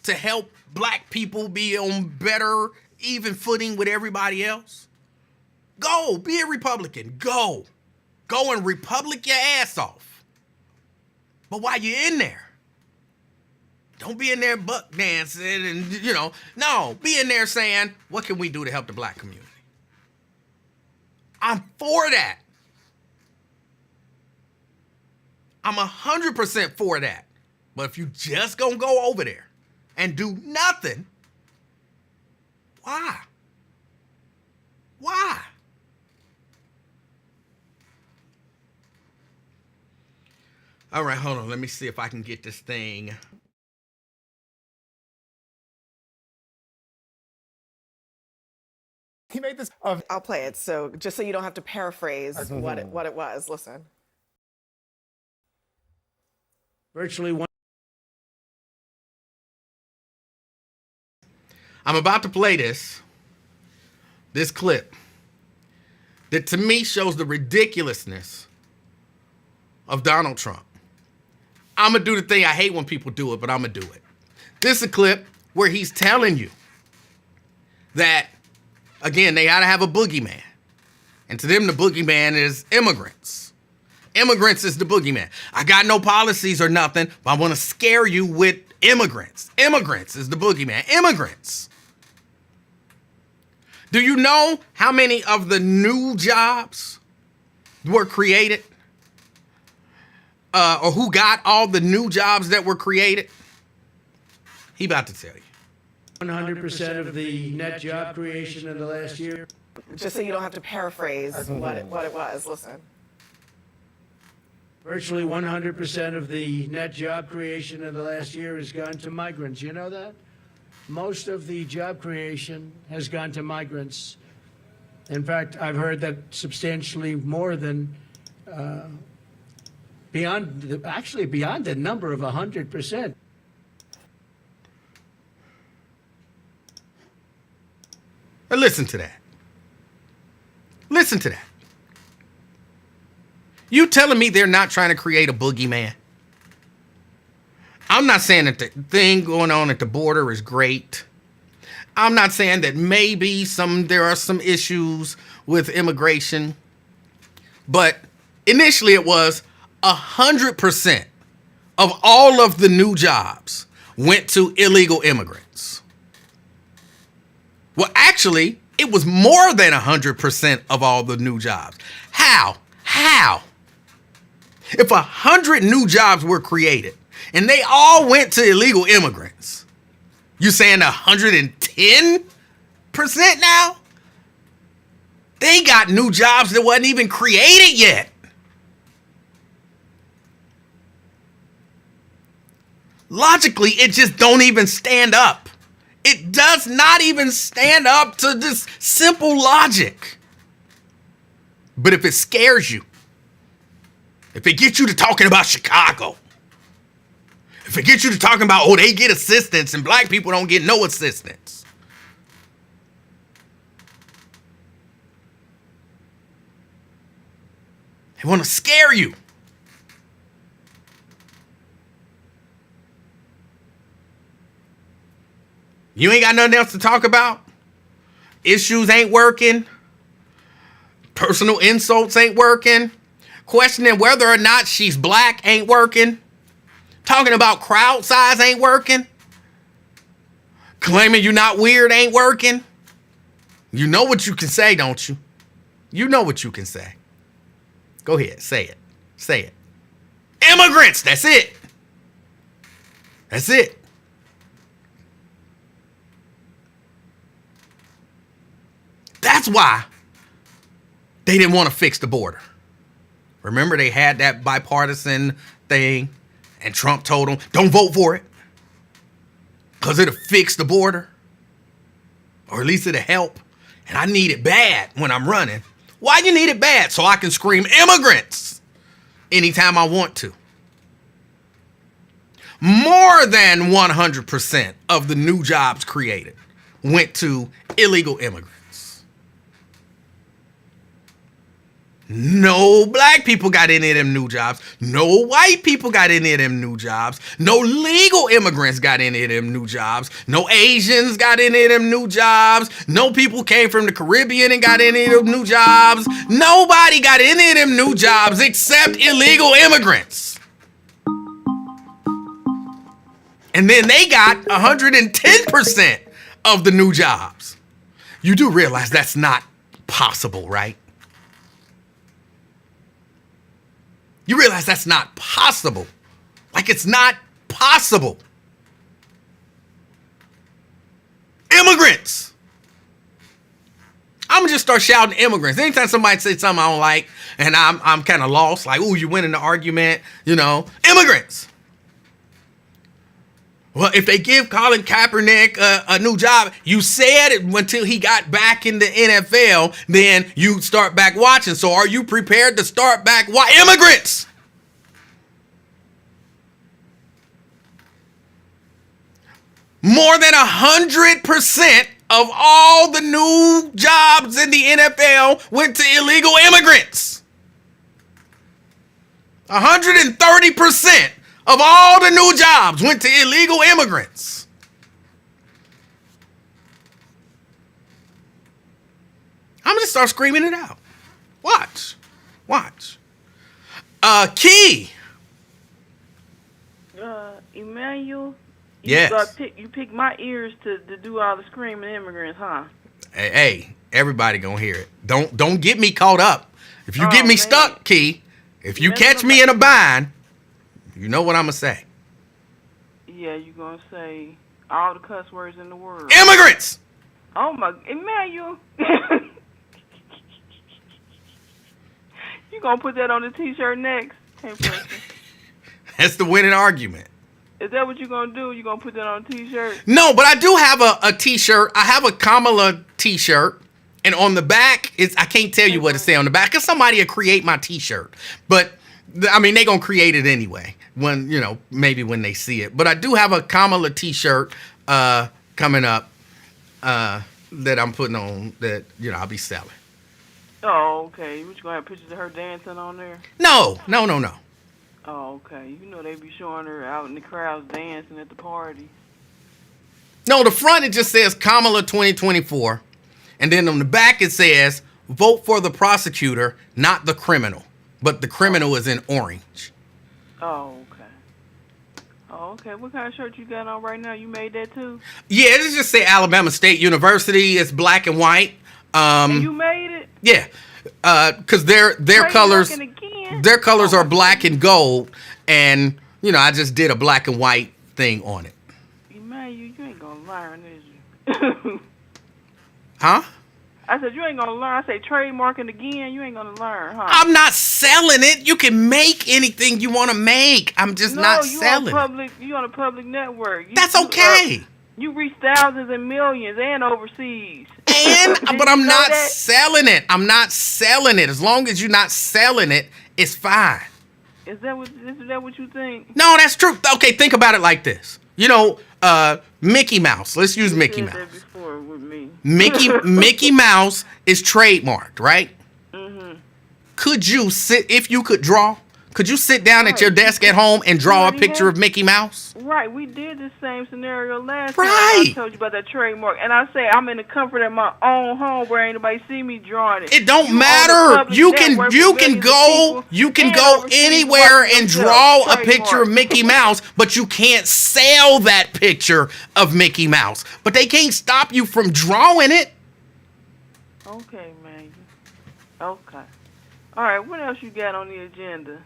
to help black people be on better, even footing with everybody else? Go, be a Republican. Go and Republic your ass off. But while you're in there, don't be in there buck dancing and, no, be in there saying, what can we do to help the black community? I'm for that. I'm 100% for that. But if you just gonna go over there and do nothing, why? Why? All right, hold on. Let me see if I can get this thing. He made this. I'll play it, so just so you don't have to paraphrase what it was. Listen. Virtually one. I'm about to play this clip that to me shows the ridiculousness of Donald Trump. I'm going to do the thing I hate when people do it, but I'm going to do it. This is a clip where he's telling you that, again, they got to have a boogeyman. And to them, the boogeyman is immigrants. Immigrants is the boogeyman. I got no policies or nothing, but I want to scare you with immigrants. Immigrants is the boogeyman. Immigrants. Do you know how many of the new jobs were created? Or who got all the new jobs that were created? He about to tell you. 100% of the net job creation in the last year. Just so you don't have to paraphrase what it was. Listen. Virtually 100% of the net job creation in the last year has gone to migrants. You know that? Most of the job creation has gone to migrants. In fact, I've heard that substantially more than beyond the number of 100%. Now listen to that. Listen to that. You telling me they're not trying to create a boogeyman? I'm not saying that the thing going on at the border is great. I'm not saying that maybe there are some issues with immigration. But initially it was 100% of all of the new jobs went to illegal immigrants. Well, actually, it was more than 100% of all the new jobs. How? If 100 new jobs were created and they all went to illegal immigrants, you saying 110% now? They got new jobs that wasn't even created yet. Logically, it just don't even stand up. It does not even stand up to this simple logic. But if it scares you, if it gets you to talking about Chicago, if it gets you to talking about, oh, they get assistance and black people don't get no assistance. They want to scare you. You ain't got nothing else to talk about? Issues ain't working. Personal insults ain't working. Questioning whether or not she's black ain't working. Talking about crowd size ain't working. Claiming you're not weird ain't working. You know what you can say, don't you? You know what you can say. Go ahead, say it. Say it. Immigrants, that's it. That's it. That's why they didn't want to fix the border. Remember, they had that bipartisan thing, and Trump told them, don't vote for it, because it'll fix the border, or at least it'll help. And I need it bad when I'm running. Why you need it bad? So I can scream immigrants anytime I want to. More than 100% of the new jobs created went to illegal immigrants. No black people got any of them new jobs. No white people got any of them new jobs. No legal immigrants got any of them new jobs. No Asians got any of them new jobs. No people came from the Caribbean and got any of them new jobs. Nobody got any of them new jobs except illegal immigrants. And then they got 110% of the new jobs. You do realize that's not possible, right? You realize that's not possible. Like, it's not possible. Immigrants. I'm gonna just start shouting immigrants. Anytime somebody says something I don't like and I'm kind of lost, like, ooh, you're winning the argument, immigrants. Well, if they give Colin Kaepernick a new job, you said it until he got back in the NFL, then you start back watching. So are you prepared to start back immigrants? More than 100% of all the new jobs in the NFL went to illegal immigrants. 130% of all the new jobs went to illegal immigrants. just start screaming it out. Watch. Key. Emmanuel. Yes. You pick my ears to do all the screaming immigrants, huh? Hey, everybody gonna hear it. Don't get me caught up. If you get me stuck, Key, if you catch me in a bind, you know what I'm gonna say. Yeah, you gonna say all the cuss words in the world. Immigrants! Oh my, Emmanuel. You gonna put that on the t-shirt next? Can't press it. That's the winning argument. Is that what you gonna do? You gonna put that on a t-shirt? No, but I do have a t-shirt. I have a Kamala t-shirt. And on the back, I can't tell you what it say on the back because somebody will create my t-shirt. But, I mean, they going to create it anyway when, maybe when they see it. But I do have a Kamala t-shirt coming up that I'm putting on that, I'll be selling. Oh, okay. What, you going to have pictures of her dancing on there? No. Oh, okay. They be showing her out in the crowds dancing at the party. No, the front, it just says Kamala 2024. And then on the back, it says, vote for the prosecutor, not the criminal. But the criminal is in orange. Oh, okay. What kind of shirt you got on right now? You made that too? Yeah, it just say Alabama State University. It's black and white. And you made it? Yeah. Because their colors are black and gold. And, I just did a black and white thing on it. Emmanuel, you ain't going to learn, is you? Huh? I said, you ain't going to learn. I said, trademarking again, you ain't going to learn, huh? I'm not selling it. You can make anything you want to make. I'm just not selling it. You on a public network. That's okay. You reach thousands and millions and overseas. But I'm not selling it. I'm not selling it. As long as you're not selling it, it's fine. Is that what you think? No, that's true. Okay, think about it like this. Mickey Mouse. Let's use Mickey Mouse. That before with me. Mickey Mouse is trademarked, right? Mm-hmm. If you could draw, could you sit down at your desk at home and draw a picture of Mickey Mouse? Right, we did the same scenario last time. I told you about that trademark. And I say I'm in the comfort of my own home where ain't nobody see me drawing it. It don't matter. You can go anywhere and draw a picture of Mickey Mouse, but you can't sell that picture of Mickey Mouse. But they can't stop you from drawing it. Okay, man. Okay. All right, what else you got on the agenda?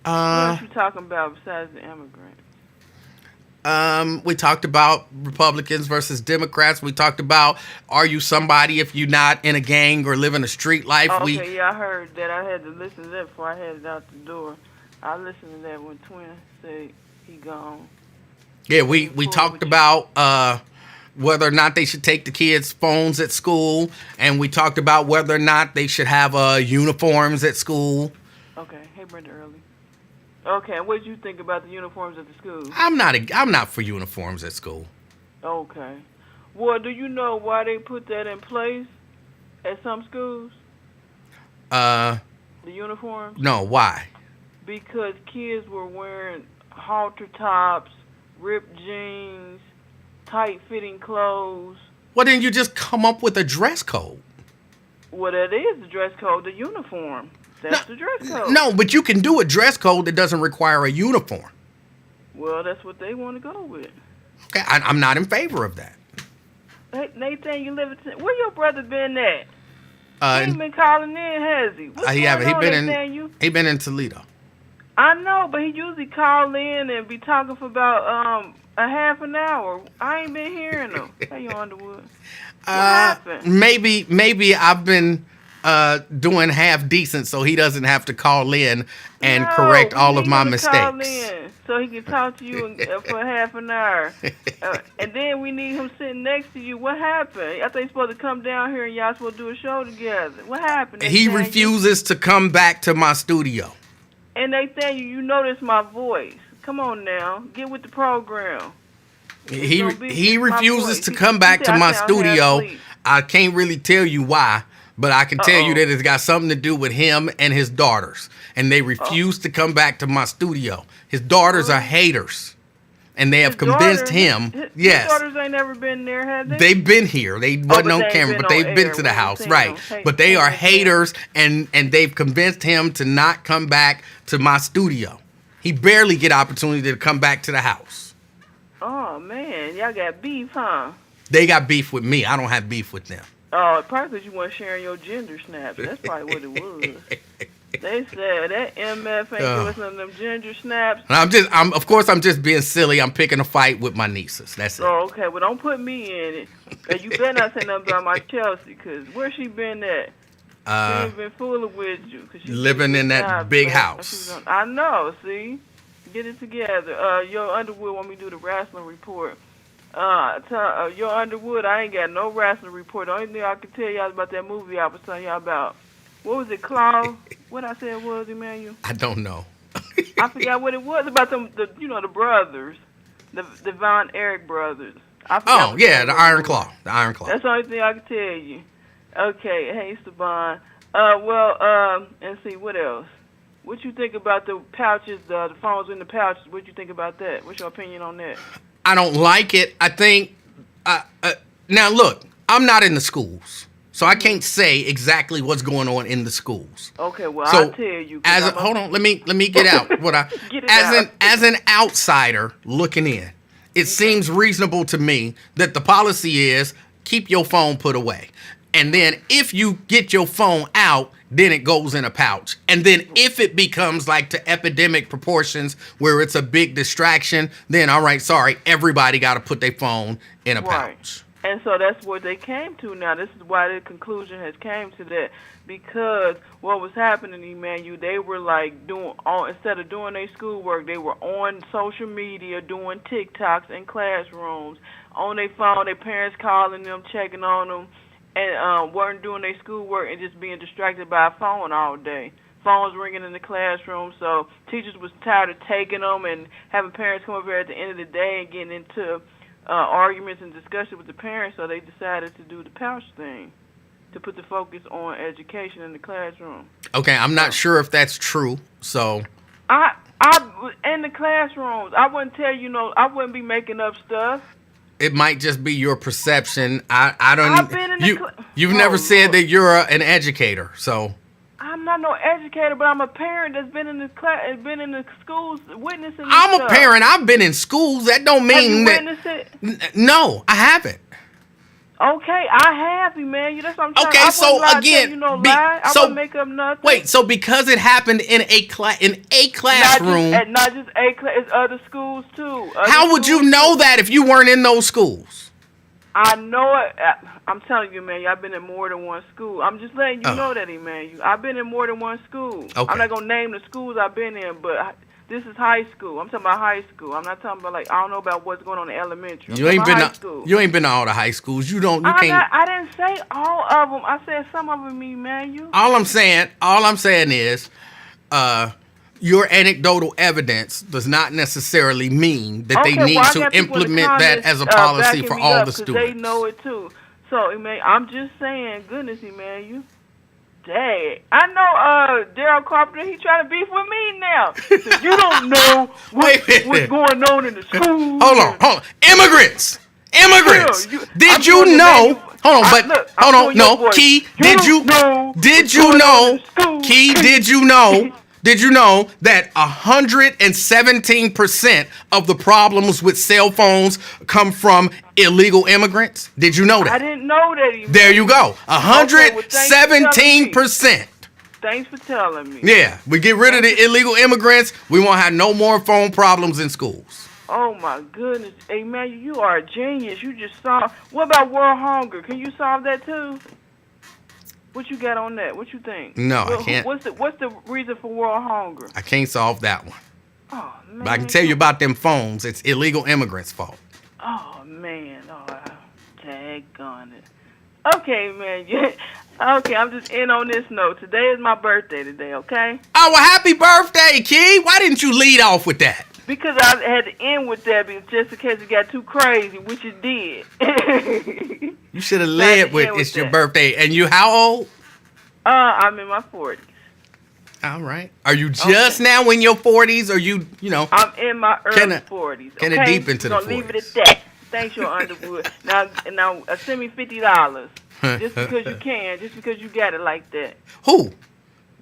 What else you talking about besides the immigrants? We talked about Republicans versus Democrats. We talked about, are you somebody if you're not in a gang or living a street life? Okay, I heard that. I had to listen to that before I headed out the door. I listened to that when Twin said he gone. Yeah, we talked about whether or not they should take the kids' phones at school, and we talked about whether or not they should have uniforms at school. Okay, hey Brenda Early. Okay, what did you think about the uniforms at the school? I'm not for uniforms at school. Okay. Well, do you know why they put that in place at some schools? The uniforms? No, why? Because kids were wearing halter tops, ripped jeans, tight-fitting clothes. Well, then you just come up with a dress code. Well, that is the dress code, the uniform. That's the dress code. No, but you can do a dress code that doesn't require a uniform. Well, that's what they want to go with. Okay, I'm not in favor of that. Hey, Nathan, you live in... Where your brother been at? He ain't been calling in, has he? He been in Toledo. I know, but he usually call in and be talking for about a half an hour. I ain't been hearing him. Hey, you Underwood. What happened? Maybe I've been doing half decent so he doesn't have to call in and correct all of my mistakes. Call in so he can talk to you for half an hour. And then we need him sitting next to you. What happened? I thought he's supposed to come down here and y'all supposed to do a show together. What happened? He refuses to come back to my studio. And Nathaniel, you know this my voice. Come on now. Get with the program. He refuses to come back to my studio. I can't really tell you why, but I can tell you that it's got something to do with him and his daughters. And they refuse to come back to my studio. His daughters are haters. and they have convinced him. His daughters ain't never been there, have they? They've been here. They wasn't on camera, but they've been to the house, right? But they are haters, and they've convinced him to not come back to my studio. He barely get opportunity to come back to the house. Oh man, y'all got beef, huh? They got beef with me. I don't have beef with them. Oh, probably because you weren't sharing your gender snaps. That's probably what it was. They said that MF ain't doing some of them ginger snaps. And of course, I'm just being silly. I'm picking a fight with my nieces. That's it. Oh, okay. Well, don't put me in it. And you better not say nothing about my Chelsea, because where she been at? She ain't been fooling with you. Cause she living in that big house. I know, see? Get it together. Yo, Underwood want me to do the wrestling report. Yo, Underwood, I ain't got no wrestling report. The only thing I can tell y'all about that movie I was telling y'all about. What was it, Claw? What I said was, Emanuel? I don't know. I forgot what it was about them. The brothers, the Von Erich brothers. Oh yeah, the Iron Claw. The Iron Claw. That's the only thing I can tell you. Okay, hey Saban. And see what else. What you think about the pouches, the phones in the pouches? What you think about that? What's your opinion on that? I don't like it. I think. Now look, I'm not in the schools. So I can't say exactly what's going on in the schools. Okay, well so I'll tell you. Hold on, let me get out what I as an outsider looking in. It seems reasonable to me that the policy is keep your phone put away. And then if you get your phone out, then it goes in a pouch. And then if it becomes like to epidemic proportions where it's a big distraction, then all right, sorry, everybody got to put their phone in a pouch. And so that's what they came to now. This is why the conclusion has came to that. Because what was happening, Emanuel, they were like instead of doing their schoolwork, they were on social media doing TikToks in classrooms, on their phone, their parents calling them, checking on them, and weren't doing their schoolwork and just being distracted by a phone all day. Phones ringing in the classroom, so teachers was tired of taking them and having parents come over here at the end of the day and getting into arguments and discussion with the parents, so they decided to do the pouch thing, to put the focus on education in the classroom. Okay, I'm not sure if that's true, so... I in the classrooms, I wouldn't tell you, I wouldn't be making up stuff. It might just be your perception. I don't... I've been in You've never said that you're an educator, so... I'm not no educator, but I'm a parent that's been in the class, been in the schools witnessing. I'm a parent. I've been in schools. That don't mean have you witnessed it. No, I haven't. Okay, I have, Emanuel. That's what I'm trying. Okay, so again, I wouldn't make up nothing. Wait, so because it happened in a classroom, not just a class, it's other schools too. How would you know that if you weren't in those schools? I know it. I'm telling you, man, I've been in more than one school. I'm just letting you know that, Emanuel. I've been in more than one school. Okay. I'm not going to name the schools I've been in, but this is high school. I'm talking about high school. I'm not talking about, I don't know about what's going on in elementary. You ain't been to all the high schools. You can't. I didn't say all of them. I said some of them, Emanuel. All I'm saying is, your anecdotal evidence does not necessarily mean that they need to implement that as a policy for all the students. They know it too. So, Emanuel, I'm just saying, goodness, Emanuel. Dang. I know Daryl Carpenter, he trying to beef with me now. So you don't know what's going on in the school. Hold on. Immigrants. Did you know? Hold on, no. Key, did you know? Key, did you know? Did you know that 117% of the problems with cell phones come from illegal immigrants? Did you know that? I didn't know that. There you go. 117%. Thanks for telling me. Yeah, we get rid of the illegal immigrants. We won't have no more phone problems in schools. Oh my goodness. Hey man, you are a genius. You just solved. What about world hunger? Can you solve that too? What you got on that? What you think? No, I can't. What's the reason for world hunger? I can't solve that one. Oh man. But I can tell you about them phones. It's illegal immigrants' fault. Oh man. Daggone it. Okay, man. Okay, I'm just in on this note. Today is my birthday today, okay? Oh, well, happy birthday, Key. Why didn't you lead off with that? Because I had to end with that just in case it got too crazy, which it did. You should have led with it's your birthday. And you how old? I'm in my 40s. All right. Are you just now in your 40s, or you know? I'm in my early 40s. Kinda okay? deep into the Gonna leave it 40s. at that. Thanks, your Underwood. Now, send me $50. Just because you can, just because you got it like that. Who?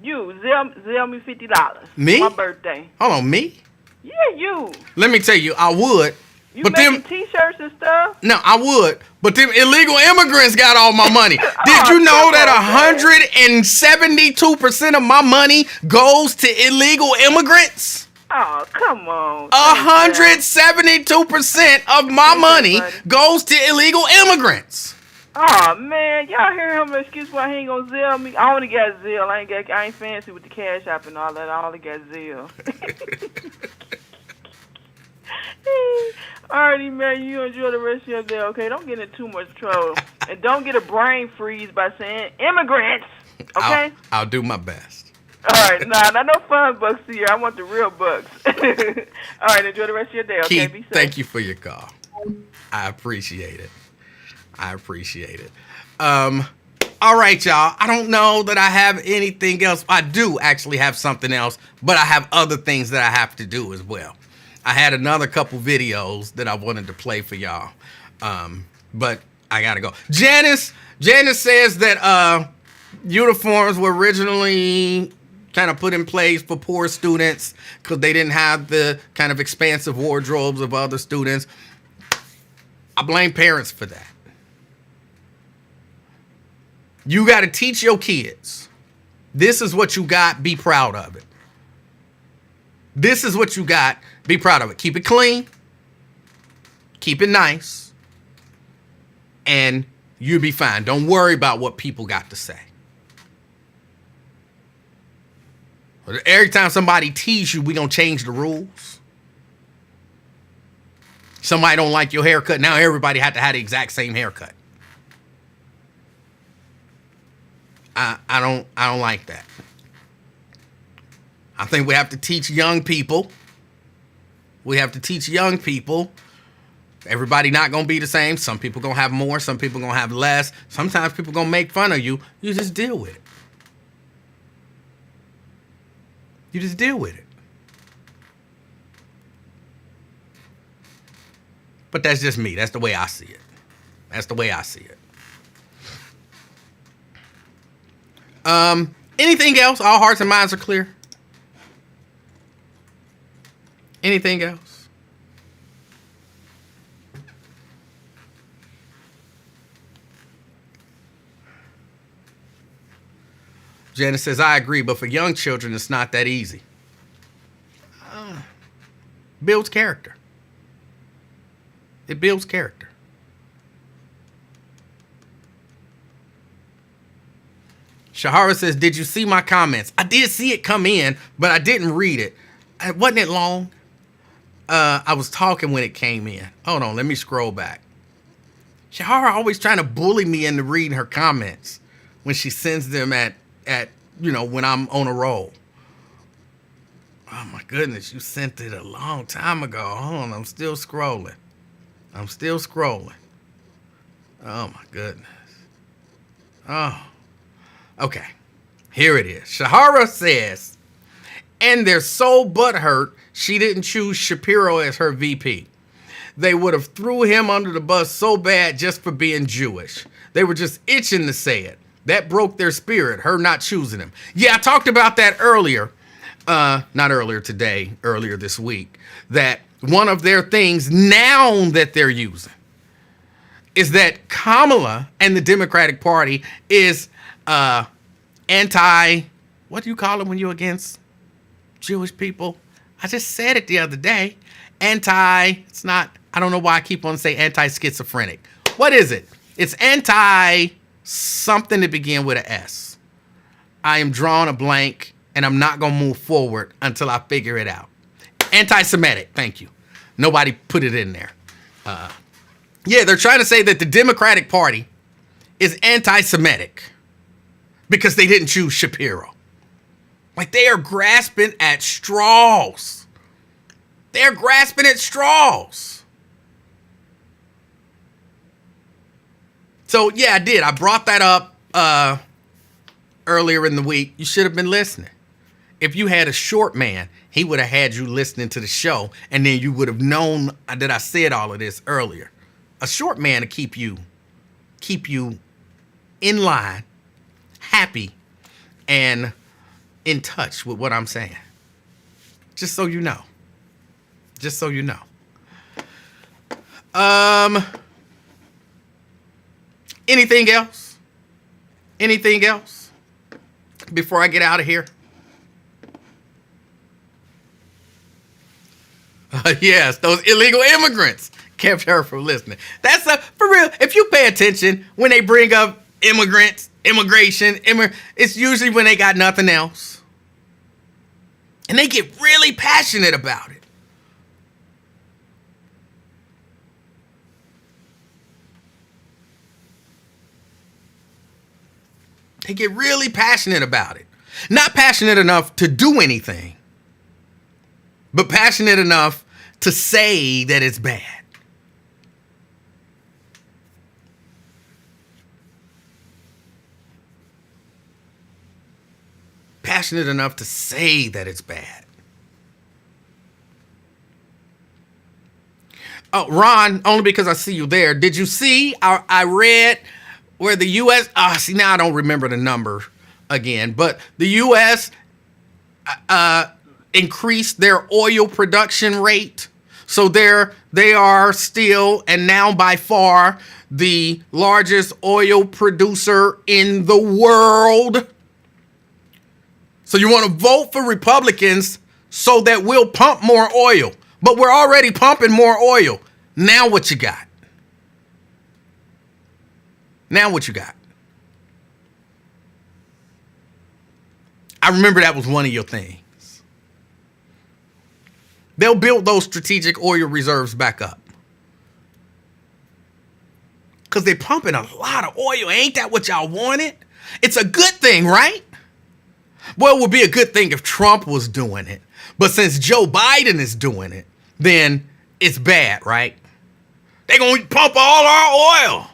You, zell me $50. Me? For my birthday. Hold on, me? Yeah, you. Let me tell you, I would. You but making T-shirts and stuff? No, I would. But them illegal immigrants got all my money. Did you know come that on, 172% of my money goes to illegal immigrants? Oh, come on. 172% of my money goes to illegal immigrants. Oh man, y'all hear him excuse why he ain't gonna Zelle me? I only got Zelle. I ain't fancy with the cash app and all that. I only got Zelle. Alrighty, man, you enjoy the rest of your day, okay? Don't get in too much trouble. And don't get a brain freeze by saying immigrants, okay? I'll do my best. Alright, nah, not no fun bucks here. I want the real bucks. Alright, enjoy the rest of your day, okay? Keith, Be safe. thank you for your call. I appreciate it. All right, y'all. I don't know that I have anything else. I do actually have something else, but I have other things that I have to do as well. I had another couple videos that I wanted to play for y'all, but I gotta go. Janice says that uniforms were originally kind of put in place for poor students because they didn't have the kind of expansive wardrobes of other students. I blame parents for that. You got to teach your kids. This is what you got. Be proud of it. This is what you got. Be proud of it. Keep it clean. Keep it nice. And you'll be fine. Don't worry about what people got to say. Every time somebody teases you, we're going to change the rules. Somebody don't like your haircut. Now everybody had to have the exact same haircut. I don't like that. I think we have to teach young people. Everybody not going to be the same. Some people going to have more. Some people going to have less. Sometimes people going to make fun of you. You just deal with it. But that's just me. That's the way I see it. Anything else? All hearts and minds are clear. Anything else? Janice says, I agree, but for young children, it's not that easy. Builds character. It builds character. Shahara says, did you see my comments? I did see it come in, but I didn't read it. Wasn't it long? I was talking when it came in. Hold on, let me scroll back. Shahara always trying to bully me into reading her comments when she sends them at when I'm on a roll. Oh my goodness, you sent it a long time ago. Hold on, I'm still scrolling. Oh my goodness. Oh. Okay, here it is. Shahara says, and they're so butthurt she didn't choose Shapiro as her VP. They would have threw him under the bus so bad just for being Jewish. They were just itching to say it. That broke their spirit, her not choosing him. Yeah, I talked about that earlier. Not earlier today, earlier this week. That one of their things now that they're using is that Kamala and the Democratic Party is anti, what do you call it when you're against Jewish people? I just said it the other day. It's not, I don't know why I keep on saying anti-schizophrenic. What is it? It's anti something to begin with an S. I am drawing a blank and I'm not going to move forward until I figure it out. Anti-Semitic, thank you. Nobody put it in there. Yeah, they're trying to say that the Democratic Party is anti-Semitic because they didn't choose Shapiro. Like, they are grasping at straws. So, yeah, I did. I brought that up earlier in the week. You should have been listening. if you had a short man, he would have had you listening to the show, and then you would have known that I said all of this earlier. A short man to keep you in line, happy, and in touch with what I'm saying. Just so you know. Just so you know. Anything else? Anything else before I get out of here? Yes, those illegal immigrants kept her from listening. That's for real. If you pay attention when they bring up immigrants, immigration, it's usually when they got nothing else. And they get really passionate about it. They get really passionate about it. Not passionate enough to do anything, but passionate enough to say that it's bad. Passionate enough to say that it's bad. Oh, Ron, only because I see you there. Did you see? I read where the U.S. See, now I don't remember the number again, but the U.S. Increased their oil production rate. So they are still, and now by far, the largest oil producer in the world. So you want to vote for Republicans so that we'll pump more oil. But we're already pumping more oil. Now what you got? Now what you got? I remember that was one of your things. They'll build those strategic oil reserves back up. Because they're pumping a lot of oil. Ain't that what y'all wanted? It's a good thing, right? Well, it would be a good thing if Trump was doing it. But since Joe Biden is doing it, then it's bad, right? They're going to pump all our oil.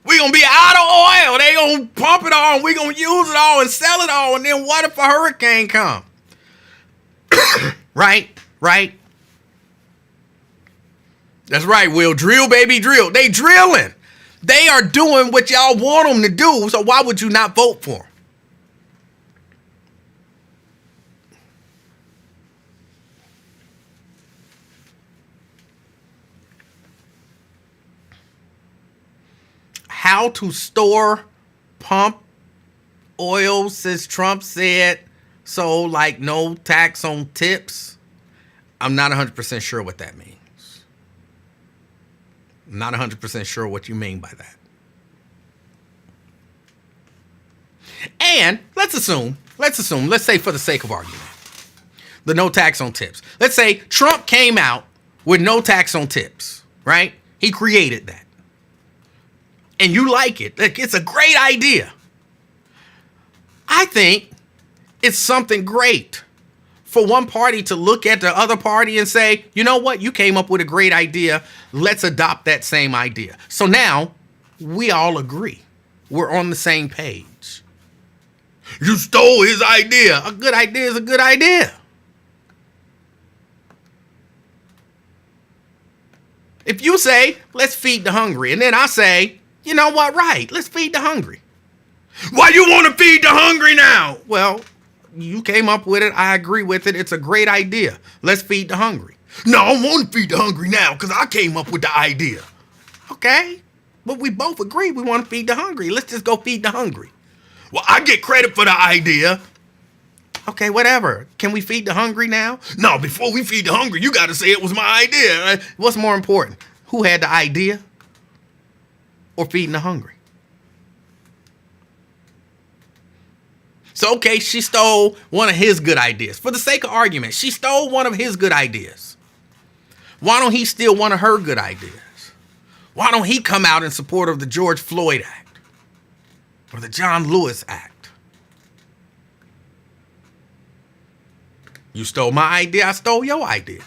We're going to be out of oil. They're going to pump it all, and we're going to use it all and sell it all. And then what if a hurricane comes? Right? That's right, Will. Drill, baby, drill. They drilling. They are doing what y'all want them to do, so why would you not vote for them? How to store, pump oil, since Trump said so, like no tax on tips. I'm not 100% sure what that means. I'm not 100% sure what you mean by that. And let's say for the sake of argument, the no tax on tips. Let's say Trump came out with no tax on tips, right? He created that. And you like it. Like, it's a great idea. I think it's something great for one party to look at the other party and say, you know what? You came up with a great idea. Let's adopt that same idea. So now we all agree. We're on the same page. You stole his idea. A good idea is a good idea. If you say, let's feed the hungry, and then I say, you know what? Right. Let's feed the hungry. Why you want to feed the hungry now? Well, you came up with it. I agree with it. It's a great idea. Let's feed the hungry. No, I don't want to feed the hungry now because I came up with the idea. Okay. But we both agree we want to feed the hungry. Let's just go feed the hungry. Well, I get credit for the idea. Okay, whatever. Can we feed the hungry now? No, before we feed the hungry, you got to say it was my idea. What's more important? Who had the idea? Or feeding the hungry? So, okay, she stole one of his good ideas. For the sake of argument, she stole one of his good ideas. Why don't he steal one of her good ideas? Why don't he come out in support of the George Floyd Act or the John Lewis Act? You stole my idea, I stole your idea.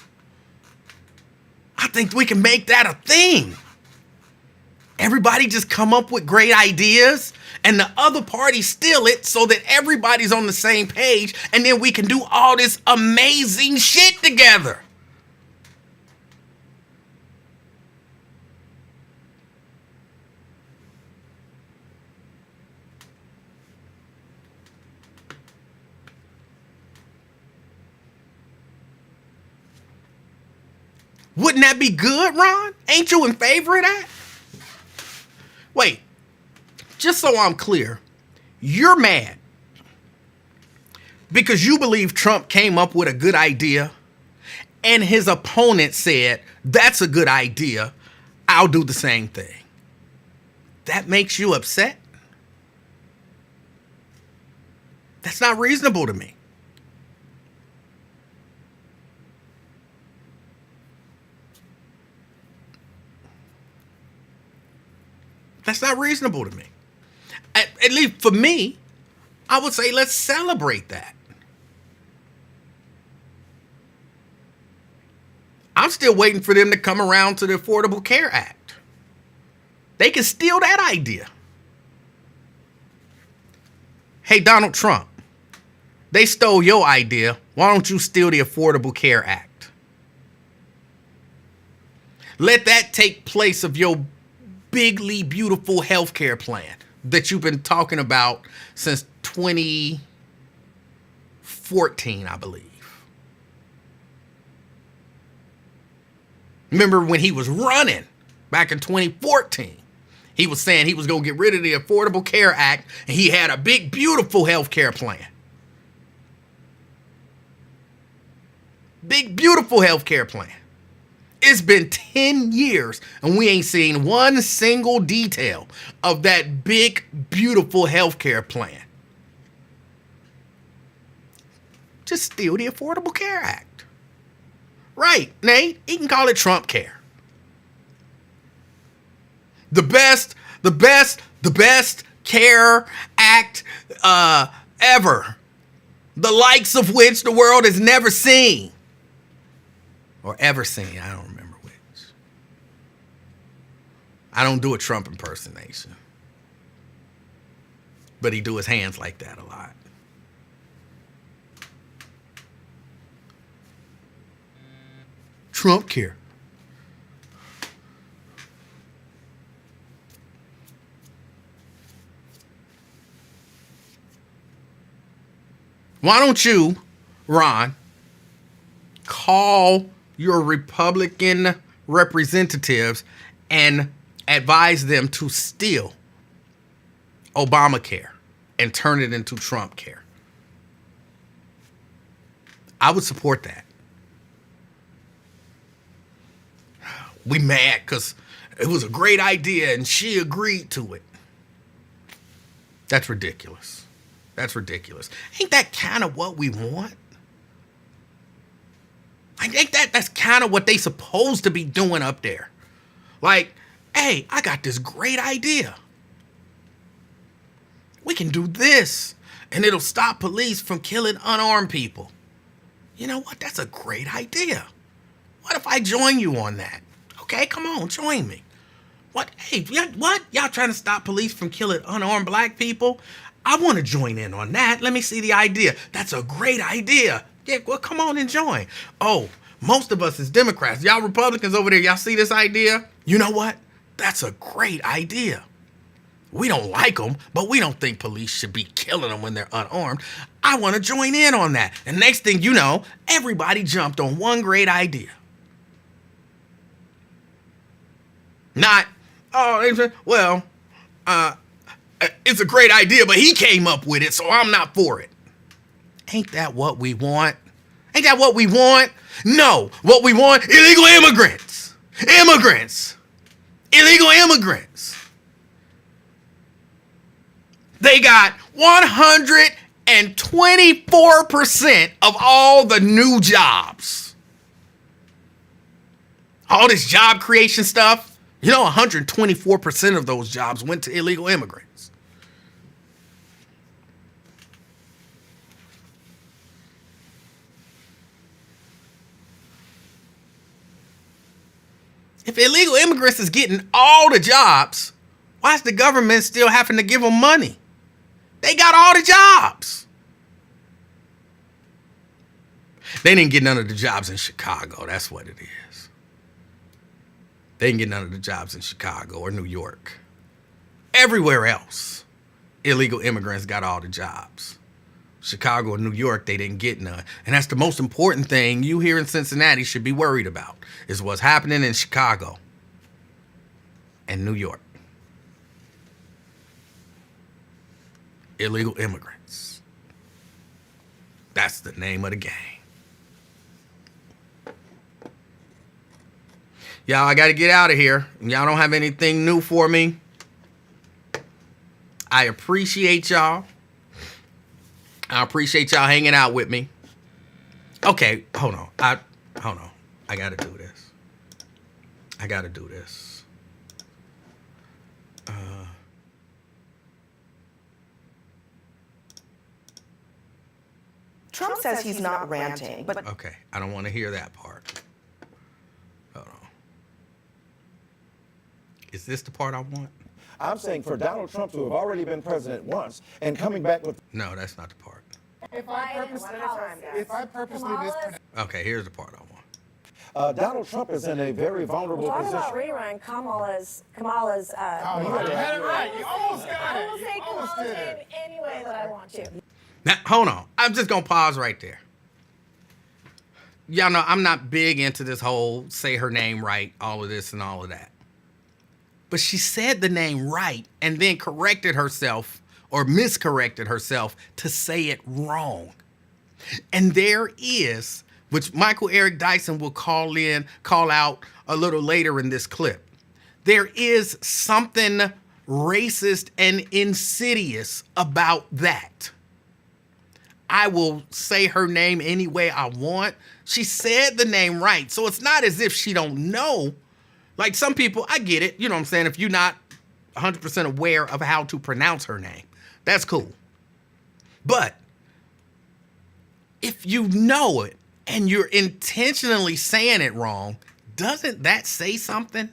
I think we can make that a thing. Everybody just come up with great ideas and the other party steal it so that everybody's on the same page, and then we can do all this amazing shit together. Wouldn't that be good, Ron? Ain't you in favor of that? Wait, just so I'm clear, you're mad because you believe Trump came up with a good idea and his opponent said, that's a good idea, I'll do the same thing. That makes you upset? That's not reasonable to me. That's not reasonable to me. At least for me, I would say let's celebrate that. I'm still waiting for them to come around to the Affordable Care Act. They can steal that idea. Hey, Donald Trump, they stole your idea. Why don't you steal the Affordable Care Act? Let that take place of your bigly beautiful healthcare plan that you've been talking about since 2014, I believe. Remember when he was running back in 2014, he was saying he was going to get rid of the Affordable Care Act, and he had a big, beautiful healthcare plan. Big, beautiful healthcare plan. It's been 10 years and we ain't seen one single detail of that big, beautiful healthcare plan. Just steal the Affordable Care Act. Right, Nate? He can call it Trump Care. The best care act ever. The likes of which the world has never seen. Or ever seen. I don't remember which. I don't do a Trump impersonation. But he do his hands like that a lot. Trump Care. Why don't you, Ron, call your Republican representatives and advise them to steal Obamacare and turn it into Trump Care? I would support that. We mad because it was a great idea and she agreed to it. That's ridiculous. That's ridiculous. Ain't that kind of what we want? I think that's kind of what they supposed to be doing up there. Like, hey, I got this great idea. We can do this, and it'll stop police from killing unarmed people. You know what? That's a great idea. What if I join you on that? Okay, come on, join me. What? Hey, what? Y'all trying to stop police from killing unarmed black people? I want to join in on that. Let me see the idea. That's a great idea. Yeah, well, come on and join. Oh, most of us as Democrats, y'all Republicans over there, y'all see this idea? You know what? That's a great idea. We don't like them, but we don't think police should be killing them when they're unarmed. I want to join in on that. And next thing you know, everybody jumped on one great idea. Not, it's a great idea, but he came up with it, so I'm not for it. Ain't that what we want? Ain't that what we want? No, what we want, illegal immigrants. Illegal immigrants. They got 124% of all the new jobs. All this job creation stuff, 124% of those jobs went to illegal immigrants. If illegal immigrants is getting all the jobs, Why is the government still having to give them money? They got all the jobs. They didn't get none of the jobs in Chicago. That's what it is. They didn't get none of the jobs in Chicago or New York. Everywhere else, illegal immigrants got all the jobs. Chicago and New York, they didn't get none. And that's the most important thing you here in Cincinnati should be worried about, is what's happening in Chicago and New York. Illegal immigrants. That's the name of the game. Y'all, I got to get out of here. Y'all don't have anything new for me. I appreciate y'all. I appreciate y'all hanging out with me. Okay, hold on. I got to do this. Trump says he's not ranting, but Okay, I don't want to hear that part. Hold on. Is this the part I want? I'm saying for Donald Trump to have already been president once and coming back with No, that's not the part. If I purposely mispronounce. Okay, here's the part I want. Donald Trump is in a very vulnerable Talk position. about rerun Kamala's. Oh, you had it right. You almost got I it. will say You almost Kamala's did name it. any way that I want to. Now, hold on. I'm just going to pause right there. Y'all know I'm not big into this whole say her name right, all of this and all of that. But she said the name right and then corrected herself or miscorrected herself to say it wrong. And there is, which Michael Eric Dyson will call out a little later in this clip. There is something racist and insidious about that. I will say her name any way I want. She said the name right. So it's not as if she don't know. Like some people, I get it. You know what I'm saying? If you're not 100% aware of how to pronounce her name, that's cool. But if you know it and you're intentionally saying it wrong, doesn't that say something?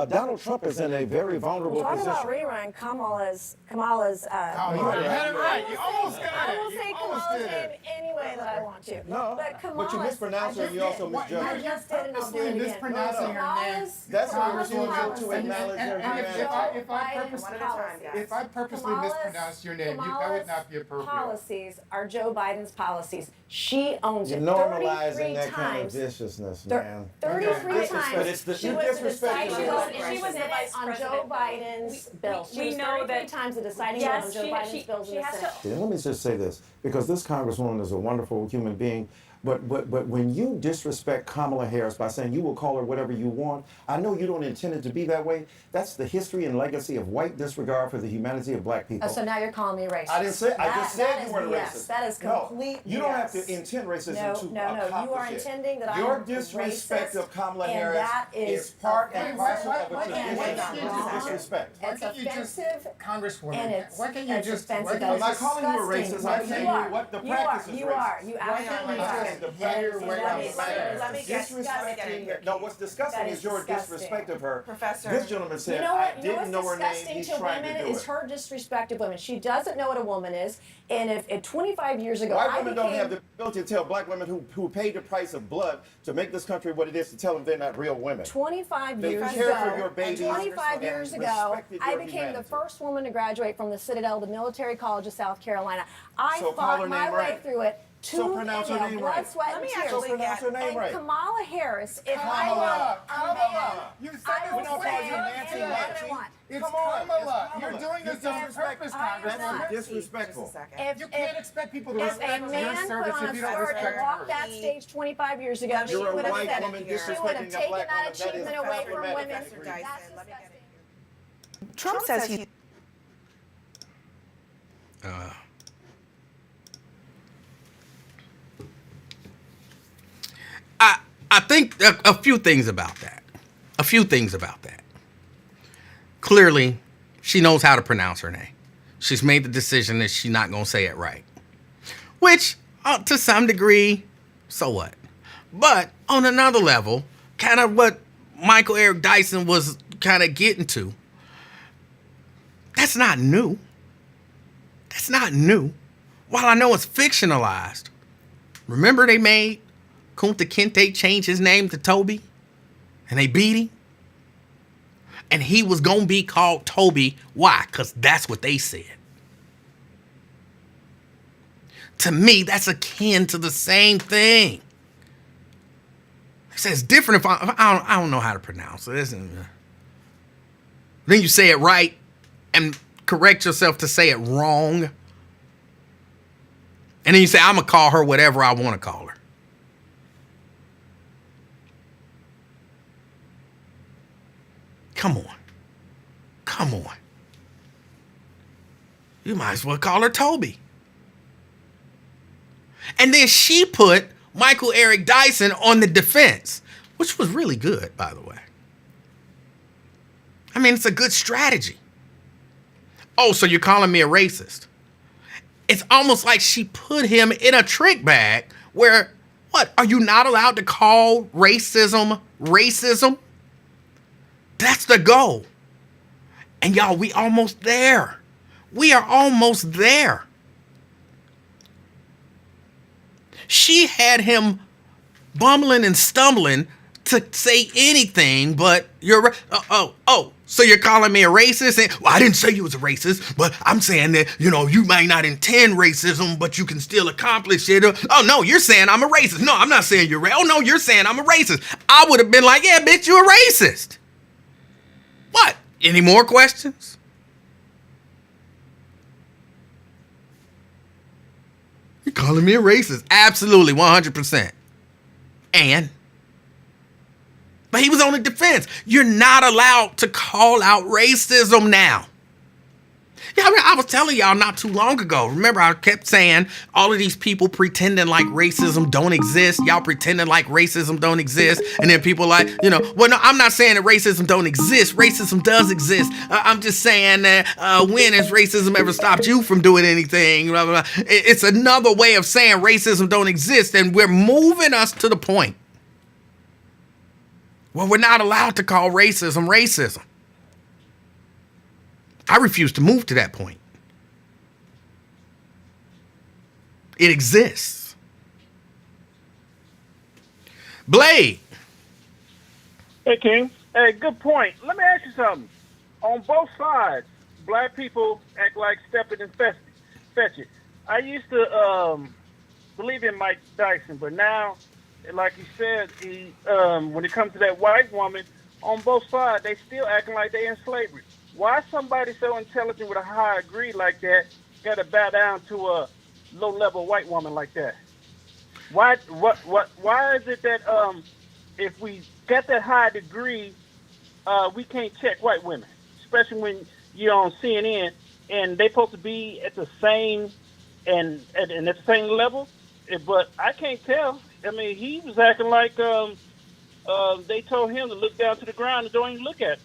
Donald Trump is in a very vulnerable Talk position. about rerun Kamala's. Oh, you had it right. You almost got I it. will You say almost Kamala's did name it. any way that I want to. No, but but you mispronounced her and you also misjudged I her. just did, and I'll do it again. mispronouncing her name. That's a Kamala's refusal to policy. acknowledge her And humanity. if I purposely mispronounced your name, that would not be appropriate. Policies are Joe Biden's policies. She owns You're it. normalizing 33 that kind of times. viciousness, Thir- man. 33 This is- times. but it's the- she you was the disrespect deciding her. vote, and she was the in vice it on president. Joe Biden's bill. She we was know 33 that- times the deciding vote Yes, on Joe she- Biden's she- bills in she the has Senate. Yeah, let me just say this, because this congresswoman is a wonderful human being, but when you disrespect Kamala Harris by saying you will call her whatever you want, I know you don't intend it to be that way. That's the history and legacy of white disregard for the humanity of black people. Oh, so now you're calling me racist. I didn't say. I just said that you weren't is racist. BS. That is No, complete you don't have BS. to intend racism No, to no, you are accomplish it. intending that I Your am disrespect racist, of Kamala and Harris that is is part and offensive. parcel of a Why can't you tradition just- of disrespect. Why It's can't you just, offensive, Congresswoman, and it's why can't you it's just, offensive. why That can't I'm is not calling you a disgusting. racist. I'm You saying are. what the You practice are. is You racist. are. You absolutely I'm are. saying the That prayer is- way that I'm is- saying. let me get Disrespecting. No, what's disgusting That is is your disgusting. disrespect of her. Professor. This gentleman said, You know I what? You know didn't know what's her name. disgusting He's to trying women to do is it. her disrespect of women. She doesn't know what a woman is. And if 25 years ago, White I women became, don't have the ability to tell black women who paid the price of blood to make this country what it is to tell them they're not real women. 25 They years care ago, for your babies 25 and years ago, respected I your became the humanity. first woman to graduate from the Citadel, the military college of South Carolina. I So call her fought my name way right. through it. So pronounce her name blood, right. sweat, Let and me tears. actually So pronounce her name and right. Kamala Harris, if Kamala, I were a man, Kamala. You said I this will We don't say call you Nancy any way that I Nancy. want. It's Come on, Kamala. it's You're Kamala. doing this on purpose, I am Congresswoman. not. Disrespectful. Just a second. You can't expect people to If a respect your man put service on if a you don't skirt and respect walked hers. that stage 25 years ago, she You're a would have white said woman it. She would have disrespecting a taken black that woman. That is achievement away from problematic. women. That's Professor egregious. Dyson, let me get Trump says he. I think a few things about that. A few things about that. Clearly, she knows how to pronounce her name. She's made the decision that she's not going to say it right. Which, to some degree, so what? But on another level, kind of what Michael Eric Dyson was kind of getting to, That's not new. That's not new. While I know it's fictionalized. Remember they made Kunta Kinte change his name to Toby? And they beat him? And he was going to be called Toby. Why? Because that's what they said. To me, that's akin to the same thing. It says different if I don't know how to pronounce it. Then you say it right and correct yourself to say it wrong. And then you say, I'm going to call her whatever I want to call her. Come on. Come on. You might as well call her Toby. And then she put Michael Eric Dyson on the defense, which was really good, by the way. I mean, it's a good strategy. Oh, so you're calling me a racist? It's almost like she put him in a trick bag where, what, are you not allowed to call racism racism? That's the goal. And y'all, we almost there. We are almost there. She had him bumbling and stumbling to say anything but you're so you're calling me a racist? And, well, I didn't say you was a racist, but I'm saying that, you might not intend racism, but you can still accomplish it. Oh, no, you're saying I'm a racist. No, I'm not saying you're racist. Oh, no, you're saying I'm a racist. I would have been like, yeah, bitch, you're a racist. What? Any more questions? You're calling me a racist. Absolutely, 100%. But he was on the defense. You're not allowed to call out racism now. Yeah, I was telling y'all not too long ago. Remember, I kept saying all of these people pretending like racism don't exist. Y'all pretending like racism don't exist. And then people like, well, no, I'm not saying that racism don't exist. Racism does exist. I'm just saying that when has racism ever stopped you from doing anything? Blah, blah, blah. It's another way of saying racism don't exist. And we're moving us to the point where we're not allowed to call racism racism. I refuse to move to that point. It exists. Blade. Hey, King. Hey, good point. Let me ask you something. On both sides, black people act like step it and fetch it. I used to believe in Mike Dyson, but now, like he said, when it comes to that white woman, on both sides, they still acting like they in slavery. Why somebody so intelligent with a high degree like that got to bow down to a low-level white woman like that? Why is it that if we got that high degree, we can't check white women, especially when you're on CNN and they supposed to be at the same and at the same level? But I can't tell. I mean, he was acting like they told him to look down to the ground and don't even look at it.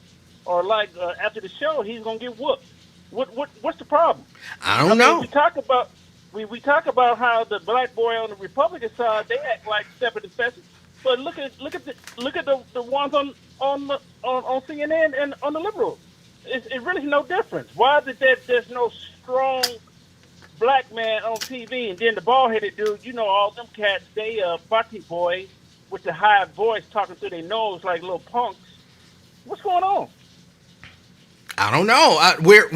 Or like after the show, he's gonna get whooped. What's the problem? I don't know. We talk about how the black boy on the Republican side, they act like stepping and fetching. But look at the ones on CNN and on the liberals. It really is no difference. Why is it that there's no strong black man on TV, and then the bald-headed dude, all them cats, they bucky boys with the high voice talking through their nose like little punks. What's going on? I don't know.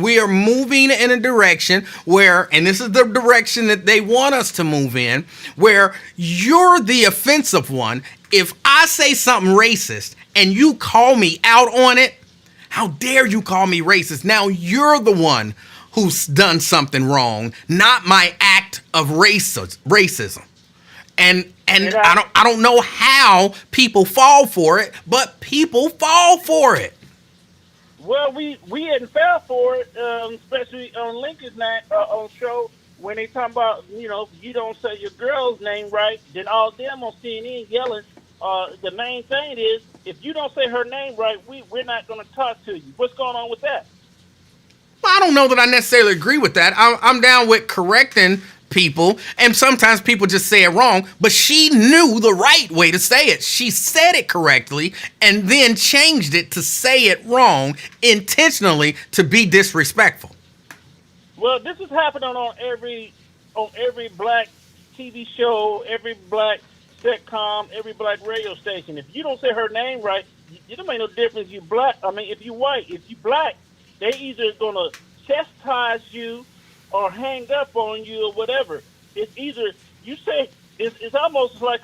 We are moving in a direction where, and this is the direction that they want us to move in, where you're the offensive one. If I say something racist and you call me out on it, how dare you call me racist? Now you're the one who's done something wrong, not my act of racism. And I don't know how people fall for it, but people fall for it. Well, we hadn't fell for it, especially on Lincoln's on show when they talking about, if you don't say your girl's name right, then all them on CNN yelling. The main thing is, if you don't say her name right, we're not going to talk to you. What's going on with that? Well, I don't know that I necessarily agree with that. I'm down with correcting people, and sometimes people just say it wrong, but she knew the right way to say it. She said it correctly and then changed it to say it wrong intentionally to be disrespectful. Well, this is happening on every black TV show, every black sitcom, every black radio station. If you don't say her name right, it don't make no difference. You black. I mean, if you white, if you black, they either gonna chastise you or hang up on you or whatever. It's either you say it's almost like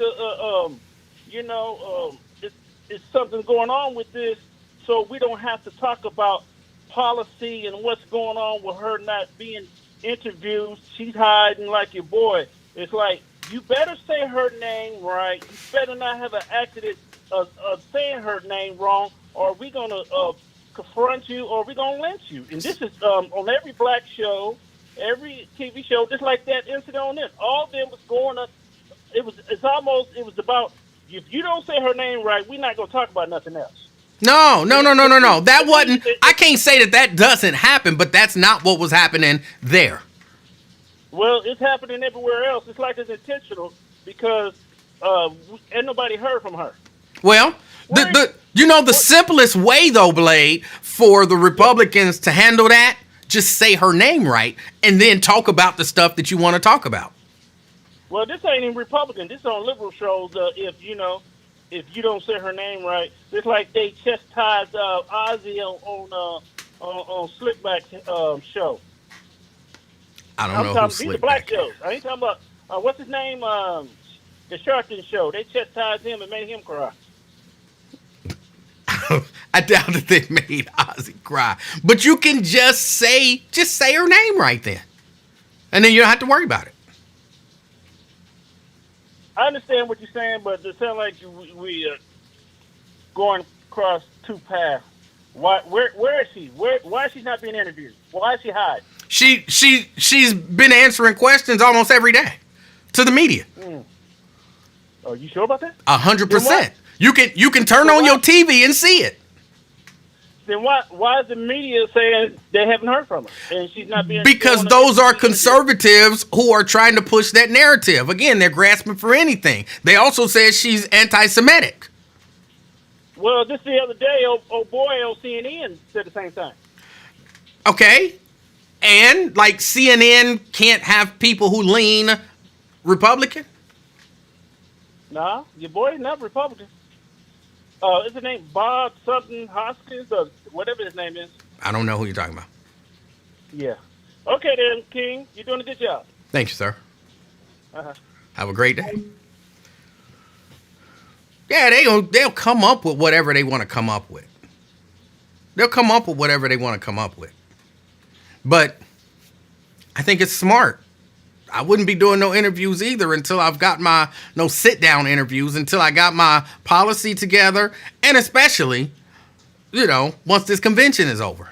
it's something going on with this, so we don't have to talk about policy and what's going on with her not being interviewed. She's hiding like your boy. It's like, you better say her name right. You better not have an accident of saying her name wrong, or we're going to confront you, or we're going to lynch you. And this is on every black show, every TV show, just like that incident on this. All of them was going up. It was about, if you don't say her name right, we're not going to talk about nothing else. No. That wasn't, I can't say that doesn't happen, but that's not what was happening there. Well, it's happening everywhere else. It's like it's intentional because ain't nobody heard from her. Well, the simplest way, though, Blade, for the Republicans to handle that, just say her name right and then talk about the stuff that you want to talk about. Well, this ain't even Republican. This on liberal shows. If you don't say her name right, it's like they chastised Ozzy on Slickback show. I don't know who Slickback. These are black shows. I ain't talking about what's his name, the Sharpton show. They chastised him and made him cry. I doubt that they made Ozzy cry, but you can just say her name right then, and then you don't have to worry about it. I understand what you're saying, but it sounds like we going across two paths. Where is she? Why is she not being interviewed? Why is she hiding? She's been answering questions almost every day to the media. Are you sure about that? 100%. You can turn on your TV and see it. Then why is the media saying they haven't heard from her and she's not being? Because those are conservatives who are trying to push that narrative. Again, they're grasping for anything. They also said she's anti-Semitic. Well, just the other day, old boy on CNN said the same thing. Okay. And, like, CNN can't have people who lean Republican? Nah, your boy is not Republican. Is his name Bob something Hoskins or whatever his name is? I don't know who you're talking about. Yeah. Okay then, King. You're doing a good job. Thank you, sir. Uh-huh. Have a great day. Yeah, they'll come up with whatever they want to come up with. They'll come up with whatever they want to come up with. But I think it's smart. I wouldn't be doing no interviews either until I've got no sit-down interviews, until I got my policy together, and especially, once this convention is over.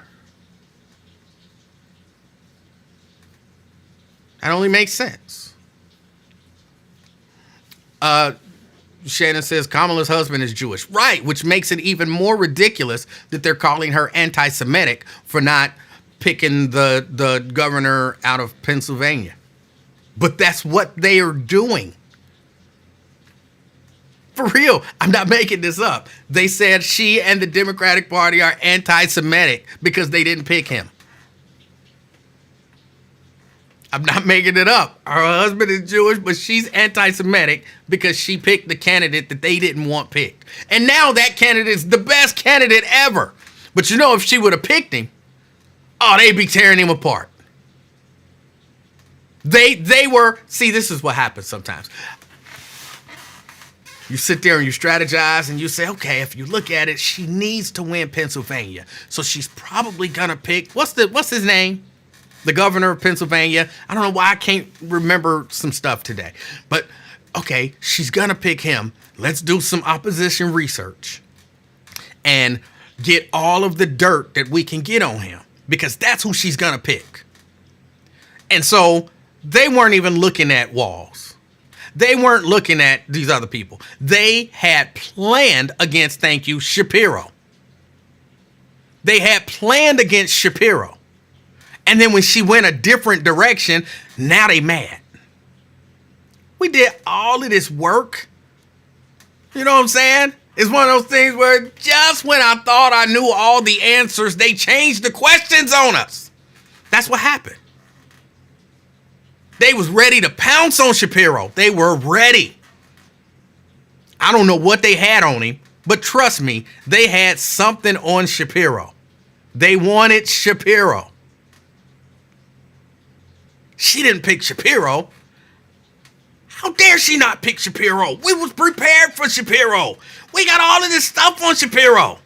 That only makes sense. Shannon says Kamala's husband is Jewish. Right, which makes it even more ridiculous that they're calling her anti-Semitic for not picking the governor out of Pennsylvania. But that's what they are doing. For real, I'm not making this up. They said she and the Democratic Party are anti-Semitic because they didn't pick him. I'm not making it up. Her husband is Jewish, but she's anti-Semitic because she picked the candidate that they didn't want picked. And now that candidate is the best candidate ever. But if she would have picked him, they'd be tearing him apart. They were, see, this is what happens sometimes. You sit there and you strategize and you say, okay, if you look at it, she needs to win Pennsylvania. So she's probably going to pick, what's his name? The governor of Pennsylvania. I don't know why I can't remember some stuff today. But, okay, she's going to pick him. Let's do some opposition research and get all of the dirt that we can get on him, because that's who she's going to pick. And so they weren't even looking at Walls. They weren't looking at these other people. They had planned against, thank you, Shapiro. They had planned against Shapiro. And then when she went a different direction, now they mad. We did all of this work. You know what I'm saying? It's one of those things where just when I thought I knew all the answers, they changed the questions on us. That's what happened. They was ready to pounce on Shapiro. They were ready. I don't know what they had on him, but trust me, they had something on Shapiro. They wanted Shapiro. She didn't pick Shapiro. How dare she not pick Shapiro? We was prepared for Shapiro. We got all of this stuff on Shapiro.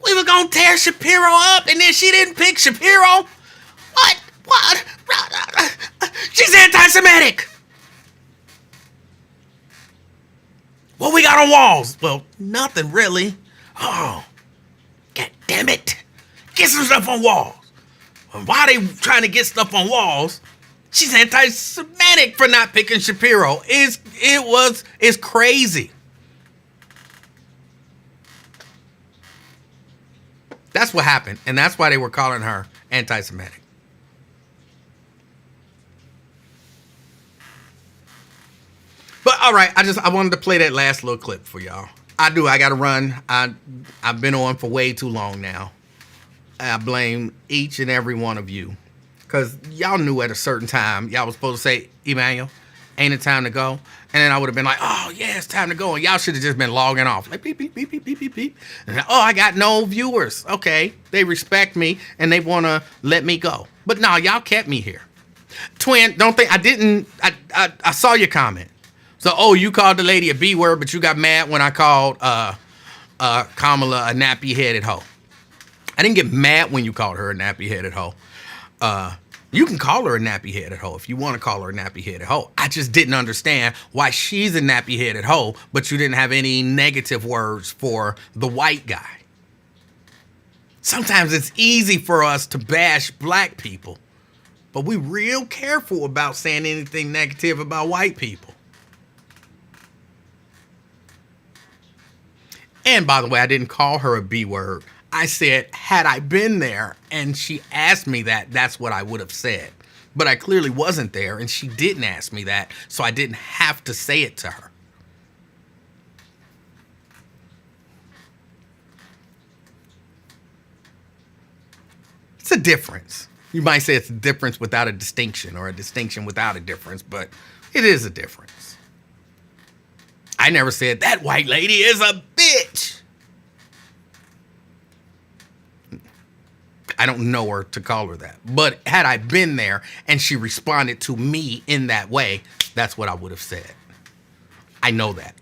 We were gonna tear Shapiro up, and then she didn't pick Shapiro? What? She's anti-Semitic. What we got on walls? Well, nothing really. Oh, God damn it. Get some stuff on walls. And why they trying to get stuff on walls? She's anti-Semitic for not picking Shapiro. It's crazy. That's what happened, and that's why they were calling her anti-Semitic. But all right, I wanted to play that last little clip for y'all. I gotta run. I've been on for way too long now. I blame each and every one of you. Because y'all knew at a certain time, y'all was supposed to say, Emanuel, ain't it time to go? And then I would have been like, oh, yeah, it's time to go. And y'all should have just been logging off. Like, beep, beep, beep, beep, beep, beep, beep. And oh, I got no viewers. Okay, they respect me, and they want to let me go. But no, y'all kept me here. Twin, don't think, I saw your comment. So, oh, you called the lady a B word, but you got mad when I called Kamala a nappy-headed hoe. I didn't get mad when you called her a nappy-headed hoe. You can call her a nappy-headed hoe if you want to call her a nappy-headed hoe. I just didn't understand why she's a nappy-headed hoe, but you didn't have any negative words for the white guy. Sometimes it's easy for us to bash black people, but we real careful about saying anything negative about white people. And by the way, I didn't call her a B word. I said, had I been there and she asked me that, that's what I would have said. But I clearly wasn't there and she didn't ask me that, so I didn't have to say it to her. It's a difference. You might say it's a difference without a distinction or a distinction without a difference, but it is a difference. I never said that white lady is a bitch. I don't know her to call her that. But had I been there and she responded to me in that way, that's what I would have said. I know that.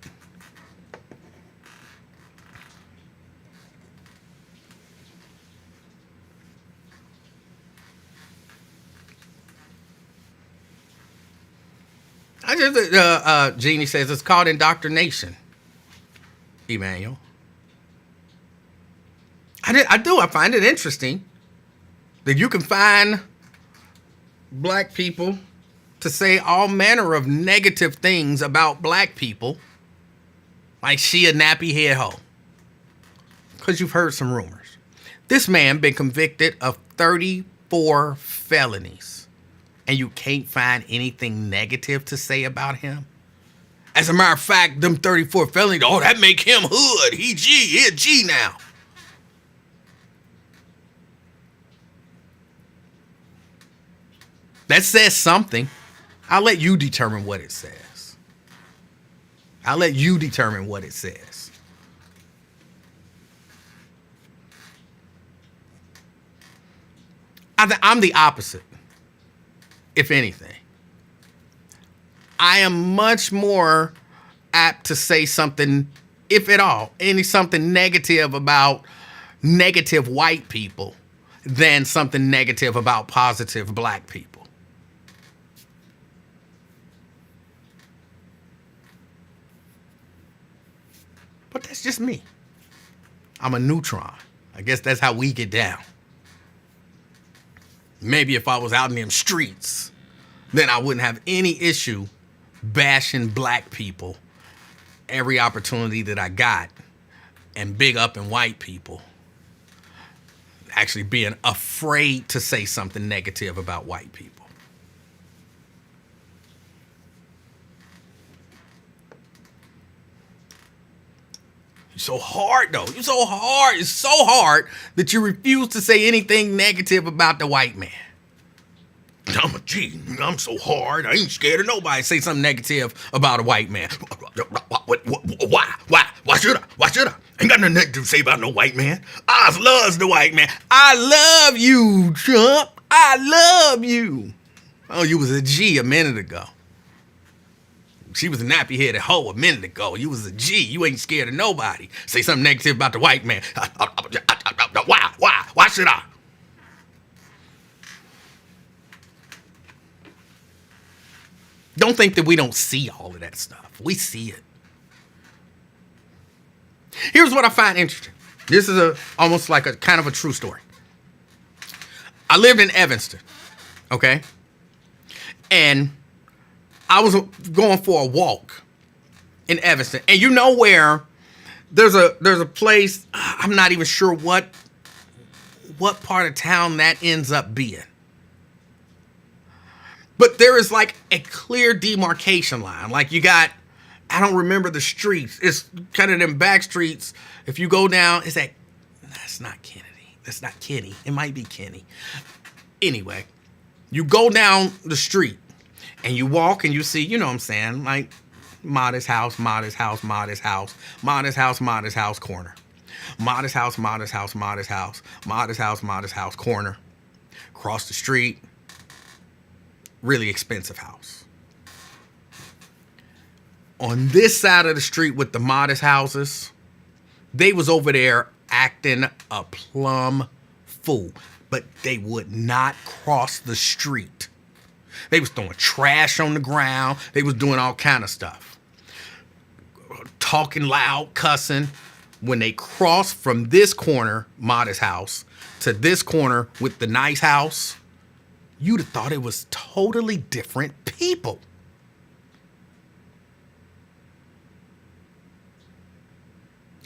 Jeannie says it's called indoctrination, Emanuel. I find it interesting that you can find black people to say all manner of negative things about black people, like she a nappy head hoe, because you've heard some rumors. This man been convicted of 34 felonies, and you can't find anything negative to say about him. As a matter of fact, them 34 felonies, oh, that make him hood. He a G now. That says something. I'll let you determine what it says. I'll let you determine what it says. I'm the opposite, if anything. I am much more apt to say something, if at all, something negative about negative white people than something negative about positive black people. But that's just me. I'm a neutron. I guess that's how we get down. Maybe if I was out in them streets, then I wouldn't have any issue bashing black people every opportunity that I got and big up in white people. Actually being afraid to say something negative about white people. So hard, though. You're so hard. It's so hard that you refuse to say anything negative about the white man. I'm a G. I'm so hard. I ain't scared of nobody. Say something negative about a white man. Why? Why should I? Why should I? Ain't got nothing negative to say about no white man. I loves the white man. I love you, Trump. I love you. Oh, you was a G a minute ago. She was a nappy-headed hoe a minute ago. You was a G. You ain't scared of nobody. Say something negative about the white man. Why? Why should I? Don't think that we don't see all of that stuff. We see it. Here's what I find interesting. This is almost like a kind of a true story. I lived in Evanston, okay? And I was going for a walk in Evanston. And you know where there's a place, I'm not even sure what part of town that ends up being. But there is like a clear demarcation line. Like you got, I don't remember the streets. It's kind of them back streets. If you go down, that's not Kennedy. That's not Kenny. It might be Kenny. Anyway, you go down the street and you walk and you see, you know what I'm saying, like modest house, modest house, modest house, modest house, modest house, corner. Modest house, modest house, modest house, modest house, modest house, corner. Across the street. Really expensive house. On this side of the street with the modest houses, they was over there acting a plumb fool, but they would not cross the street. They was throwing trash on the ground. They was doing all kind of stuff. Talking loud, cussing. When they crossed from this corner, modest house, to this corner with the nice house, you'd have thought it was totally different people.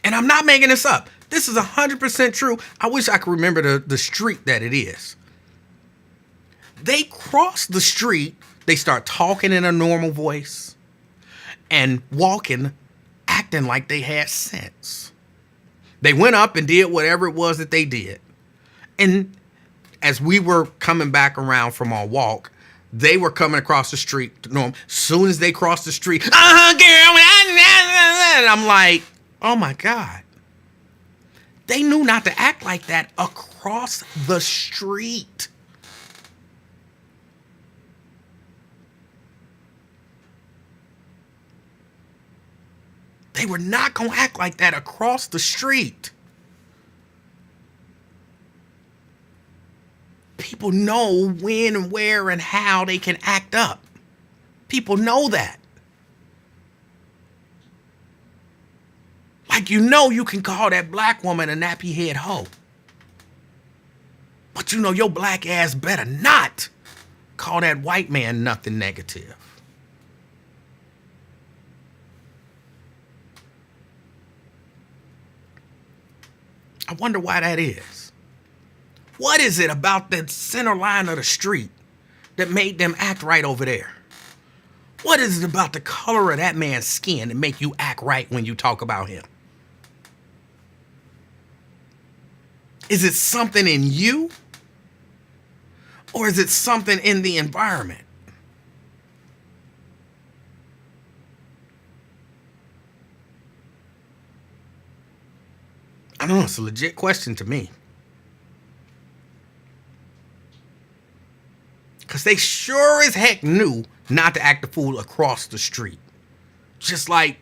And I'm not making this up. This is 100% true. I wish I could remember the street that it is. They cross the street. They start talking in a normal voice and walking, acting like they had sense. They went up and did whatever it was that they did. And as we were coming back around from our walk, they were coming across the street. Soon as they crossed the street, girl, and I'm like, oh my God. They knew not to act like that across the street. They were not going to act like that across the street. People know when and where and how they can act up. People know that. Like, you know, you can call that black woman a nappy head hoe. But you know your black ass better not call that white man nothing negative. I wonder why that is. What is it about that center line of the street that made them act right over there? What is it about the color of that man's skin that make you act right when you talk about him? Is it something in you? Or is it something in the environment? I don't know. It's a legit question to me. Because they sure as heck knew not to act the fool across the street. Just like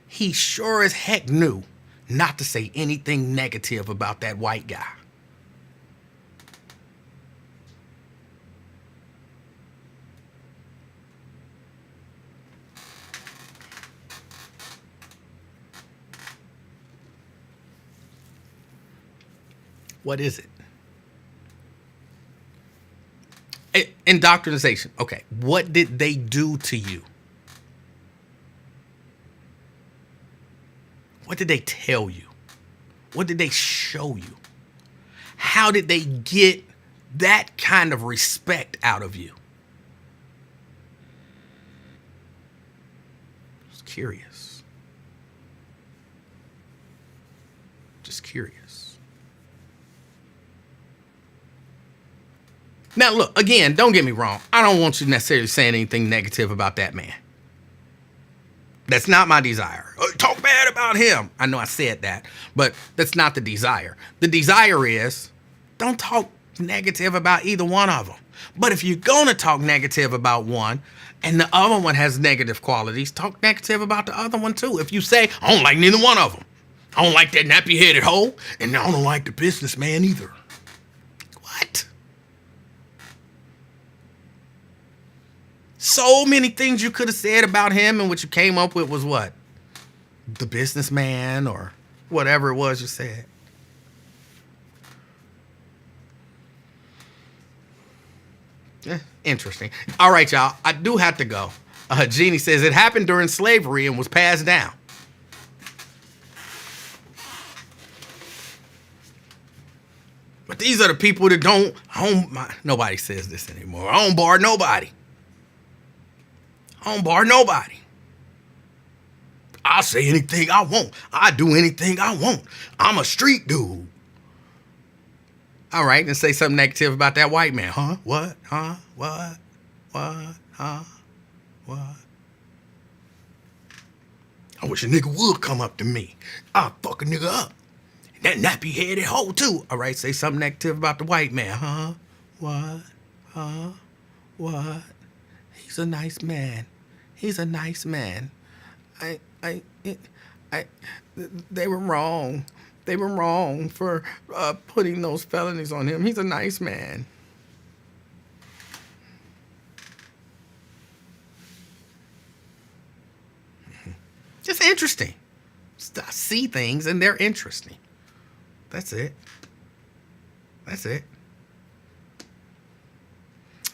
he sure as heck knew not to say anything negative about that white guy. What is it? Indoctrination. Okay. What did they do to you? What did they tell you? What did they show you? How did they get that kind of respect out of you? I was curious. Just curious. Now, look, again, don't get me wrong. I don't want you necessarily saying anything negative about that man. That's not my desire. Talk bad about him. I know I said that, but that's not the desire. The desire is don't talk negative about either one of them. But if you're going to talk negative about one and the other one has negative qualities, talk negative about the other one too. If you say, I don't like neither one of them. I don't like that nappy-headed hoe, and I don't like the businessman either. What? So many things you could have said about him, and what you came up with was what? The businessman or whatever it was you said. Yeah, interesting. All right, y'all. I do have to go. Jeannie says it happened during slavery and was passed down. But these are the people that don't nobody says this anymore. I don't bar nobody. I don't bar nobody. I'll say anything I want. I do anything I want. I'm a street dude. All right, and say something negative about that white man. Huh? What? Huh? What? What? Huh? What? I wish a nigga would come up to me. I'll fuck a nigga up. That nappy-headed hoe, too. All right, say something negative about the white man. Huh? What? Huh? What? He's a nice man. He's a nice man. They were wrong. They were wrong for putting those felonies on him. He's a nice man. Just interesting. I see things and they're interesting. That's it. That's it.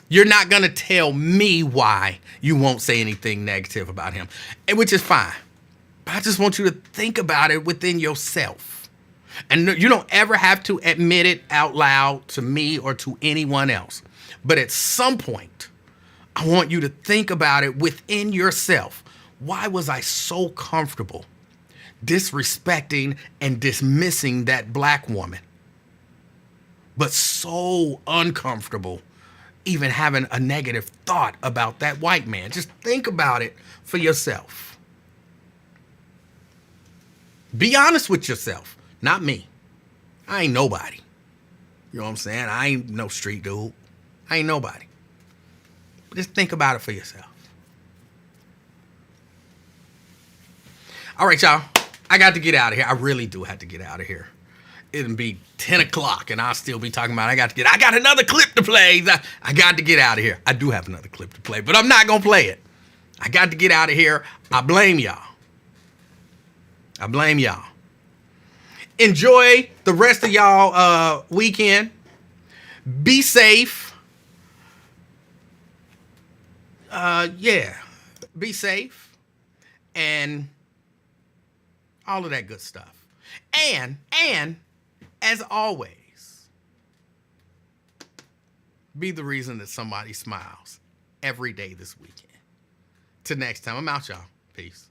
You're not going to tell me why you won't say anything negative about him, which is fine. But I just want you to think about it within yourself. And you don't ever have to admit it out loud to me or to anyone else. But at some point, I want you to think about it within yourself. Why was I so comfortable disrespecting and dismissing that black woman, but so uncomfortable even having a negative thought about that white man? Just think about it for yourself. Be honest with yourself, not me. I ain't nobody. You know what I'm saying? I ain't no street dude. I ain't nobody. But just think about it for yourself. All right, y'all. I got to get out of here. I really do have to get out of here. It'll be 10 o'clock and I'll still be talking about I got another clip to play. I got to get out of here. I do have another clip to play, but I'm not going to play it. I got to get out of here. I blame y'all. I blame y'all. Enjoy the rest of y'all weekend. Be safe. Yeah. Be safe. And all of that good stuff. And as always, be the reason that somebody smiles every day this weekend. Till next time, I'm out, y'all. Peace.